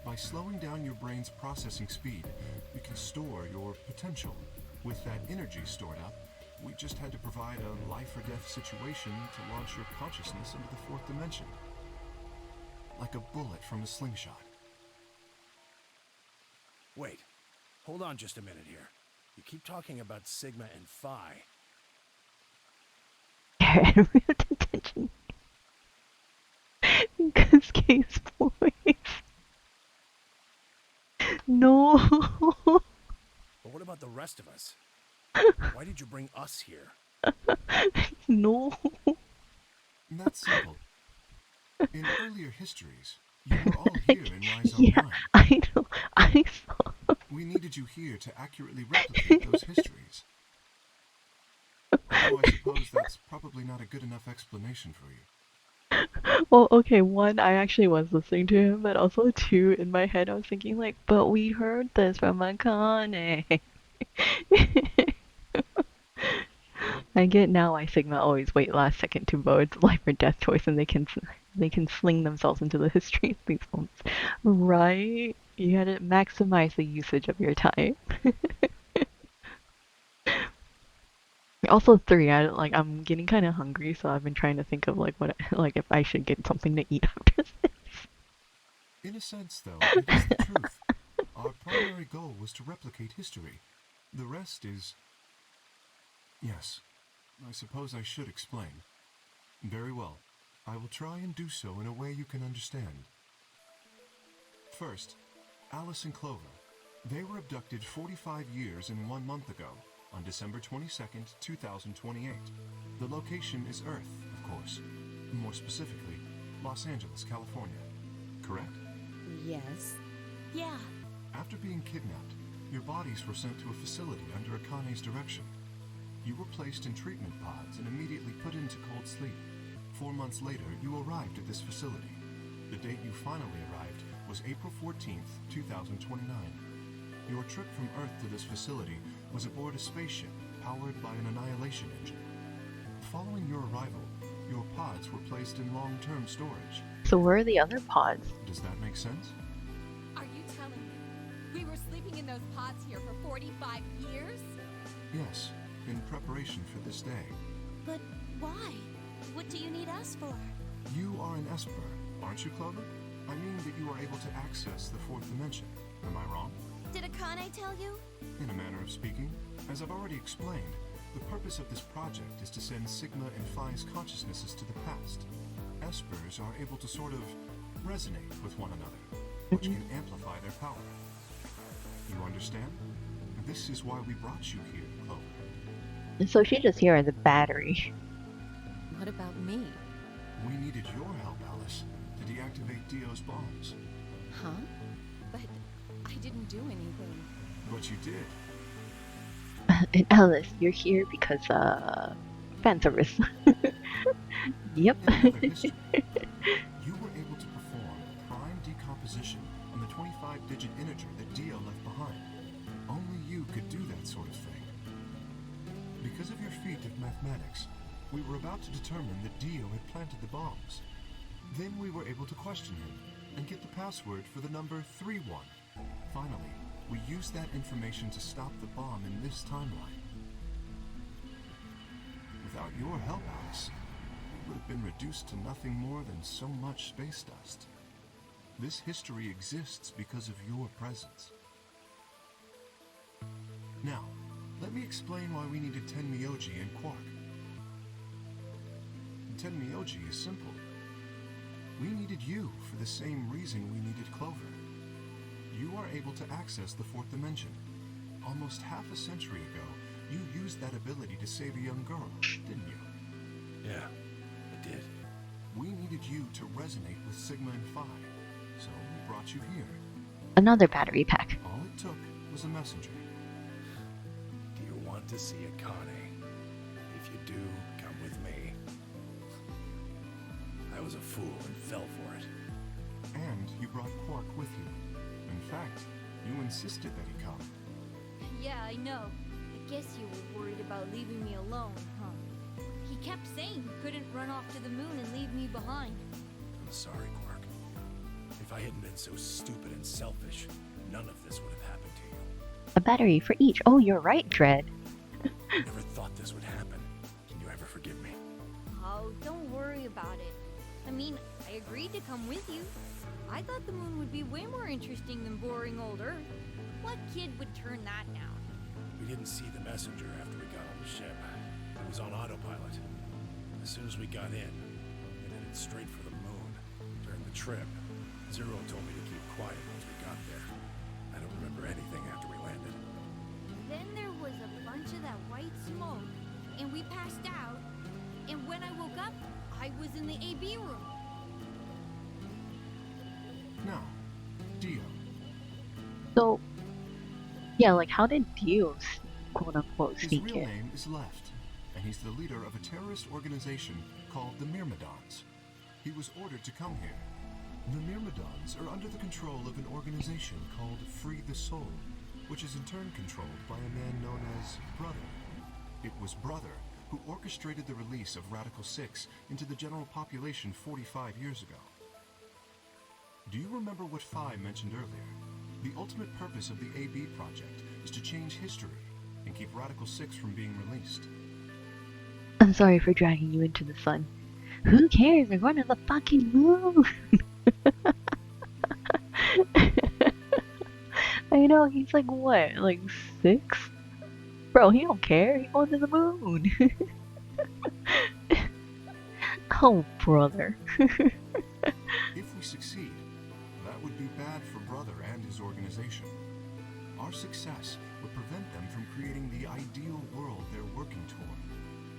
By slowing down your brain's processing speed, we can store your potential. With that energy stored up, we just had to provide a life or death situation to launch your consciousness into the fourth dimension. Like a bullet from a slingshot. Wait, hold on just a minute here. You keep talking about Sigma and Phi. Attention. Because Kay's voice. No. But what about the rest of us? Why did you bring us here? No. That's simple. In earlier histories, you were all here in Rhizome Yeah, 9. I know. I saw. We needed you here to accurately replicate those histories. Although I suppose that's probably not a good enough explanation for you. Well, okay, one, I actually was listening to him, but also two, in my head I was thinking like, but we heard this from Akane. I get now why Sigma always wait last second to vote its life or death choice, and they can sling themselves into the history of these moments. Right? You gotta maximize the usage of your time. Also, three. I'm getting kind of hungry, so I've been trying to think of like what like if I should get something to eat after this. In a sense, though, it is the truth. Our primary goal was to replicate history. The rest is... Yes, I suppose I should explain. Very well. I will try and do so in a way you can understand. First, Alice and Clover. They were abducted 45 years and 1 month ago, on December 22nd, 2028. The location is Earth, of course. More specifically, Los Angeles, California. Correct? Yes. Yeah. After being kidnapped, your bodies were sent to a facility under Akane's direction. You were placed in treatment pods and immediately put into cold sleep. 4 months later, you arrived at this facility. The date you finally arrived was April 14th, 2029. Your trip from Earth to this facility was aboard a spaceship powered by an annihilation engine. Following your arrival, your pods were placed in long-term storage. So where are the other pods? Does that make sense? Are you telling me we were sleeping in those pods here for 45 years? Yes, in preparation for this day. But why? What do you need us for? You are an Esper, aren't you, Clover? I mean that you are able to access the fourth dimension. Am I wrong? Did Akane tell you? In a manner of speaking, as I've already explained, the purpose of this project is to send Sigma and Phi's consciousnesses to the past. Espers are able to sort of resonate with one another, which can amplify their power. You understand? This is why we brought you here, Clover. So she's just here as a battery. What about me? We needed your help, Alice, to deactivate Dio's bombs. Huh? But I didn't do anything. But you did. And Alice, you're here because, fan service. Yep. In another history, you were able to perform prime decomposition on the 25-digit integer that Dio left behind. Only you could do that sort of thing. Because of your feat of mathematics, we were about to determine that Dio had planted the bombs. Then we were able to question him and get the password for the number 31. Finally, we used that information to stop the bomb in this timeline. Without your help, Alice, it would have been reduced to nothing more than so much space dust. This history exists because of your presence. Now, let me explain why we needed Tenmyoji and Quark. Tenmyoji is simple. We needed you for the same reason we needed Clover. You are able to access the fourth dimension. Almost half a century ago, you used that ability to save a young girl, didn't you? Yeah, I did. We needed you to resonate with Sigma and Phi, so we brought you here. Another battery pack. All it took was a messenger. Do you want to see Akane? If you do, come with me. I was a fool and fell for it. And you brought Quark with you. In fact, you insisted that he come. Yeah, I know. I guess you were worried about leaving me alone, huh? He kept saying he couldn't run off to the moon and leave me behind. I'm sorry, Quark. If I hadn't been so stupid and selfish, none of this would have happened to you. A battery for each. Oh, you're right, Dread. I never thought this would happen. Can you ever forgive me? Oh, don't worry about it. I mean, I agreed to come with you. I thought the moon would be way more interesting than boring old Earth. What kid would turn that down? We didn't see the messenger after we got on the ship. It was on autopilot. As soon as we got in, we headed straight for the moon. During the trip, Zero told me to keep quiet once we got there. I don't remember anything after we landed. Then there was a bunch of that white smoke, and we passed out. And when I woke up, I was in the AB room. Now, Dio. So, yeah, like how did Dio, quote unquote, His sneak real in? name is Left, and he's the leader of a terrorist organization called the Myrmidons. He was ordered to come here. The Myrmidons are under the control of an organization called Free the Soul, which is in turn controlled by a man known as Brother. It was Brother who orchestrated the release of Radical 6 into the general population 45 years ago. Do you remember what Phi mentioned earlier? The ultimate purpose of the AB project is to change history and keep Radical 6 from being released. I'm sorry for dragging you into the sun. Who cares? We're going to the fucking moon! I know, he's like, what, like 6? Bro, he don't care. He going to the moon. Oh, brother. If we succeed, that would be bad for Brother and his organization. Our success would prevent them from creating the ideal world they're working toward.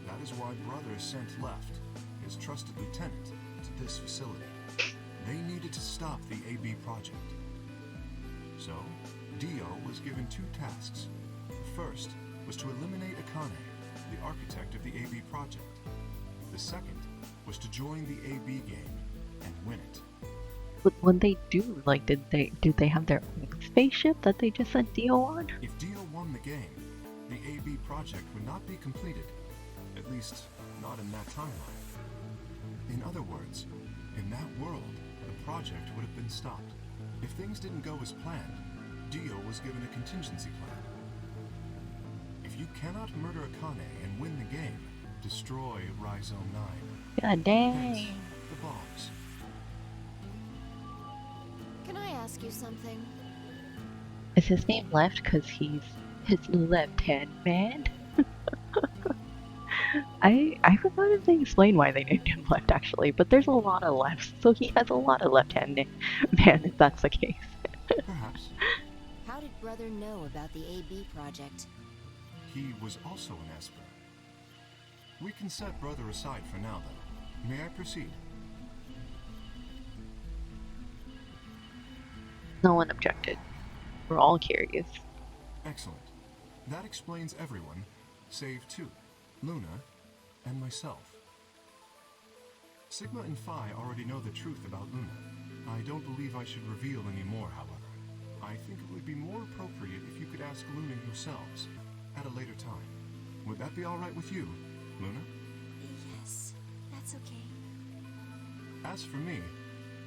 That is why Brother sent Left, his trusted lieutenant, to this facility. They needed to stop the AB project. So, Dio was given 2 tasks. The first was to eliminate Akane, the architect of the AB project. The second was to join the AB game and win it. But what they do, like, did they have their own spaceship that they just sent Dio on? If Dio won the game, the AB project would not be completed. At least, not in that timeline. In other words, in that world, the project would have been stopped. If things didn't go as planned, Dio was given a contingency plan. If you cannot murder Akane and win the game, destroy Rhizome 9. God dang. Hence, the bombs. Can I ask you something? Is his name Left because he's his left-hand man? I forgot if they explained why they named him Left, actually, but there's a lot of lefts, so he has a lot of left-hand man, if that's the case. Perhaps. How did Brother know about the AB project? He was also an Esper. We can set Brother aside for now, though. May I proceed? No one objected. We're all curious. Excellent. That explains everyone, save 2, Luna and myself. Sigma and Phi already know the truth about Luna. I don't believe I should reveal any more, however. I think it would be more appropriate if you could ask Luna yourselves at a later time. Would that be all right with you, Luna? Yes, that's okay. As for me,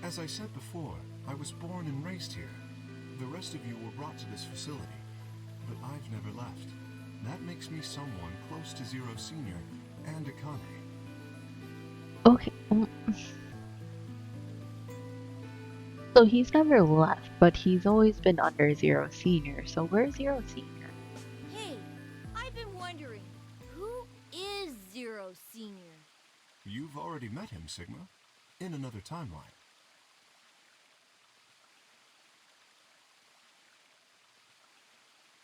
as I said before, I was born and raised here. The rest of you were brought to this facility, but I've never left. That makes me someone close to Zero Senior and Akane. Okay. So he's never left, but he's always been under Zero Senior. So where's Zero Senior? Hey, I've been wondering, who is Zero Senior? You've already met him, Sigma, in another timeline.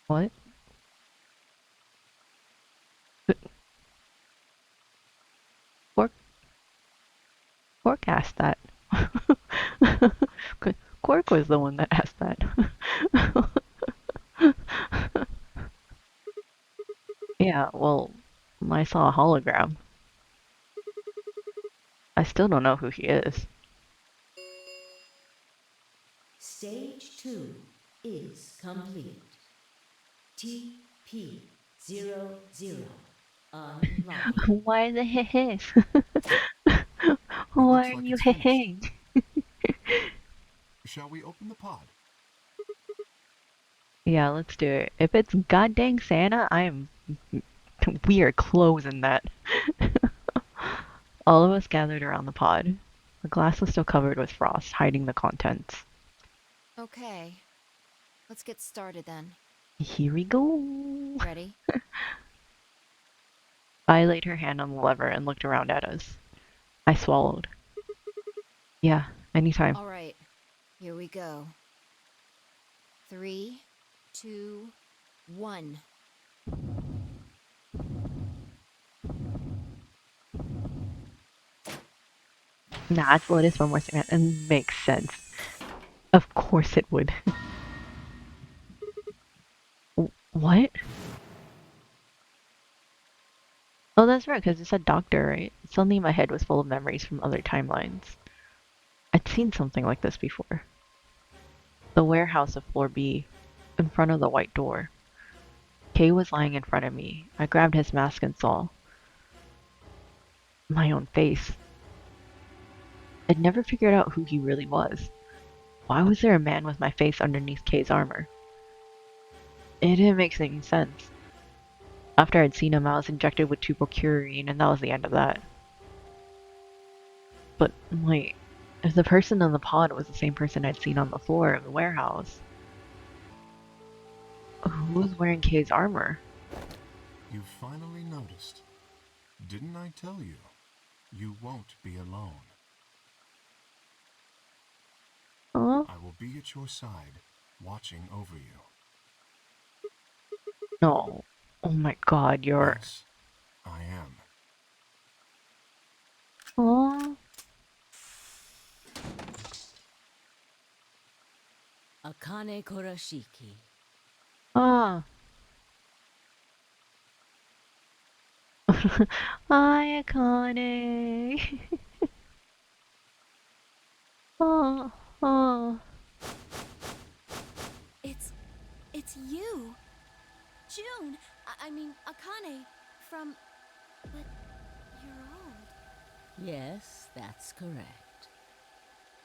What? Quark asked that. Quark was the one that asked that. Yeah, well, I saw a hologram. I still don't know who he is. Stage 2 is complete. TP00 unlocking. Why the hehe? Why are you hehe? Shall we open the pod? Yeah, let's do it. If it's goddamn Santa, we are closing that. All of us gathered around the pod. The glass was still covered with frost, hiding the contents. Okay. Let's get started then. Here we go. Ready? I laid her hand on the lever and looked around at us. I swallowed. Yeah, anytime. All right. Here we go. 3, 2, 1. Nah, it's Lotus one more second. It makes sense. Of course it would. What? Oh, that's right, because it said doctor, right? Suddenly my head was full of memories from other timelines. I'd seen something like this before. The warehouse of floor B, in front of the white door. Kay was lying in front of me. I grabbed his mask and saw. my own face. I'd never figured out who he really was. Why was there a man with my face underneath Kay's armor? It didn't make any sense. After I'd seen him, I was injected with tubocurine, and that was the end of that. But, wait, if the person in the pod was the same person I'd seen on the floor of the warehouse, who was wearing Kay's armor? You finally noticed. Didn't I tell you? You won't be alone. Huh? I will be at your side, watching over you. No. Oh my god, you're... Yes, I am. Aww. Akane Kurashiki. Ah. Hi, Akane. Oh, oh. It's you. June. I mean, Akane. From... But you're old. Yes, that's correct.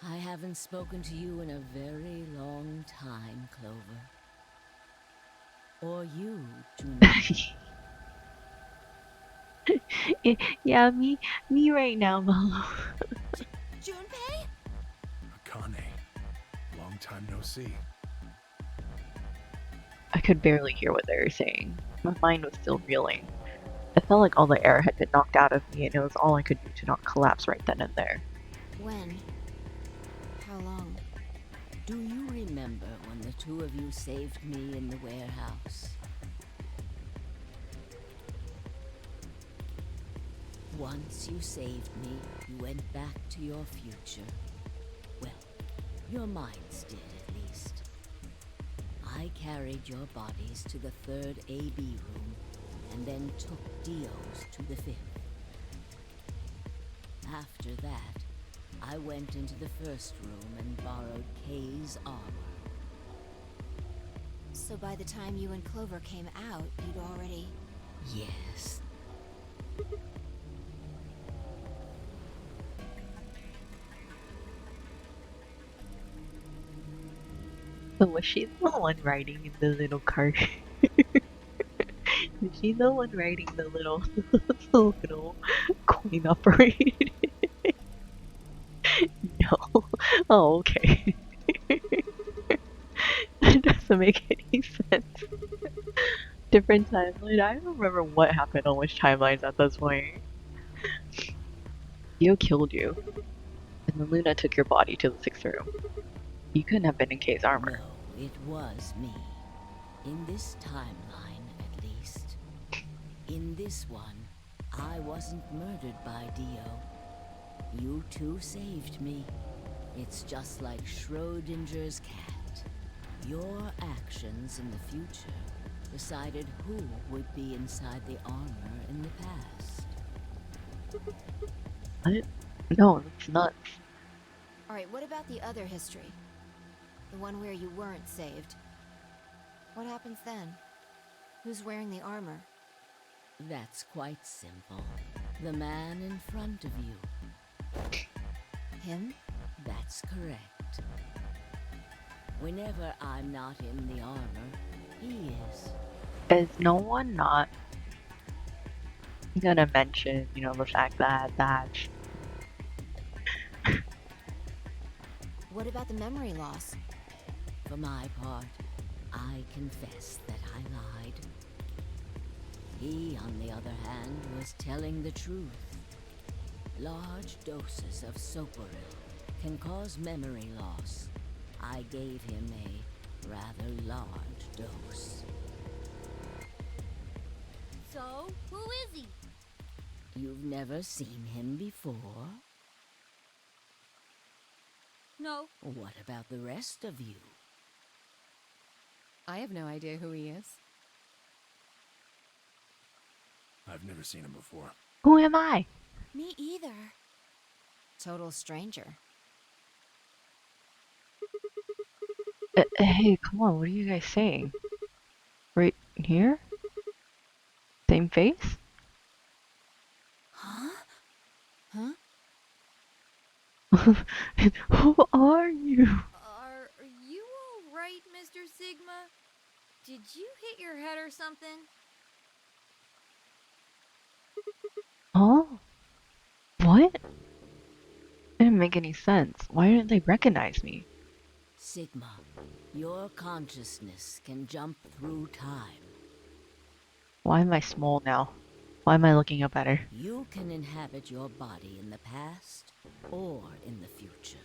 I haven't spoken to you in a very long time, Clover. Or you, Junpei. Yeah, me right now, Molo. Junpei? Akane, long time no see. I could barely hear what they were saying. My mind was still reeling. I felt like all the air had been knocked out of me, and it was all I could do to not collapse right then and there. When? How long? Do you remember when the two of you saved me in the warehouse? Once you saved me, you went back to your future. Well, your minds did, at least. I carried your bodies to the third AB room, and then took Dio's to the fifth. After that, I went into the first room and borrowed Kay's armor. So by the time you and Clover came out, you'd already... Yes. So was she the one riding in the little cart? Was she the one riding the little, the little coin operated? No. Oh, okay. That doesn't make any sense. Different timeline. I don't remember what happened on which timelines at this point. Dio killed you, and then Luna took your body to the sixth room. You couldn't have been in Kay's armor. No, it was me. In this timeline, at least. In this one, I wasn't murdered by Dio. You two saved me. It's just like Schrodinger's cat. Your actions in the future decided who would be inside the armor in the past. What? No, that's nuts. Alright, what about the other history? The one where you weren't saved. What happens then? Who's wearing the armor? That's quite simple. The man in front of you. Him? That's correct. Whenever I'm not in the armor, he is. Is no one not gonna mention, you know, the fact that What about the memory loss? For my part, I confess that I lied. He, on the other hand, was telling the truth. Large doses of Soporil can cause memory loss. I gave him a rather large dose. So, who is he? You've never seen him before? No. What about the rest of you? I have no idea who he is. I've never seen him before. who am I? Me either. Total stranger. Hey, come on, what are you guys saying? Right here? Same face? Huh? Who are you? Are you alright, Mr. Sigma? Did you hit your head or something? Huh? What? It didn't make any sense. Why didn't they recognize me? Sigma, your consciousness can jump through time. Why am I small now? Why am I looking up at her? You can inhabit your body in the past or in the future.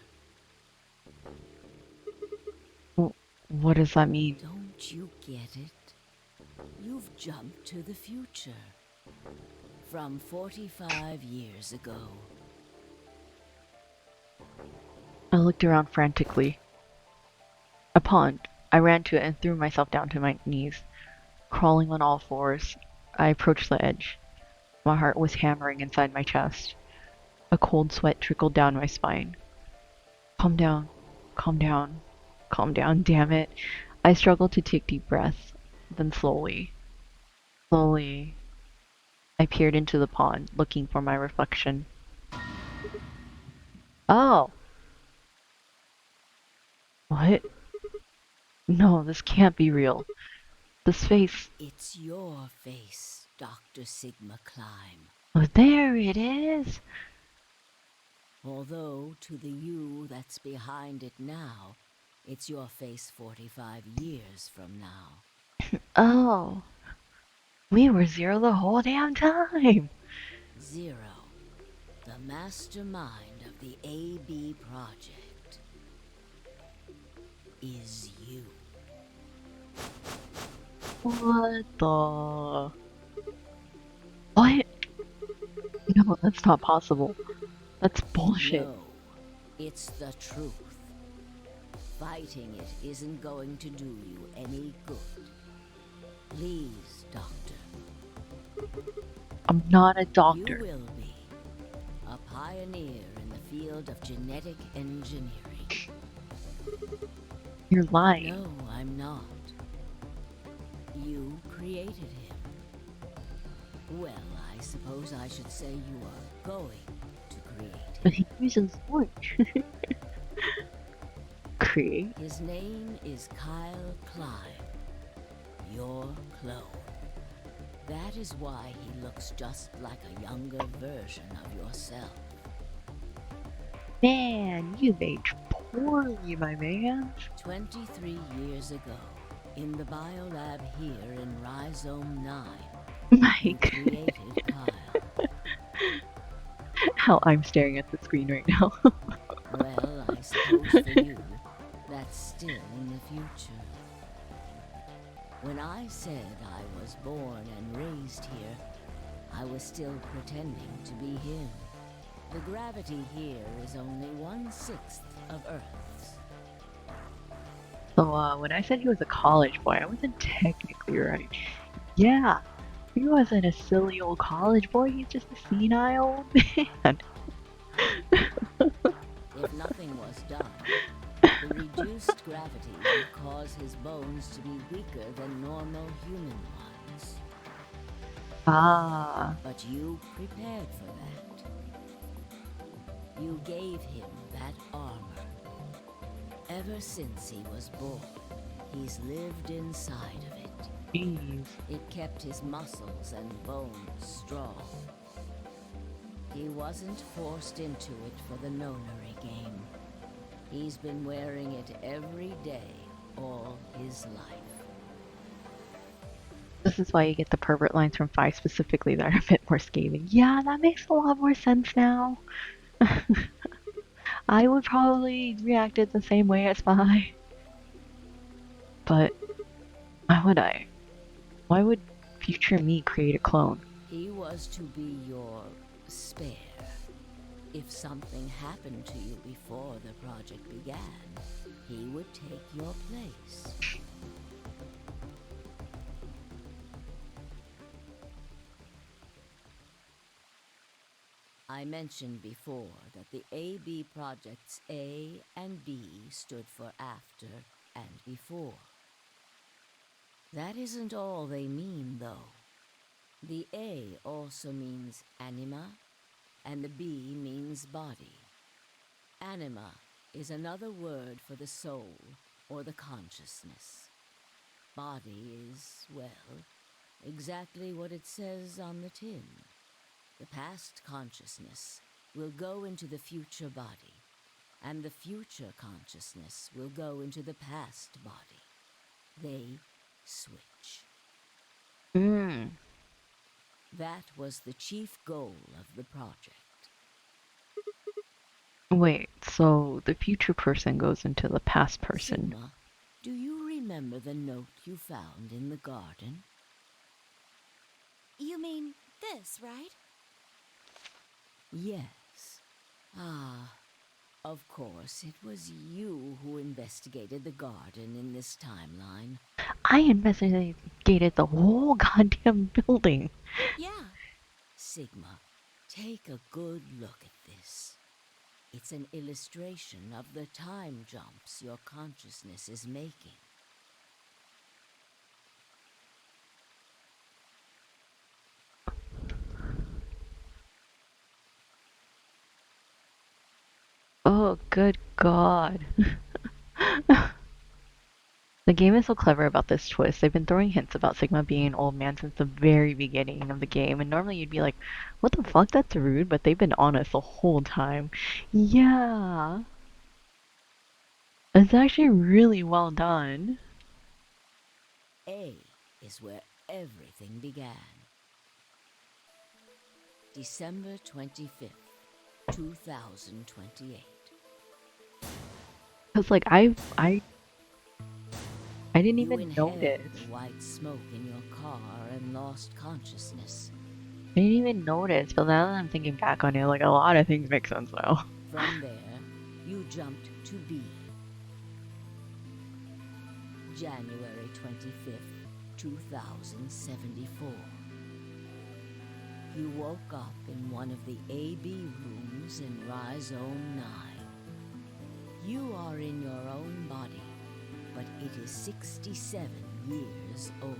What does that mean? Don't you get it? You've jumped to the future. From 45 years ago. I looked around frantically. A pond. I ran to it and threw myself down to my knees. Crawling on all fours, I approached the edge. My heart was hammering inside my chest. A cold sweat trickled down my spine. Calm down. Calm down. Calm down, damn it. I struggled to take deep breaths. Then slowly, I peered into the pond, looking for my reflection. Oh! What? No, this can't be real. This face... It's your face, Dr. Sigma Climb. Oh, there it is! Although, to the you that's behind it now, it's your face 45 years from now. Oh. We were Zero the whole damn time! Zero, the mastermind of the AB project, is you. What the... What? No, that's not possible. That's bullshit. No, it's the truth. Fighting it isn't going to do you any good. Please, Doctor. I'm not a You doctor. will be a pioneer in the field of genetic engineering. You're lying. No, I'm not. You created him. Well, I suppose I should say you are going to create But him. he uses orange. Create? His name is Kyle Climb. Your clone. That is why he looks just like a younger version of yourself. Man, you've aged poorly, my man. 23 years ago, in the biolab here in Rhizome 9, you Mike. created Kyle. How I'm staring at the screen right now. Well, I suppose for you, that's still in the future. When I said I was born and raised here, I was still pretending to be him. The gravity here is only 1/6 of Earth's. So, when I said he was a college boy, I wasn't technically right. Yeah, he wasn't a silly old college boy, he's just a senile old man. If nothing was done, the reduced gravity would cause his bones to be weaker than normal human ones. Ah, But you prepared for that. You gave him that armor. Ever since he was born, he's lived inside of it. jeez. It kept his muscles and bones strong. He wasn't forced into it for the nonary game. He's been wearing it every day, all his life. This is why you get the pervert lines from 5 specifically that are a bit more scathing. Yeah, that makes a lot more sense now. I would probably reacted the same way as 5. But why would I? Why would future me create a clone? He was to be your spare. If something happened to you before the project began, he would take your place. I mentioned before that the AB projects A and B stood for after and before. That isn't all they mean, though. The A also means anima, and the B means body. Anima is another word for the soul or the consciousness. Body is, well, exactly what it says on the tin. The past consciousness will go into the future body, and the future consciousness will go into the past body. They switch. Mm. That was the chief goal of the project. Wait, so the future person goes into the past person. Sigma, do you remember the note you found in the garden? You mean this, right? Yes. Ah, of course, it was you who investigated the garden in this timeline. I investigated the whole goddamn building. Yeah. Sigma, take a good look at this. It's an illustration of the time jumps your consciousness is making. Oh, good God. The game is so clever about this twist. They've been throwing hints about Sigma being an old man since the very beginning of the game, and normally you'd be like, what the fuck, that's rude, but they've been honest the whole time. Yeah. It's actually really well done. A is where everything began. December 25th, 2028. Cause like I didn't You even inhaled notice. the white smoke in your car and lost consciousness. I didn't even notice, but now that I'm thinking back on it, like a lot of things make sense now. From there, you jumped to B. January 25th, 2074. You woke up in one of the AB rooms in Rhizome 9. You are in your own body, but it is 67 years old.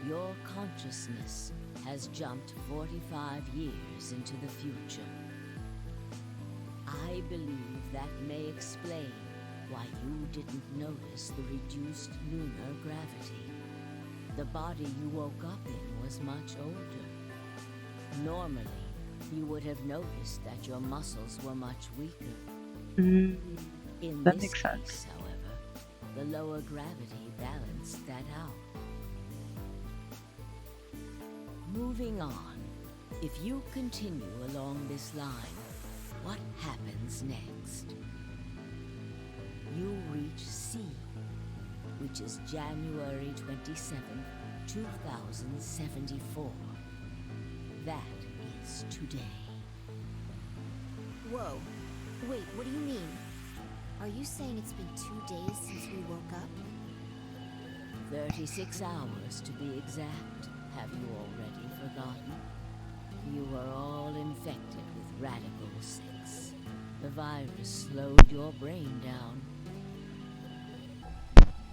Your consciousness has jumped 45 years into the future. I believe that may explain why you didn't notice the reduced lunar gravity. The body you woke up in was much older. Normally, you would have noticed that your muscles were much weaker. In That this makes sense. case, however, the lower gravity balanced that out. Moving on, if you continue along this line, what happens next? You reach C, which is January 27th, 2074. That is today. Whoa. Wait, what do you mean? Are you saying it's been 2 days since we woke up? 36 hours to be exact. Have you already forgotten? You were all infected with Radical 6. The virus slowed your brain down.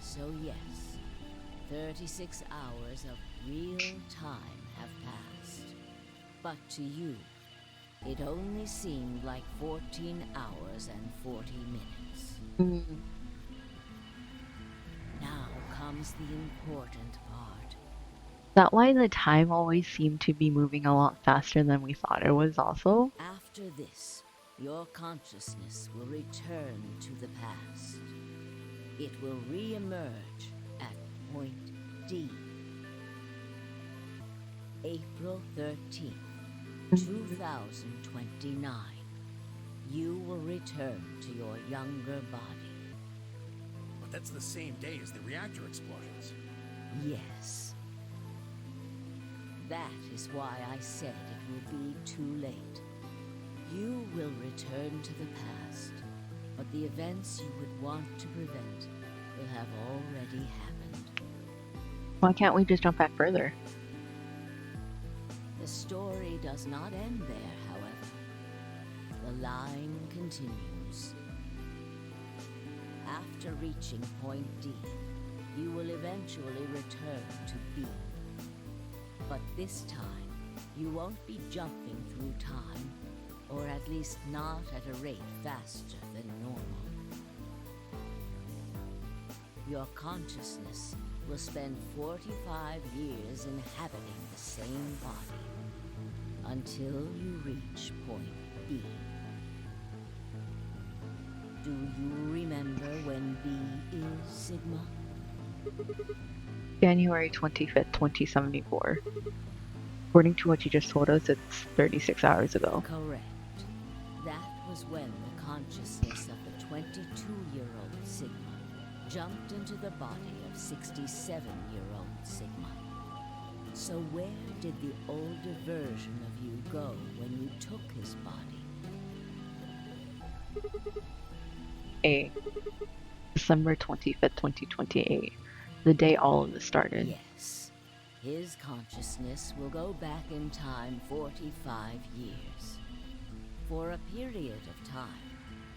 So yes, 36 hours of real time have passed. But to you, it only seemed like 14 hours and 40 minutes. Now comes the important part. Is that why the time always seemed to be moving a lot faster than we thought it was also? After this, your consciousness will return to the past. It will re-emerge at point D. April 13th, 2029. You will return to your younger body. But that's the same day as the reactor explosions. Yes. That is why I said it will be too late. You will return to the past, but the events you would want to prevent will have already happened. Why can't we just jump back further? The story does not end there, however. The line continues. After reaching point D, you will eventually return to B. But this time, you won't be jumping through time, or at least not at a rate faster than normal. Your consciousness will spend 45 years inhabiting the same body until you reach point B. Do you remember when B is, Sigma? January 25th, 2074. According to what you just told us, it's 36 hours ago. Correct. That was when the consciousness of the 22-year-old Sigma jumped into the body of 67-year-old Sigma. So where did the older version of you go when you took his body? A. December 25th, 2028. The day all of this started. Yes. His consciousness will go back in time 45 years. For a period of time,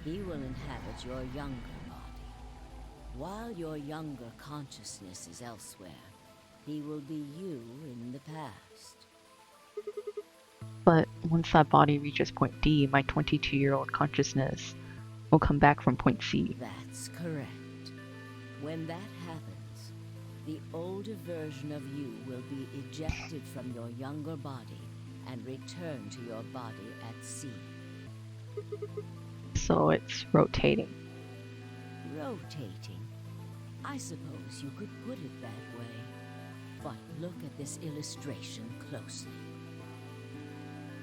he will inhabit your younger body. While your younger consciousness is elsewhere, he will be you in the past. But once that body reaches point D, my 22-year-old consciousness will come back from point C. That's correct. When that happens, the older version of you will be ejected from your younger body and return to your body at C. So it's rotating. Rotating? I suppose you could put it that way. But look at this illustration closely.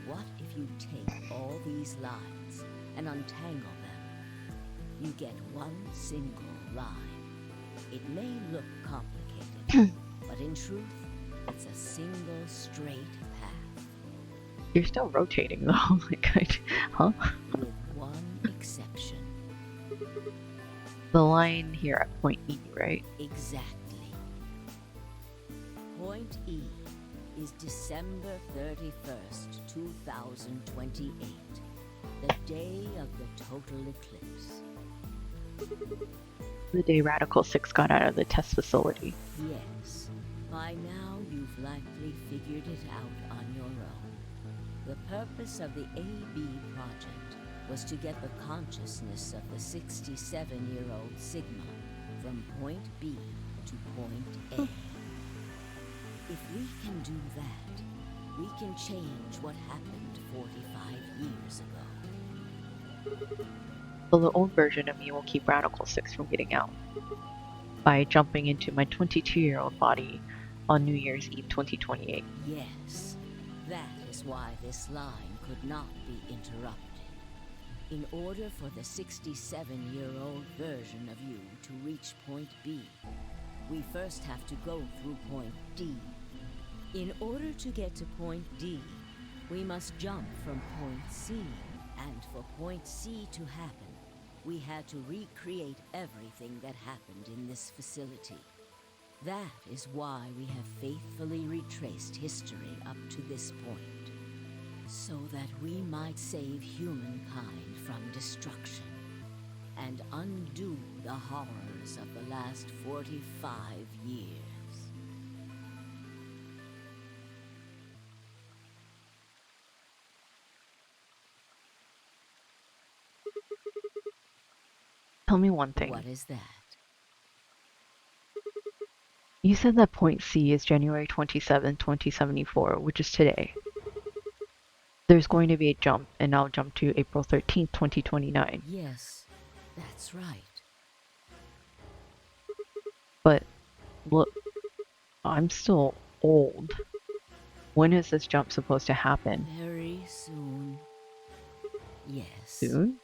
What if you take all these lines and untangle them? You get one single line. It may look complicated, but in truth, it's a single straight path. You're still rotating though. Huh? With one exception. The line here at point E, right? Exactly. Point E is December 31st, 2028, the day of the total eclipse. The day Radical 6 got out of the test facility. Yes. By now, you've likely figured it out on your own. The purpose of the AB project was to get the consciousness of the 67-year-old Sigma from point B to point A. If we can do that, we can change what happened 45 years ago. So the old version of me will keep Radical 6 from getting out by jumping into my 22-year-old body on New Year's Eve 2028. Yes, that is why this line could not be interrupted. In order for the 67-year-old version of you to reach point B, we first have to go through point D. In order to get to point D, we must jump from point C, and for point C to happen, we had to recreate everything that happened in this facility. That is why we have faithfully retraced history up to this point, so that we might save humankind from destruction and undo the horrors of the last 45 years. Tell me one thing. What is that? You said that point C is January 27, 2074, which is today. There's going to be a jump, and I'll jump to April 13th, 2029. Yes, that's right. But, look, I'm still old. When is this jump supposed to happen? Very soon. Yes. Soon?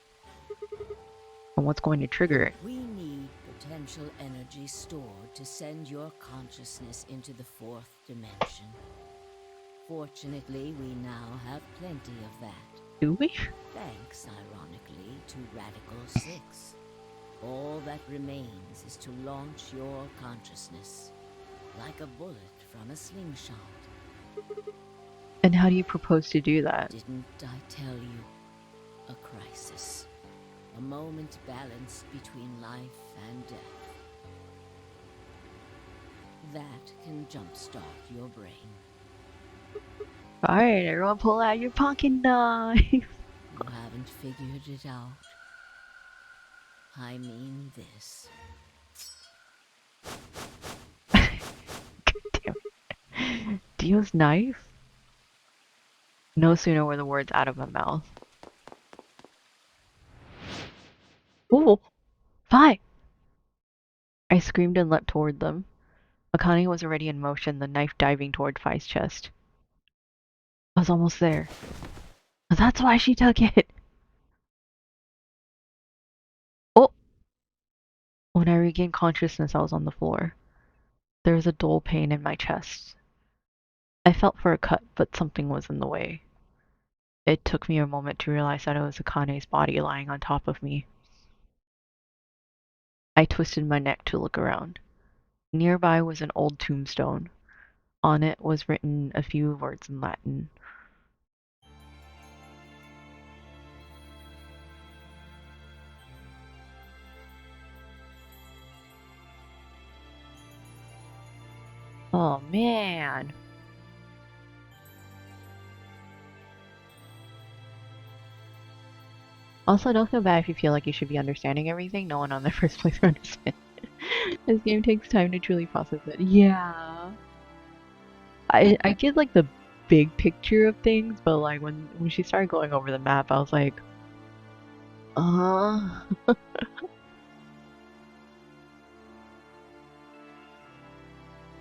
And what's going to trigger it? We need potential energy stored to send your consciousness into the fourth dimension. Fortunately, we now have plenty of that. Do we? Thanks, ironically, to Radical 6. All that remains is to launch your consciousness, like a bullet from a slingshot. And how do you propose to do that? Didn't I tell you? A crisis. A moment balanced between life and death. That can jumpstart your brain. Alright, everyone pull out your pocket knife. You haven't figured it out. I mean this. Dio's knife? No sooner were the words out of my mouth. Ooh! Fi! I screamed and leapt toward them. Akane was already in motion, the knife diving toward Fi's chest. I was almost there. That's why she took it! Oh! When I regained consciousness, I was on the floor. There was a dull pain in my chest. I felt for a cut, but something was in the way. It took me a moment to realize that it was Akane's body lying on top of me. I twisted my neck to look around. Nearby was an old tombstone. On it was written a few words in Latin. Oh man. Also, don't feel bad if you feel like you should be understanding everything. No one on the first place will understand. This game takes time to truly process it. Yeah. I get like the big picture of things, but like when she started going over the map, I was like,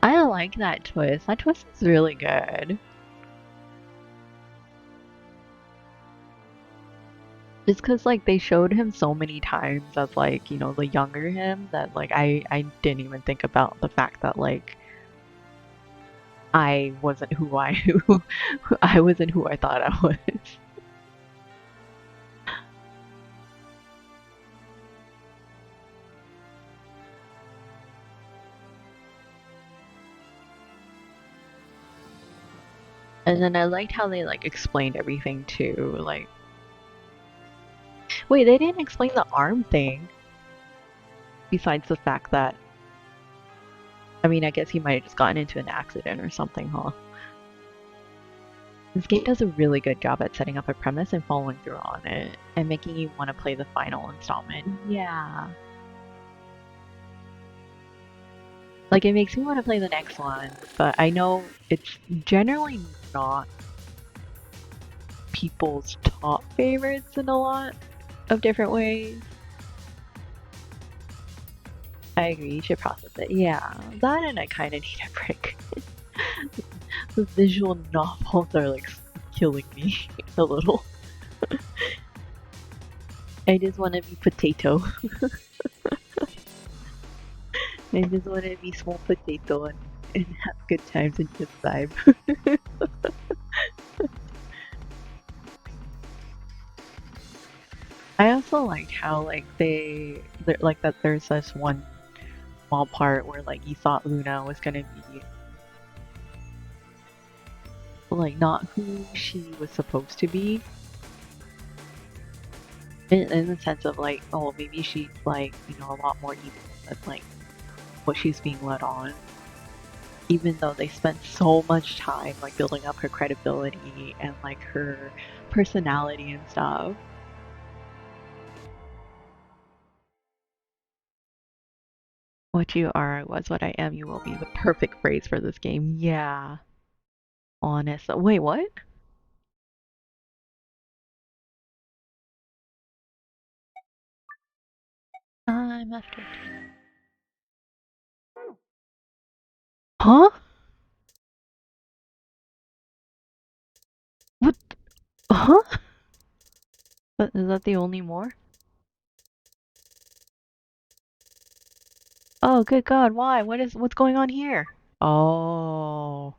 I like that twist. That twist is really good. Just because like they showed him so many times as like, you know, the younger him that like I didn't even think about the fact that like I wasn't who I wasn't who I thought I was. And then I liked how they like explained everything too, like wait, they didn't explain the arm thing. Besides the fact that I mean, I guess he might have just gotten into an accident or something, huh? This game does a really good job at setting up a premise and following through on it, and making you want to play the final installment. Yeah. Like, it makes me want to play the next one, but I know it's generally not people's top favorites in a lot of different ways. I agree, you should process it. Yeah, that and I kind of need a break. The visual novels are like killing me a little. I just want to be potato. I just want to be small potato and have good times and just vibe. I also liked how like like that there's this one small part where like you thought Luna was gonna be like not who she was supposed to be. In the sense of like, oh, maybe she's like, you know, a lot more evil than like what she's being led on. Even though they spent so much time like building up her credibility and like her personality and stuff. What you are was what I am, you will be the perfect phrase for this game. Yeah. Honest. Wait, what? I'm after. Huh? What? Huh? But is that the only more? Oh, good God, why? What's going on here? Oh.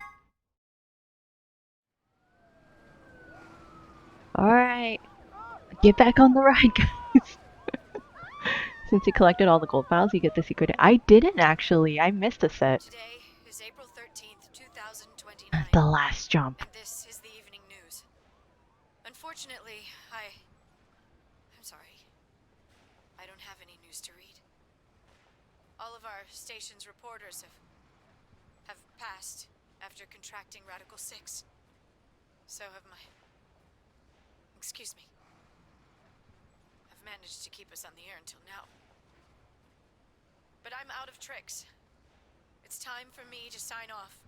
Alright. Get back on the ride, guys. Since you collected all the gold files, you get the secret. I didn't actually. I missed a set. Today is April 13th, 2029. The last jump. And this is the evening news. Unfortunately, I'm sorry. I don't have any news to read. All of our station's reporters have passed after contracting Radical 6. So have my... Excuse me. managed to keep us on the air until now. But I'm out of tricks. It's time for me to sign off.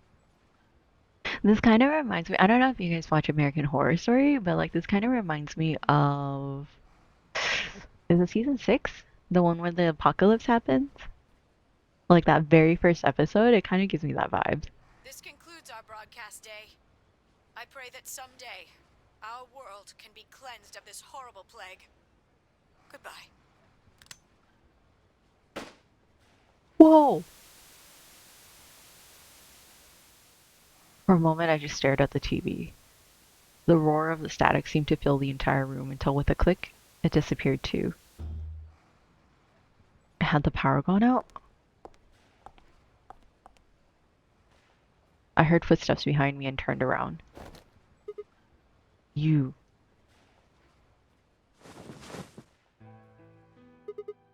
This kind of reminds me. I don't know if you guys watch American Horror Story, but like this kind of reminds me of. Is it season 6? The one where the apocalypse happens? Like that very first episode, it kind of gives me that vibe. This concludes our broadcast day. I pray that someday our world can be cleansed of this horrible plague. Goodbye. Whoa! For a moment, I just stared at the TV. The roar of the static seemed to fill the entire room until with a click, it disappeared too. Had the power gone out? I heard footsteps behind me and turned around. You.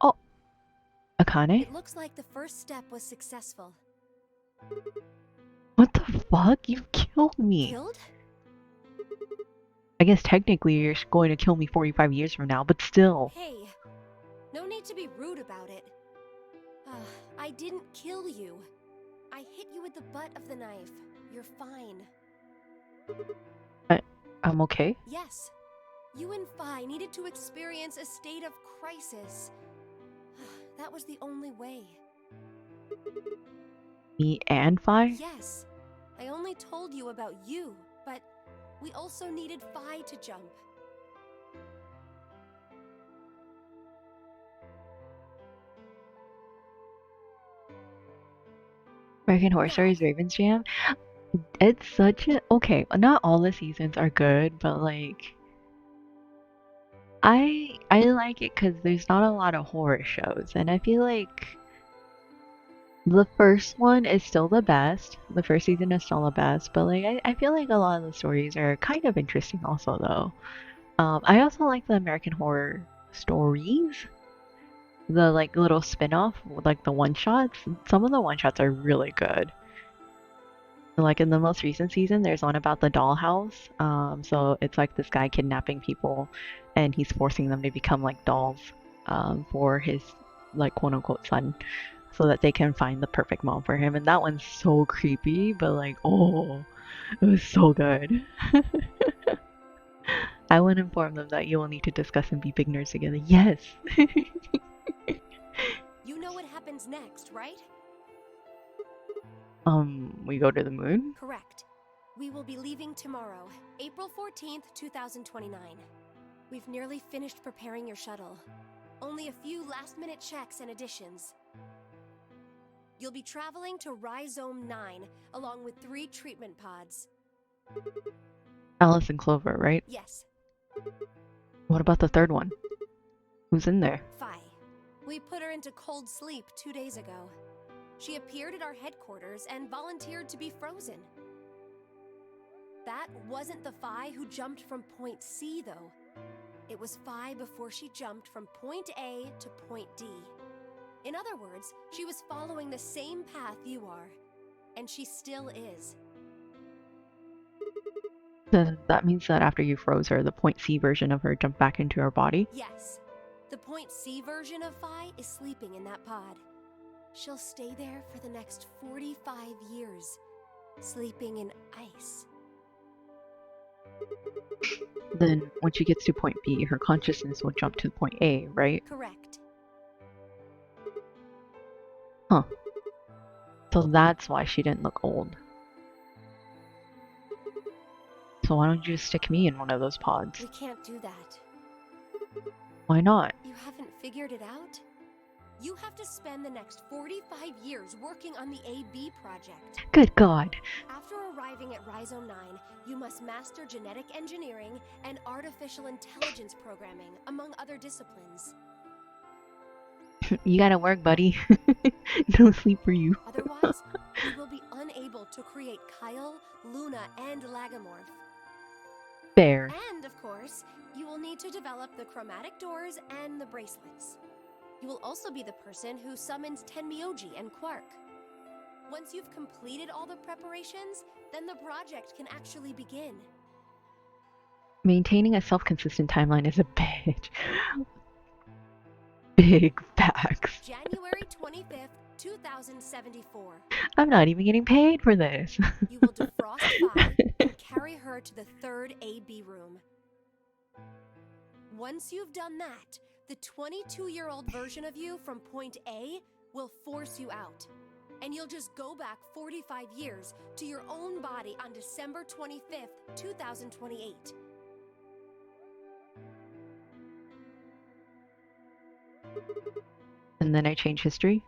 Oh! Akane? It looks like the first step was successful. What the fuck? You killed me! Killed? I guess technically you're going to kill me 45 years from now, but still. Hey, no need to be rude about it. I didn't kill you. I hit you with the butt of the knife. You're fine. I'm okay? Yes. You and Phi needed to experience a state of crisis. That was the only way. Me and Phi? Yes. I only told you about you, but we also needed Phi to jump. American Horror Stories Raven's Jam? It's such a... Okay, not all the seasons are good, but like... I like it because there's not a lot of horror shows, and I feel like... The first one is still the best. The first season is still the best, but like I feel like a lot of the stories are kind of interesting also though. I also like the American Horror Stories. The like little spin-off, like the one-shots. Some of the one-shots are really good. Like in the most recent season, there's one about the dollhouse. So it's like this guy kidnapping people and he's forcing them to become like dolls for his like quote-unquote son, so that they can find the perfect mom for him. And that one's so creepy, but like, oh, it was so good. I would inform them that you will need to discuss and be big nerds together. Yes! You know what happens next, right? We go to the moon? Correct. We will be leaving tomorrow, April 14th, 2029. We've nearly finished preparing your shuttle. Only a few last-minute checks and additions. You'll be traveling to Rhizome 9, along with 3 treatment pods. Alice and Clover, right? Yes. What about the third one? Who's in there? Phi. We put her into cold sleep 2 days ago. She appeared at our headquarters and volunteered to be frozen. That wasn't the Phi who jumped from Point C, though. It was Phi before she jumped from Point A to Point D. In other words, she was following the same path you are. And she still is. Then that means that after you froze her, the Point C version of her jumped back into her body? Yes. The Point C version of Phi is sleeping in that pod. She'll stay there for the next 45 years, sleeping in ice. Then when she gets to Point B, her consciousness will jump to Point A, right? Correct. Huh. So that's why she didn't look old. So why don't you just stick me in one of those pods? We can't do that. Why not? You haven't figured it out? You have to spend the next 45 years working on the AB project. Good God. After arriving at Rhizome 9, you must master genetic engineering and artificial intelligence programming, among other disciplines. You gotta work, buddy. No sleep for you. Otherwise, you will be unable to create Kyle, Luna, and Lagomorph. Fair. And, of course, you will need to develop the chromatic doors and the bracelets. You will also be the person who summons Tenmyoji and Quark. Once you've completed all the preparations, then the project can actually begin. Maintaining a self-consistent timeline is a bitch. Big facts. January 25th, 2074. I'm not even getting paid for this. You will defrost Vi and carry her to the third AB room. Once you've done that, the 22-year-old version of you from point A will force you out. And you'll just go back 45 years to your own body on December 25th, 2028. And then I change history?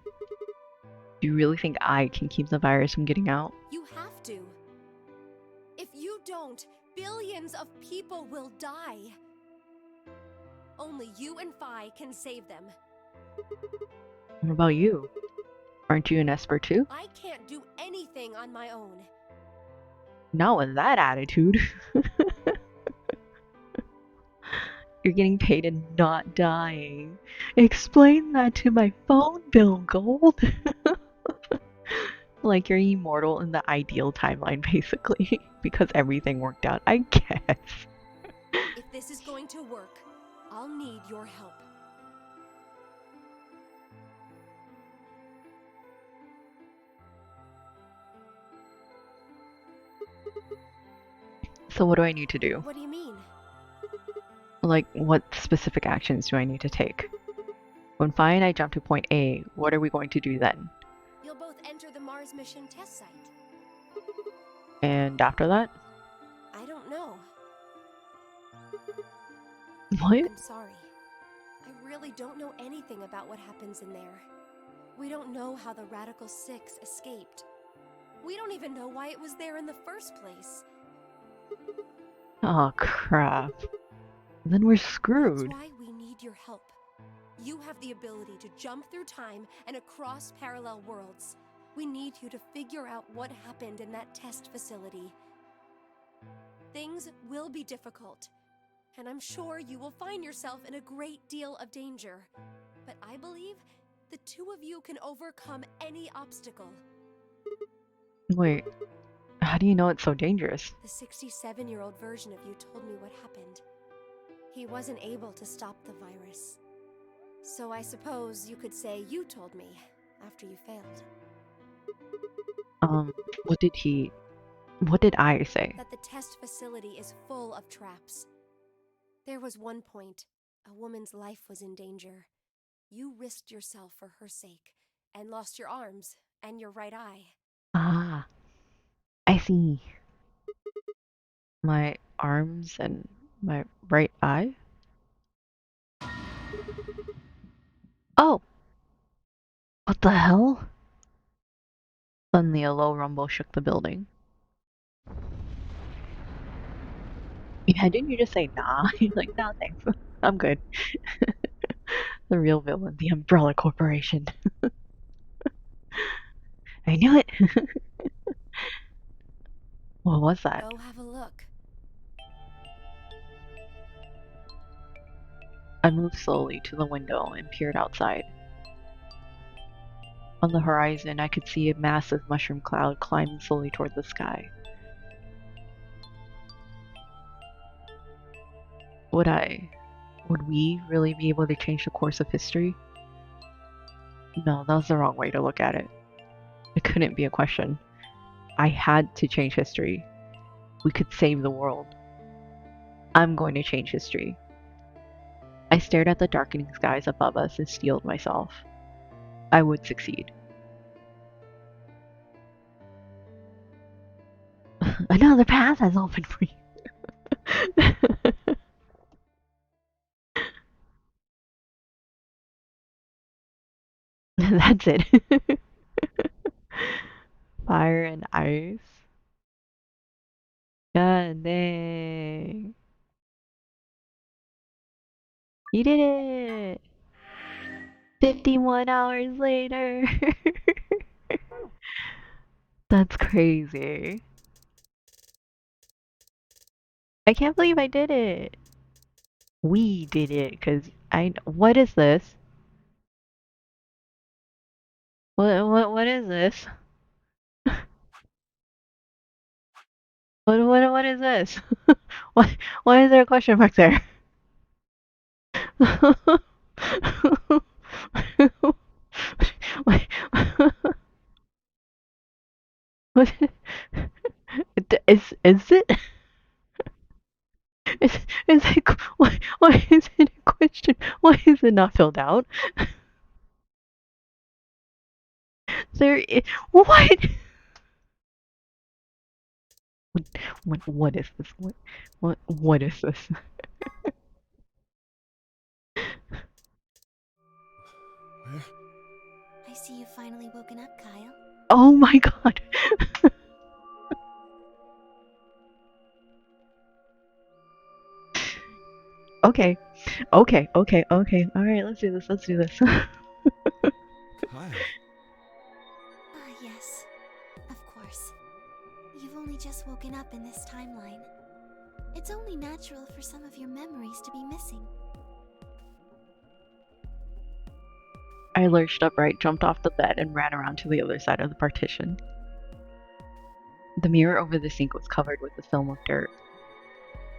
Do you really think I can keep the virus from getting out? You have to. If you don't, billions of people will die. Only you and Phi can save them. What about you? Aren't you an Esper too? I can't do anything on my own. Not with that attitude. You're getting paid and not dying. Explain that to my phone bill, Gold. Like you're immortal in the ideal timeline, basically. Because everything worked out, I guess. If this is going to work, I'll need your help. So what do I need to do? What do you mean? Like, what specific actions do I need to take? When Phi and I jump to point A, what are we going to do then? You'll both enter the Mars mission test site. And after that? I don't know. What? I'm sorry. I really don't know anything about what happens in there. We don't know how the Radical Six escaped. We don't even know why it was there in the first place. Oh, crap. Then we're screwed. That's why we need your help. You have the ability to jump through time and across parallel worlds. We need you to figure out what happened in that test facility. Things will be difficult, and I'm sure you will find yourself in a great deal of danger. But I believe the two of you can overcome any obstacle. Wait, how do you know it's so dangerous? The 67-year-old version of you told me what happened. He wasn't able to stop the virus. So I suppose you could say you told me after you failed. What did I say? That the test facility is full of traps. There was one point, a woman's life was in danger. You risked yourself for her sake, and lost your arms and your right eye. Ah, I see. My arms and my right eye? Oh! What the hell? Suddenly a low rumble shook the building. Yeah, didn't you just say nah? You're like, nah, thanks. I'm good. The real villain, the Umbrella Corporation. I knew it! What was that? Go have a look. I moved slowly to the window and peered outside. On the horizon, I could see a massive mushroom cloud climbing slowly toward the sky. Would we really be able to change the course of history? No, that was the wrong way to look at it. It couldn't be a question. I had to change history. We could save the world. I'm going to change history. I stared at the darkening skies above us and steeled myself. I would succeed. Another path has opened for you. That's it. Fire and ice. God dang. You did it! 51 hours later! That's crazy. I can't believe I did it. We did it, because what is this? What is this? What is this? Why is there a question mark there? What? Is it? Is it? Why is it a question? Why is it not filled out? What? What is this? What is this? Where? I see you've finally woken up, Kyle. Oh my god. Okay. Okay. Alright, let's do this. Kyle. Yes. Of course. You've only just woken up in this timeline. It's only natural for some of your memories to be missing. I lurched upright, jumped off the bed, and ran around to the other side of the partition. The mirror over the sink was covered with a film of dirt.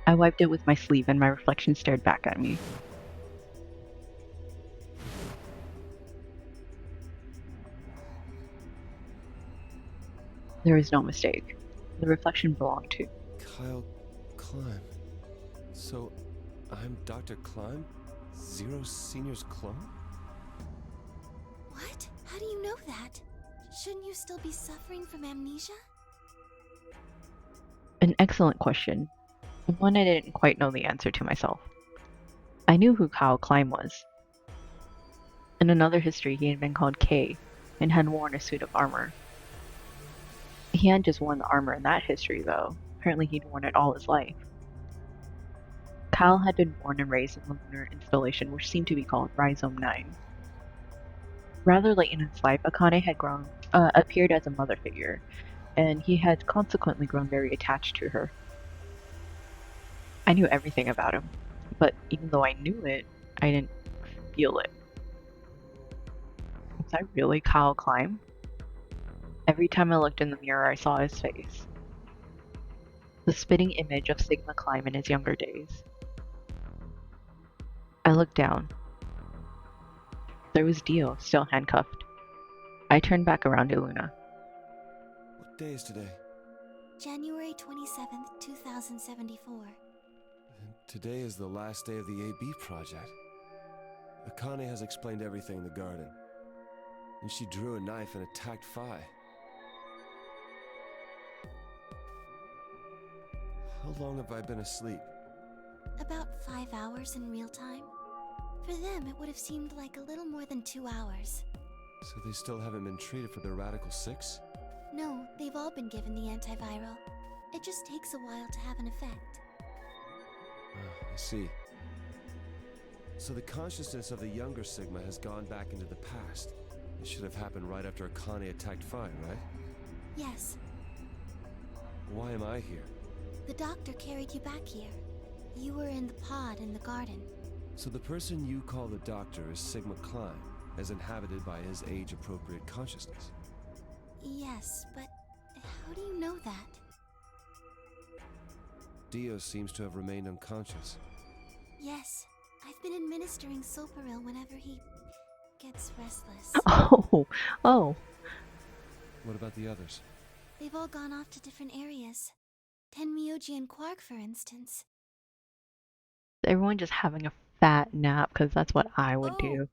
I wiped it with my sleeve and my reflection stared back at me. There was no mistake. The reflection belonged to Kyle Climb. So, I'm Dr. Climb? Zero Senior's clone? What? How do you know that? Shouldn't you still be suffering from amnesia? An excellent question. One I didn't quite know the answer to myself. I knew who Kyle Climb was. In another history, he had been called K and had worn a suit of armor. He hadn't just worn the armor in that history, though. Apparently, he'd worn it all his life. Kyle had been born and raised in the lunar installation, which seemed to be called Rhizome 9. Rather late in his life, Akane had appeared as a mother figure, and he had consequently grown very attached to her. I knew everything about him, but even though I knew it, I didn't feel it. Was I really Kyle Climb? Every time I looked in the mirror, I saw his face. The spitting image of Sigma Climb in his younger days. I looked down. There was Dio, still handcuffed. I turned back around to Luna. What day is today? January 27th, 2074. And today is the last day of the AB project. Akane has explained everything in the garden. And she drew a knife and attacked Phi. How long have I been asleep? About 5 hours in real time. For them, it would have seemed like a little more than 2 hours. So they still haven't been treated for their Radical 6? No, they've all been given the antiviral. It just takes a while to have an effect. I see. So the consciousness of the younger Sigma has gone back into the past. It should have happened right after Akane attacked Phi, right? Yes. Why am I here? The doctor carried you back here. You were in the pod in the garden. So the person you call the doctor is Sigma Climb, as inhabited by his age-appropriate consciousness. Yes, but how do you know that? Dio seems to have remained unconscious. Yes, I've been administering Soparil whenever he gets restless. Oh. What about the others? They've all gone off to different areas. Tenmyoji and Quark, for instance. Everyone just having a fat nap, because that's what I would do.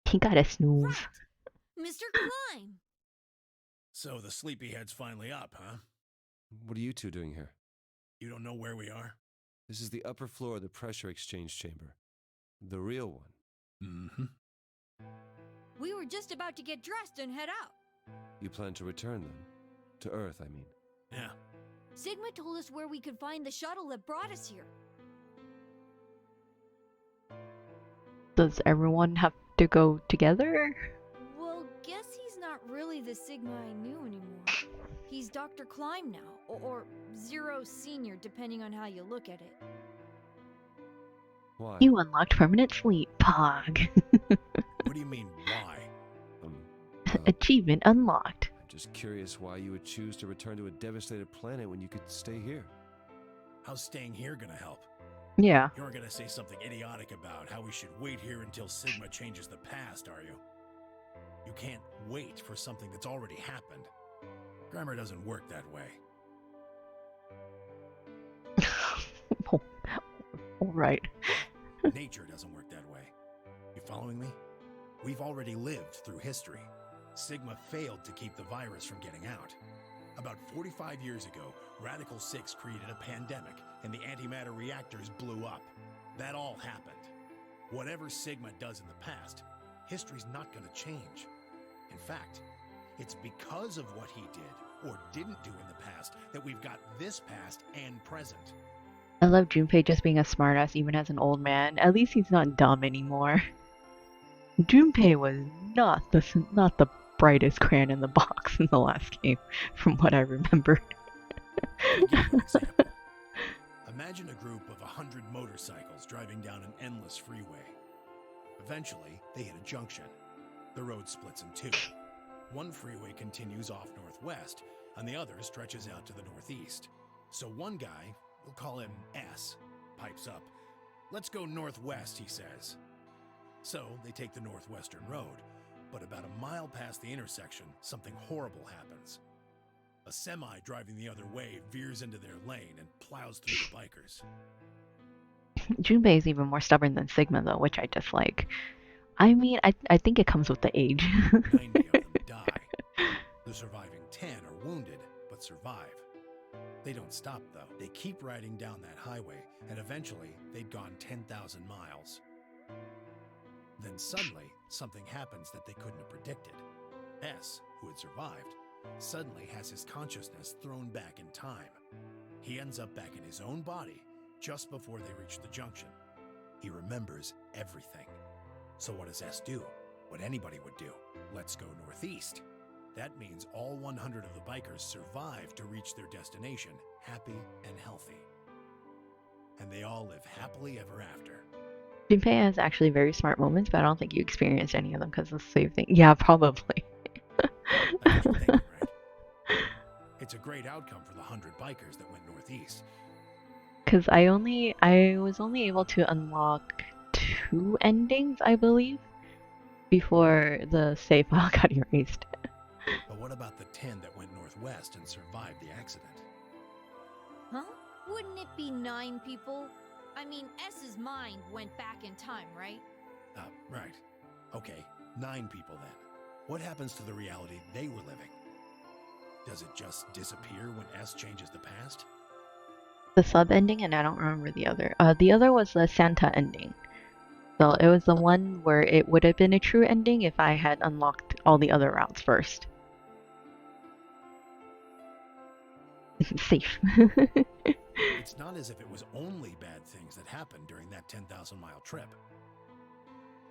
He got a snooze. Right. Mr. Climb! So the sleepyhead's finally up, huh? What are you two doing here? You don't know where we are? This is the upper floor of the pressure exchange chamber. The real one. Mm-hmm. We were just about to get dressed and head out. You plan to return them? To Earth, I mean. Yeah. Sigma told us where we could find the shuttle that brought us here. Does everyone have to go together? Well, guess he's not really the Sigma I knew anymore. He's Dr. Climb now, or Zero Senior, depending on how you look at it. Why? You unlocked permanent sleep, Pog. What do you mean, why? Achievement unlocked. I'm just curious why you would choose to return to a devastated planet when you could stay here. How's staying here gonna help? Yeah. You're gonna say something idiotic about how we should wait here until Sigma changes the past, are you? You can't wait for something that's already happened. Grammar doesn't work that way. All right. Nature doesn't work that way. You following me? We've already lived through history. Sigma failed to keep the virus from getting out. About 45 years ago, Radical 6 created a pandemic, and the antimatter reactors blew up. That all happened. Whatever Sigma does in the past, history's not going to change. In fact, it's because of what he did or didn't do in the past that we've got this past and present. I love Junpei just being a smartass even as an old man. At least he's not dumb anymore. Junpei was not the brightest crayon in the box in the last game, from what I remember. I'll give you an example. Imagine a group of 100 motorcycles driving down an endless freeway. Eventually, they hit a junction. The road splits in two. One freeway continues off northwest, and the other stretches out to the northeast. So one guy, we'll call him S, pipes up. "Let's go northwest," he says. So they take the northwestern road, but about a mile past the intersection, something horrible happens. A semi driving the other way veers into their lane and plows through the bikers. Junpei is even more stubborn than Sigma though, which I dislike. I mean, I think it comes with the age. 90 of them die. The surviving 10 are wounded, but survive. They don't stop though. They keep riding down that highway, and eventually they'd gone 10,000 miles. Then suddenly, something happens that they couldn't have predicted. S, who had survived, suddenly has his consciousness thrown back in time. He ends up back in his own body just before they reach the junction. He remembers everything. So what does S do? What anybody would do. Let's go northeast. That means all 100 of the bikers survive to reach their destination, happy and healthy. And they all live happily ever after. Junpei has actually very smart moments, but I don't think you experienced any of them because of the same thing. Yeah, probably. That's what you're thinking, right? It's a great outcome for the 100 bikers that went northeast. Because I was only able to unlock 2 endings, I believe, before the save file got erased. But what about the 10 that went northwest and survived the accident? Huh? Wouldn't it be 9 people? I mean, S's mind went back in time, right? Right. Okay, 9 people then. What happens to the reality they were living? Does it just disappear when S changes the past? The sub ending, and I don't remember the other. The other was the Santa ending. So it was the one where it would have been a true ending if I had unlocked all the other routes first. Safe. It's not as if it was only bad things that happened during that 10,000-mile trip.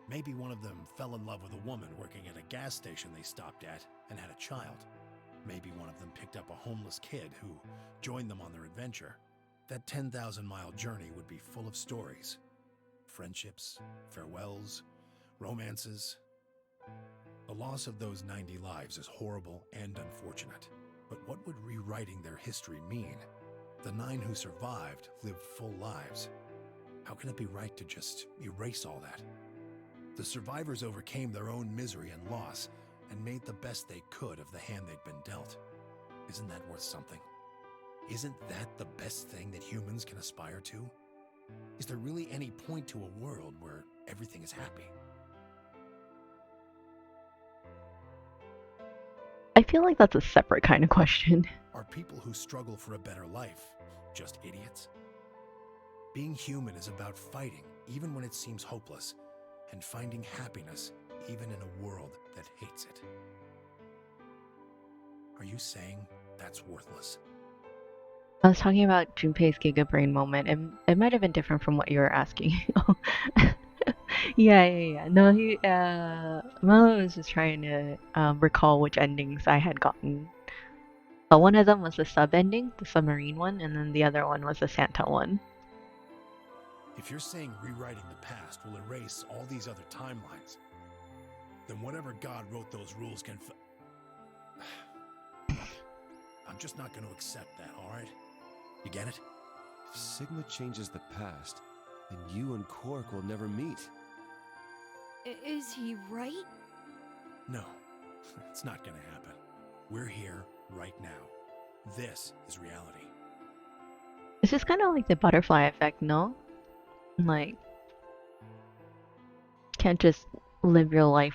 Maybe one of them fell in love with a woman working at a gas station they stopped at and had a child. Maybe one of them picked up a homeless kid who joined them on their adventure. That 10,000-mile journey would be full of stories. Friendships, farewells, romances. The loss of those 90 lives is horrible and unfortunate. But what would rewriting their history mean? The 9 who survived lived full lives. How can it be right to just erase all that? The survivors overcame their own misery and loss and made the best they could of the hand they'd been dealt. Isn't that worth something? Isn't that the best thing that humans can aspire to? Is there really any point to a world where everything is happy? I feel like that's a separate kind of question. Are people who struggle for a better life just idiots? Being human is about fighting, even when it seems hopeless, and finding happiness, even in a world that hates it. Are you saying that's worthless? I was talking about Junpei's Giga Brain moment, and it might have been different from what you were asking. Yeah. No, Melo was just trying to recall which endings I had gotten. One of them was the sub ending, the submarine one, and then the other one was the Santa one. If you're saying rewriting the past will erase all these other timelines, then whatever God wrote those rules can I'm just not going to accept that, alright? You get it? If Sigma changes the past, then you and Quark will never meet. Is he right? No, It's not gonna happen. We're here right now. This is reality. It's just kind of like the butterfly effect, no? Like, can't just live your life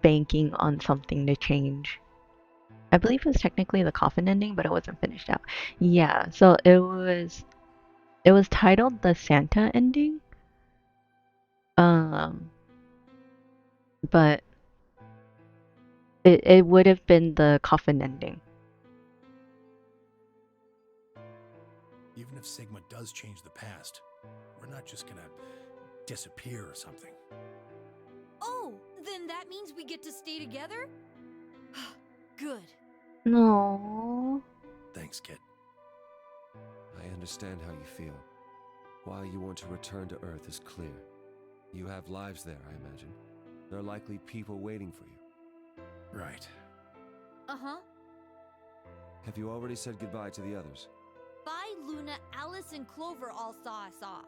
banking on something to change. I believe it was technically the coffin ending, but it wasn't finished out. Yeah, so it was titled the Santa ending. But it would have been the coffin ending. Even if Sigma does change the past, we're not just gonna disappear or something. Oh, then that means we get to stay together? Good. No. Thanks, kid. I understand how you feel. Why you want to return to Earth is clear. You have lives there, I imagine. There are likely people waiting for you. Right. Uh-huh. Have you already said goodbye to the others? Bye, Luna, Alice, and Clover all saw us off.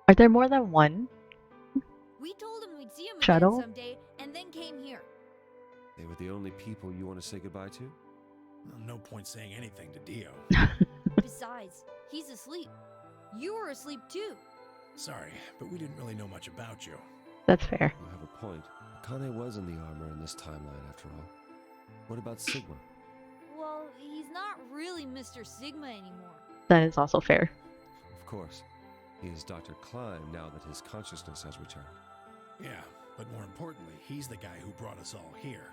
Are there more than one? We told them we'd see him Shuttle? again someday, and then came here. They were the only people you want to say goodbye to? Well, no point saying anything to Dio. Besides, he's asleep. You were asleep too. Sorry, but we didn't really know much about you. That's fair. You have a point. Akane was in the armor in this timeline, after all. What about Sigma? Well, he's not really Mr. Sigma anymore. That is also fair. Of course. He is Dr. Klein now that his consciousness has returned. Yeah, but more importantly, he's the guy who brought us all here.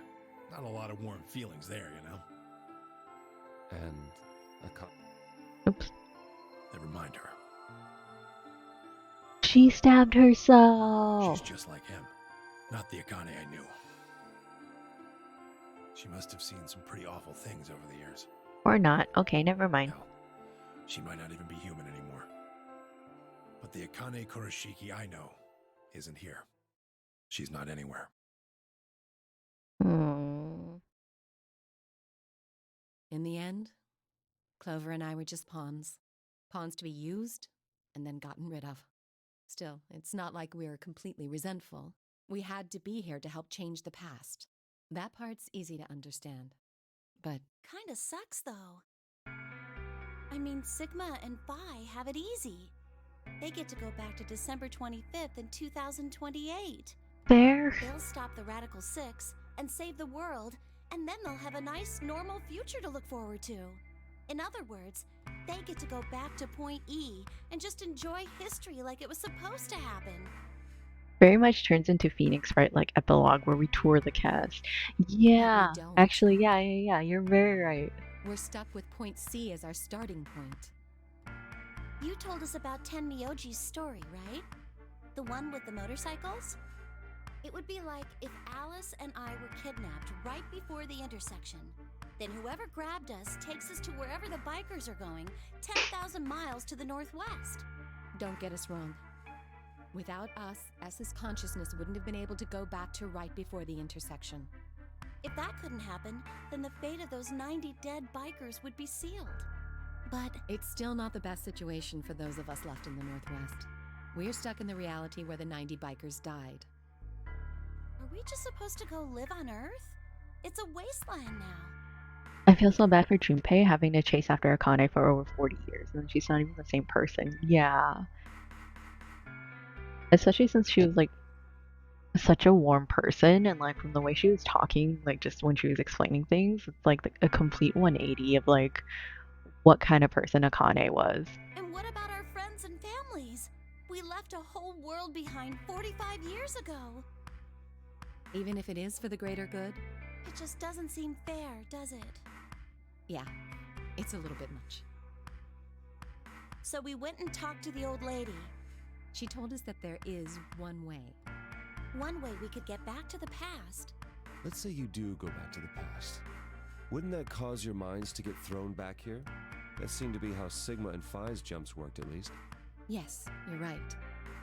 Not a lot of warm feelings there, you know? And Oops. Never mind her. She stabbed herself. She's just like him. Not the Akane I knew. She must have seen some pretty awful things over the years. Or not. Okay, never mind. Hell, she might not even be human anymore. But the Akane Kurashiki I know isn't here. She's not anywhere. In the end, Clover and I were just pawns. Pawns to be used and then gotten rid of. Still, it's not like we were completely resentful. We had to be here to help change the past. That part's easy to understand. But Kinda sucks, though. I mean, Sigma and Phi have it easy. They get to go back to December 25th in 2028. Fair. They'll stop the Radical Six and save the world, and then they'll have a nice, normal future to look forward to. In other words, they get to go back to Point E and just enjoy history like it was supposed to happen. Very much turns into Phoenix Wright like epilogue where we tour the cast. Yeah. don't. Actually, yeah. You're very right. we're stuck with Point C as our starting point. You told us about Ten Myoji's story, right? The one with the motorcycles? It would be like if Alice and I were kidnapped right before the intersection. Then whoever grabbed us takes us to wherever the bikers are going, 10,000 miles to the northwest. Don't get us wrong. Without us, S's consciousness wouldn't have been able to go back to right before the intersection. If that couldn't happen, then the fate of those 90 dead bikers would be sealed. But It's still not the best situation for those of us left in the Northwest. We're stuck in the reality where the 90 bikers died. are we just supposed to go live on Earth? It's a wasteland now. I feel so bad for Junpei having to chase after Akane for over 40 years and she's not even the same person. Yeah. Especially since she was like such a warm person and like from the way she was talking, like just when she was explaining things, it's like a complete 180 of like what kind of person Akane was. And what about our friends and families? We left a whole world behind 45 years ago. Even if it is for the greater good, It just doesn't seem fair, does it? yeah, it's a little bit much. So we went and talked to the old lady. She told us that there is one way. One way we could get back to the past. Let's say you do go back to the past. Wouldn't that cause your minds to get thrown back here? That seemed to be how Sigma and Phi's jumps worked, at least. Yes, you're right.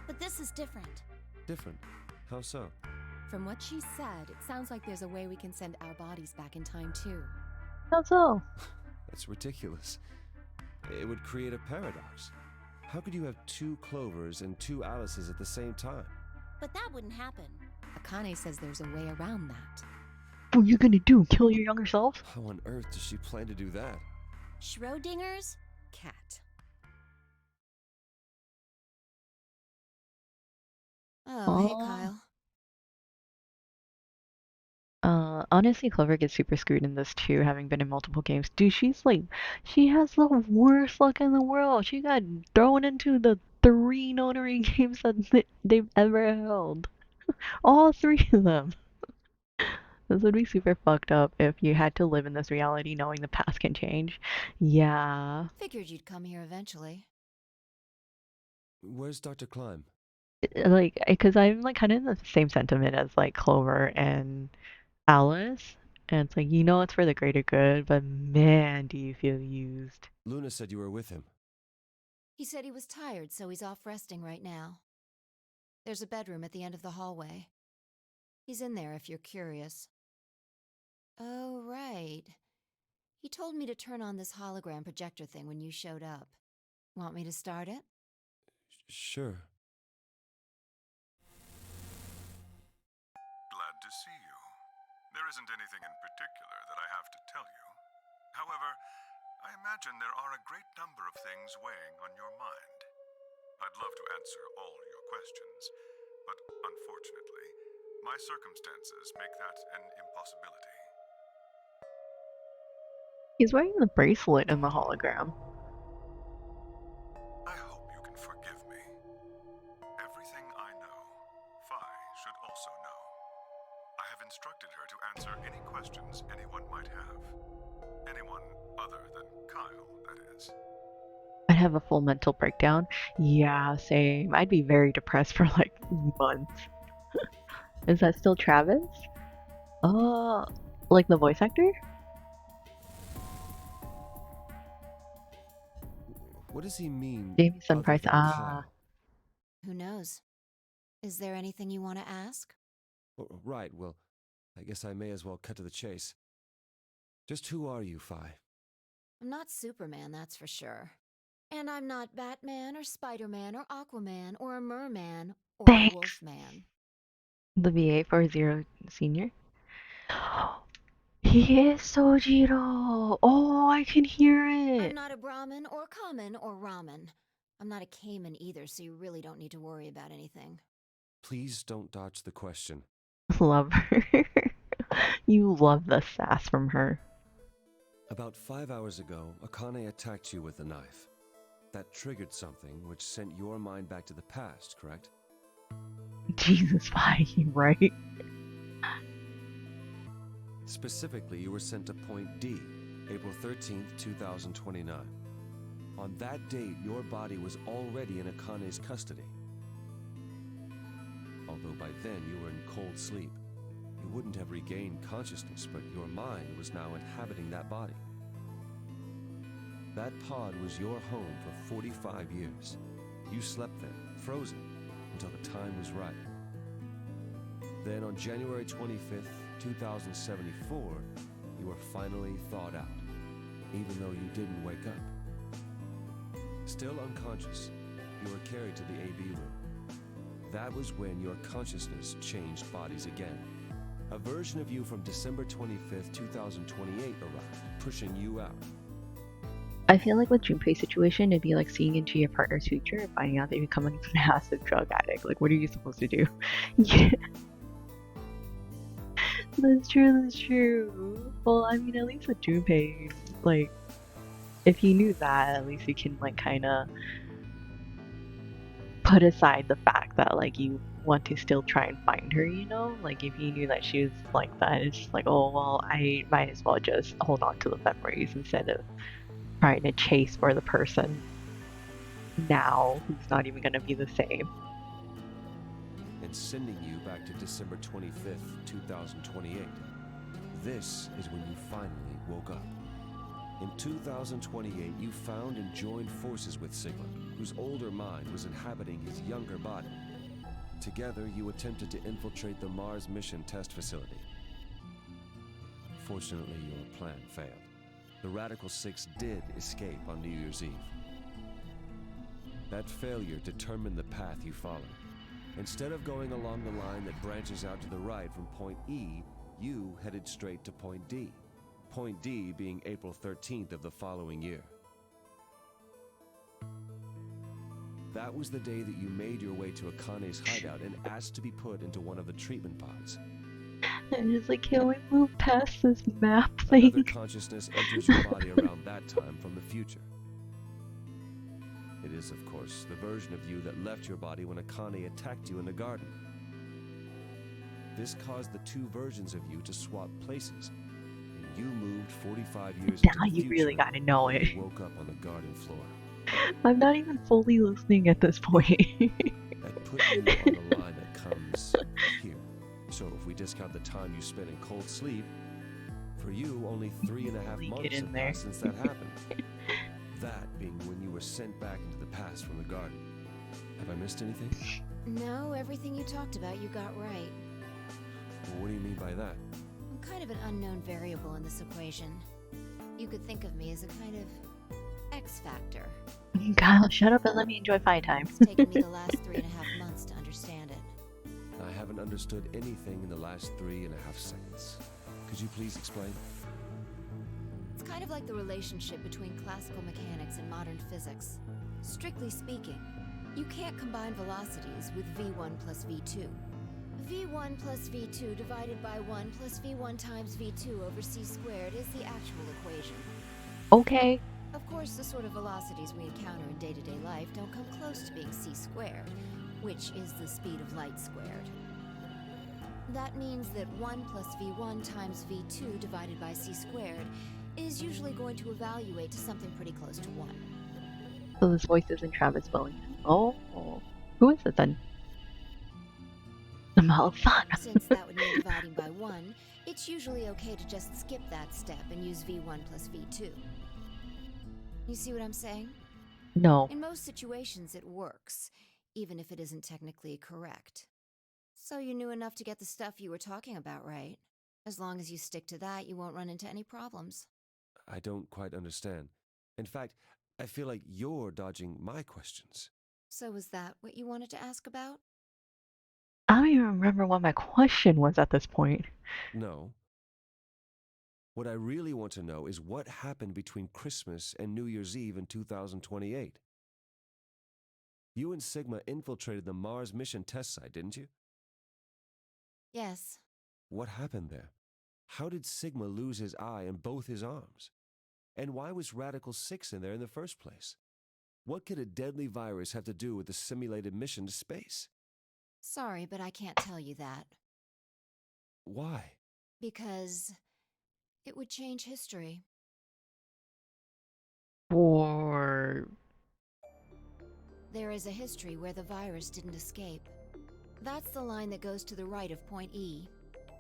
But this is different. Different. How so? From what she said, it sounds like there's a way we can send our bodies back in time too. How so? That's ridiculous. It would create a paradox. How could you have two Clovers and two Alices at the same time? But that wouldn't happen. Akane says there's a way around that. What are you gonna do? Kill your younger self? How on earth does she plan to do that? Schrodinger's cat. Oh, hey, Kyle. Honestly, Clover gets super screwed in this too, having been in multiple games. Dude, she has the worst luck in the world. She got thrown into the 3 notary games that they've ever held. All 3 of them. This would be super fucked up if you had to live in this reality knowing the past can change. Yeah. Figured you'd come here eventually. Where's Dr. Climb? Like, because I'm like kind of in the same sentiment as like Clover and Alice. And it's like, you know it's for the greater good, but man, do you feel used. Luna said you were with him. He said he was tired, so he's off resting right now. There's a bedroom at the end of the hallway. He's in there if you're curious. Oh, right. He told me to turn on this hologram projector thing when you showed up. Want me to start it? Sure. Glad to see you. There isn't anything in particular that I have to tell you. However, I imagine there are a great number of things weighing on your mind. I'd love to answer all your questions, but unfortunately, my circumstances make that an impossibility. He's wearing the bracelet in the hologram. I hope you can forgive me. Everything I know, Phi should also know. I have instructed her to answer any questions anyone might have. Anyone other than Kyle, that is. I'd have a full mental breakdown. Yeah, same. I'd be very depressed for like months. Is that still Travis? Like the voice actor? What does he mean? Jamie Sun other Price. than Ah. Kyle? Who knows? Is there anything you want to ask? Oh, right, well, I guess I may as well cut to the chase. Just who are you, Phi? I'm not Superman, that's for sure. And I'm not Batman or Spider-Man or Aquaman or a Merman or a Wolfman. The VA40 Senior. He is Sojiro. Oh, I can hear it. I'm not a Brahmin or Kamen or Ramen. I'm not a Cayman either, so you really don't need to worry about anything. Please don't dodge the question. Love her. You love the sass from her. About 5 hours ago, Akane attacked you with a knife. That triggered something which sent your mind back to the past, correct? Jesus, why you right? Specifically, you were sent to Point D, April 13th, 2029. On that date, your body was already in Akane's custody. Although by then you were in cold sleep. You wouldn't have regained consciousness, but your mind was now inhabiting that body. That pod was your home for 45 years. You slept there, frozen, until the time was right. Then on January 25th, 2074, you were finally thawed out, even though you didn't wake up. Still unconscious, you were carried to the AB room. That was when your consciousness changed bodies again. A version of you from December 25th, 2028 arrived, pushing you out. I feel like with Junpei's situation, it'd be like seeing into your partner's future and finding out they become a massive drug addict. Like, what are you supposed to do? Yeah. That's true. Well, I mean, at least with Junpei, like, if you knew that, at least you can, like, kind of put aside the fact that, like, you want to still try and find her, you know? Like, if you knew that she was like that, it's just like, oh, well, I might as well just hold on to the memories instead of trying to chase for the person now who's not even going to be the same. And sending you back to December 25th, 2028. This is when you finally woke up. In 2028, you found and joined forces with Sigma, whose older mind was inhabiting his younger body. Together, you attempted to infiltrate the Mars mission test facility. Fortunately, your plan failed. The Radical Six did escape on New Year's Eve. That failure determined the path you followed. Instead of going along the line that branches out to the right from point E, you headed straight to point D. Point D being April 13th of the following year. That was the day that you made your way to Akane's hideout and asked to be put into one of the treatment pods. I'm just like, can we move past this map Another thing? consciousness enters your body around that time from the future. It is, of course, the version of you that left your body when Akane attacked you in the garden. This caused the two versions of you to swap places, and you moved 45 years into Now the you future really gotta know when it. you woke up on the garden floor. I'm not even fully listening at this point. That put you on the line that comes here. So if we discount the time you spent in cold sleep, for you only 3.5 months have passed since that happened. That being when you were sent back into the past from the garden. Have I missed anything? No, everything you talked about you got right. Well, what do you mean by that? I'm kind of an unknown variable in this equation. You could think of me as a kind of X factor. Kyle, shut up and let me enjoy fight time. It's taken me the last 3.5 months to understand it. I haven't understood anything in the last 3.5 seconds. Could you please explain? It's kind of like the relationship between classical mechanics and modern physics. Strictly speaking, you can't combine velocities with v1 plus v2. v1 plus v2 divided by 1 plus v1 times v2 over c squared is the actual equation. Okay. Of course, the sort of velocities we encounter in day-to-day life don't come close to being c squared, which is the speed of light squared. That means that 1 plus v1 times v2 divided by c squared is usually going to evaluate to something pretty close to 1. So this voice isn't Travis Bowling. Oh, who is it then? Malfana. Since that would mean dividing by 1, it's usually okay to just skip that step and use v1 plus v2. You see what I'm saying? No. In most situations it works, even if it isn't technically correct. So you knew enough to get the stuff you were talking about right. As long as you stick to that, you won't run into any problems. I don't quite understand. In fact, I feel like you're dodging my questions. So was that what you wanted to ask about? I don't even remember what my question was at this point. No. What I really want to know is what happened between Christmas and New Year's Eve in 2028. You and Sigma infiltrated the Mars mission test site, didn't you? Yes. What happened there? How did Sigma lose his eye and both his arms? And why was Radical 6 in there in the first place? What could a deadly virus have to do with the simulated mission to space? Sorry, but I can't tell you that. Why? Because it would change history. Or... There is a history where the virus didn't escape. That's the line that goes to the right of point E.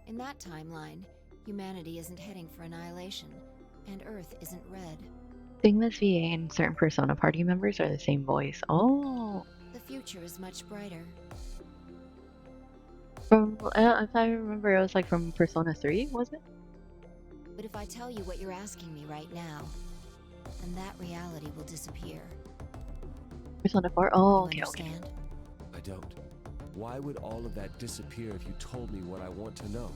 In that timeline, humanity isn't heading for annihilation, and Earth isn't red. Sigma's VA and certain Persona party members are the same voice. Oh. The future is much brighter. From, if I remember, it was like from Persona 3, was it? But if I tell you what you're asking me right now, then that reality will disappear. Persona 4? Oh, You okay. understand? I don't. Why would all of that disappear if you told me what I want to know?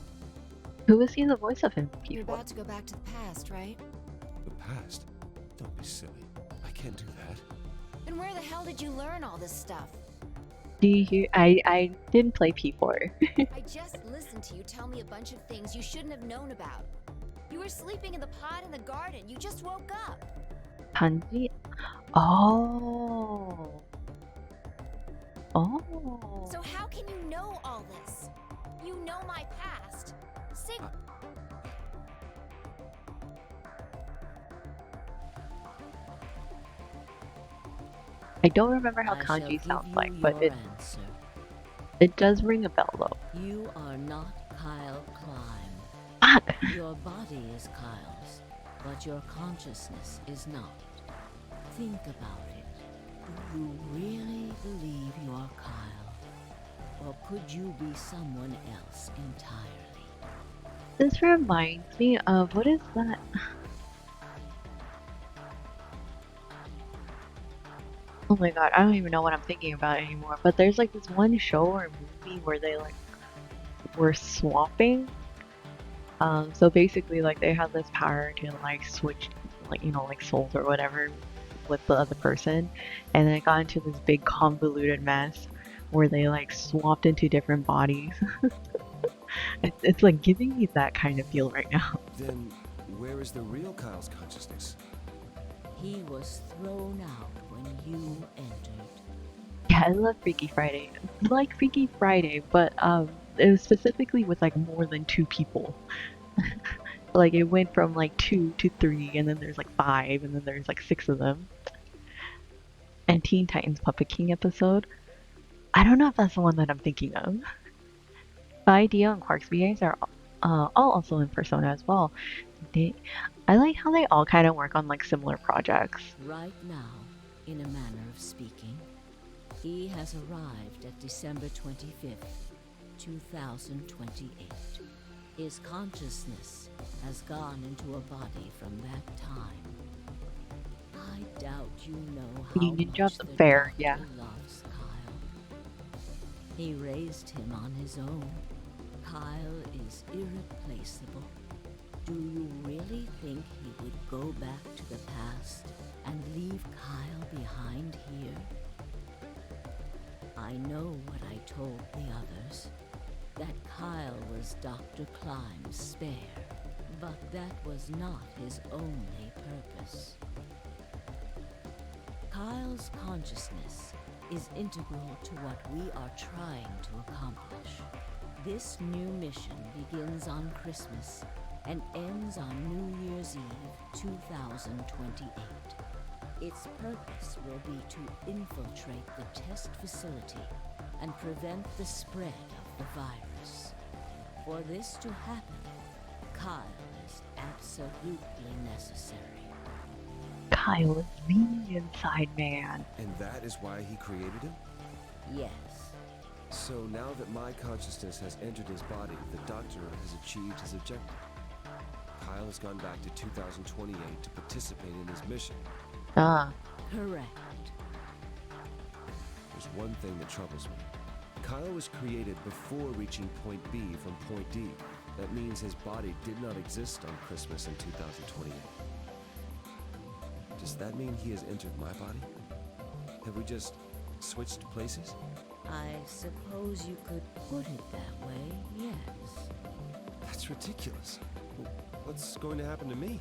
Who was he the voice of him You're before? about to go back to the past, right? The past? Don't be silly. I can't do that. Then where the hell did you learn all this stuff? Do you hear? I didn't play P4. I just listened to you tell me a bunch of things you shouldn't have known about. You were sleeping in the pod in the garden. You just woke up. Kanji? Oh. Oh. So how can you know all this? You know my past. Sig. I don't remember how I shall kanji give sounds you like, but your it answer. it does ring a bell though. You are not Kyle Klein. Fuck! Your body is Kyle's, but your consciousness is not. Think about it. Do you really believe you're Kyle? Or could you be someone else entirely? This reminds me of, what is that? Oh my god, I don't even know what I'm thinking about anymore. But there's like this one show or movie where they like were swapping. So basically, like they had this power to like switch, like like souls or whatever with the other person, and then it got into this big convoluted mess where they like swapped into different bodies. It's like giving me that kind of feel right now. Then, where is the real Kyle's consciousness? He was thrown out when you entered. Yeah, I love Freaky Friday. Like Freaky Friday, but it was specifically with like more than 2 people. Like it went from like 2 to 3, and then there's like 5, and then there's like 6 of them. And Teen Titans Puppet King episode. I don't know if that's the one that I'm thinking of. But Dio and Quark's VAs are all also in Persona as well. I like how they all kind of work on like similar projects. Right now, in a manner of speaking, he has arrived at December 25th, 2028. His consciousness has gone into a body from that time. I doubt you know how Union Job much the fair, Doctor yeah. loves Kyle. He raised him on his own. Kyle is irreplaceable. Do you really think he would go back to the past and leave Kyle behind here? I know what I told the others, that Kyle was Dr. Klime's spare, but that was not his only purpose. Kyle's consciousness is integral to what we are trying to accomplish. This new mission begins on Christmas and ends on New Year's Eve 2028. Its purpose will be to infiltrate the test facility and prevent the spread of the virus. For this to happen, Kyle is absolutely necessary. Kyle is the inside man. And that is why he created him? Yes. So now that my consciousness has entered his body, the Doctor has achieved his objective. Kyle has gone back to 2028 to participate in his mission. Ah. Correct. There's one thing that troubles me. Kyle was created before reaching point B from point D. That means his body did not exist on Christmas in 2028. Does that mean he has entered my body? Have we just switched places? I suppose you could put it that way, yes. That's ridiculous. What's going to happen to me?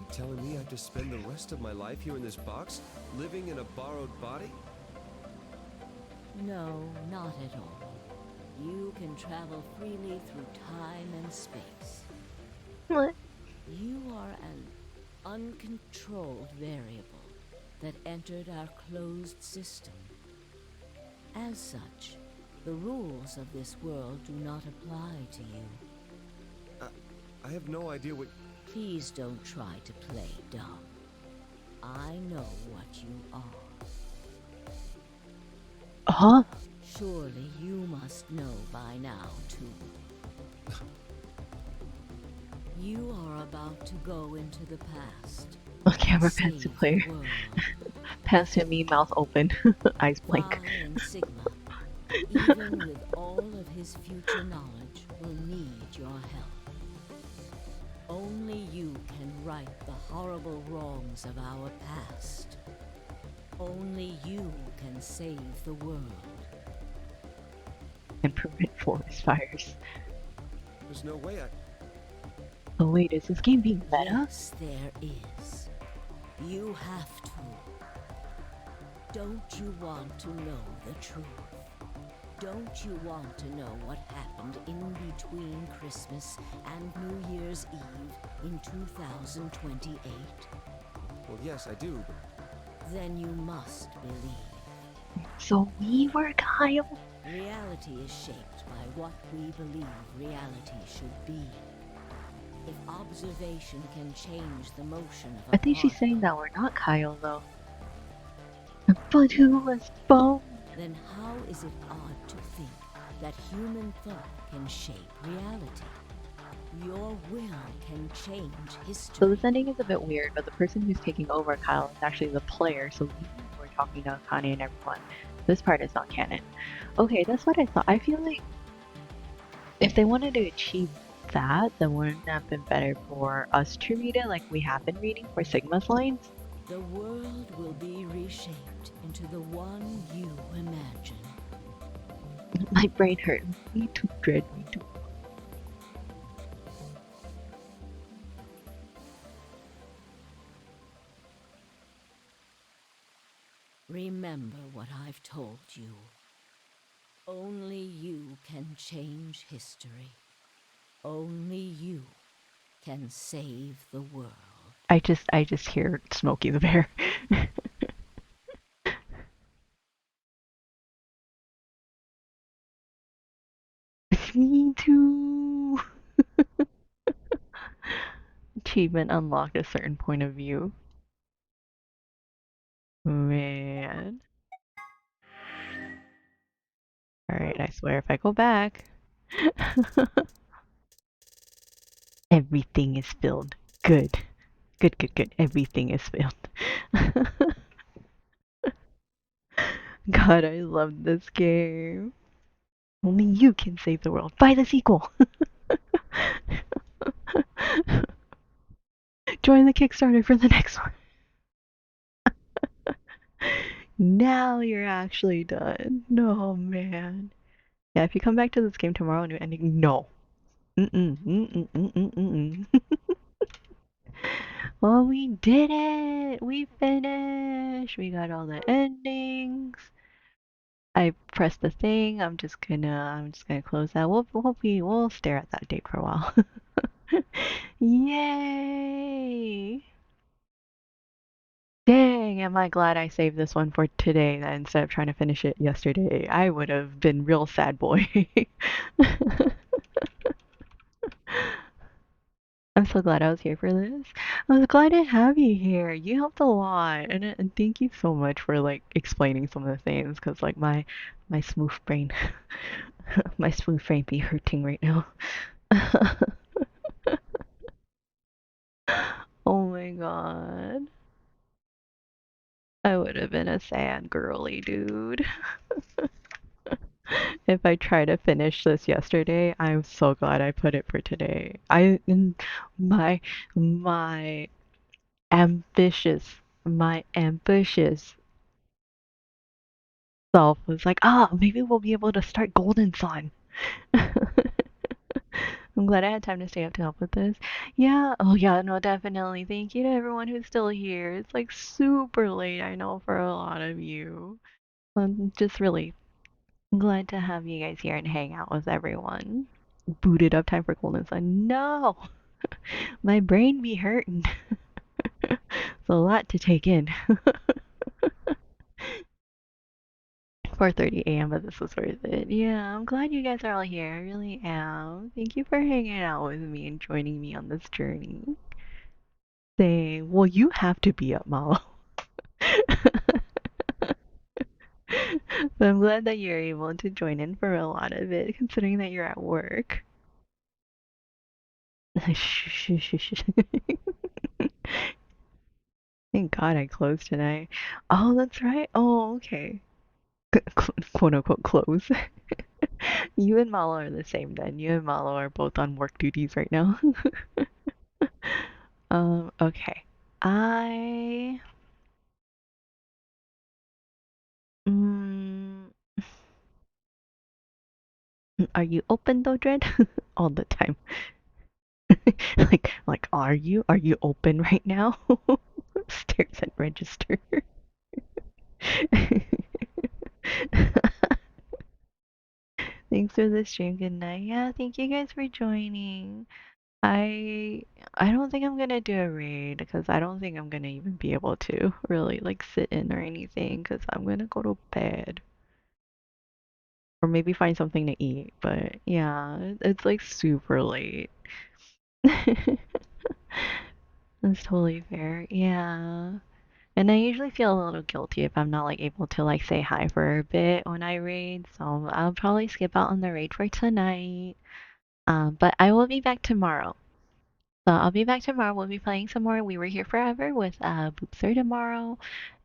You telling me I have to spend the rest of my life here in this box, living in a borrowed body? No, not at all. You can travel freely through time and space. What? You are an uncontrolled variable that entered our closed system. As such, the rules of this world do not apply to you. I have no idea what... Please don't try to play dumb. I know what you are. Huh? Surely you must know by now, too. You are about to go into the past. Okay, we're past the player. Past to me, mouth open, eyes blank. Phi and Sigma, even with all of his future knowledge, will need your help. Only you can right the horrible wrongs of our past. Only you can save the world. And prevent forest fires. There's no way I... Oh wait, is this game being meta? Yes, there is. You have to. Don't you want to know the truth? Don't you want to know what happened in between Christmas and New Year's Eve in 2028? Well, yes, I do, but... Then you must believe. So we were Kyle? Reality is shaped by what we believe reality should be. If observation can change the motion of a I think she's particle, saying that we're not Kyle though. But who was Bo? then how is it odd to think that human thought can shape reality? Your will can change history. So this ending is a bit weird, but the person who's taking over Kyle is actually the player, so we were talking to Akane and everyone. This part is not canon. Okay, that's what I thought. I feel like if they wanted to achieve that, then wouldn't it have been better for us to read it like we have been reading for Sigma's lines? The world will be reshaped into the one you imagine. My brain hurt. Me too, Dread. Me too. Remember what I've told you. Only you can change history. Only you can save the world. I just hear Smokey the Bear. Me too. Achievement unlocked a certain point of view. Man. Alright, I swear if I go back. Everything is filled. Good. Good, good, good. Everything is filled. God, I love this game. Only you can save the world. Buy the sequel! Join the Kickstarter for the next one. Now you're actually done. No, man. Yeah, if you come back to this game tomorrow, new ending, no. Well, we did it! We finished! We got all the endings. I pressed the thing. I'm just gonna close that. We'll stare at that date for a while. Yay! Dang, am I glad I saved this one for today instead of trying to finish it yesterday. I would have been real sad boy. I'm so glad I was here for this. I was glad to have you here. You helped a lot, and thank you so much for like explaining some of the things. Cause like my smooth brain, my smooth brain be hurting right now. Oh my god, I would have been a sad girly dude. If I try to finish this yesterday, I'm so glad I put it for today. My my ambitious my ambitious self was like, maybe we'll be able to start Golden Sun. I'm glad I had time to stay up to help with this. Yeah, oh yeah, no, definitely. Thank you to everyone who's still here. It's like super late, I know, for a lot of you. I'm just really glad to have you guys here and hang out with everyone. Booted up time for Golden Sun. No! My brain be hurting. It's a lot to take in. 4:30 a.m., but this was worth it. Yeah, I'm glad you guys are all here. I really am. Thank you for hanging out with me and joining me on this journey. Same. Well, you have to be up, Malo. But I'm glad that you're able to join in for a lot of it, considering that you're at work. Thank God I closed tonight. Oh, that's right. Oh, okay. Quote unquote close. You and Malo are the same then. You and Malo are both on work duties right now. Okay. Are you open though, Dread? All the time. like, are you? Are you open right now? Stares at register. Thanks for the stream. Good night. Yeah, thank you guys for joining. I don't think I'm gonna do a raid because I don't think I'm gonna even be able to really like sit in or anything because I'm gonna go to bed. Or maybe find something to eat, but yeah, it's like super late. That's totally fair. Yeah. And I usually feel a little guilty if I'm not like able to like say hi for a bit when I raid, so I'll probably skip out on the raid for tonight. But I will be back tomorrow. So I'll be back tomorrow. We'll be playing some more We Were Here Forever with Boopster tomorrow.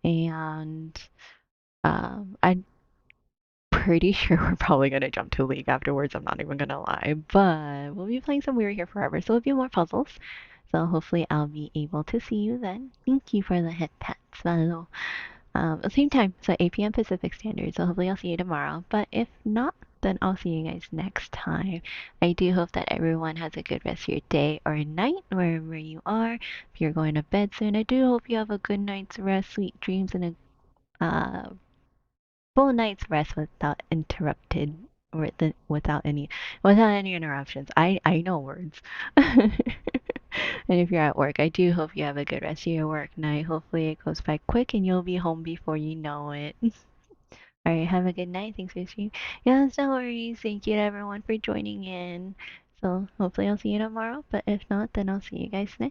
And I'm pretty sure we're probably gonna jump to League afterwards. I'm not even gonna lie. But we'll be playing some We Were Here Forever. So a few more puzzles. So hopefully I'll be able to see you then. Thank you for the hit pats, Malo. Same time, so 8 p.m. Pacific Standard. So hopefully I'll see you tomorrow. But if not, then I'll see you guys next time. I do hope that everyone has a good rest of your day or night, wherever you are. If you're going to bed soon, I do hope you have a good night's rest, sweet dreams, and a full night's rest without interrupted or without any interruptions. I know words. And if you're at work, I do hope you have a good rest of your work night. Hopefully it goes by quick and you'll be home before you know it. Alright, have a good night. Thanks for streaming. Yes, no worries. Thank you to everyone for joining in. So hopefully I'll see you tomorrow. But if not, then I'll see you guys next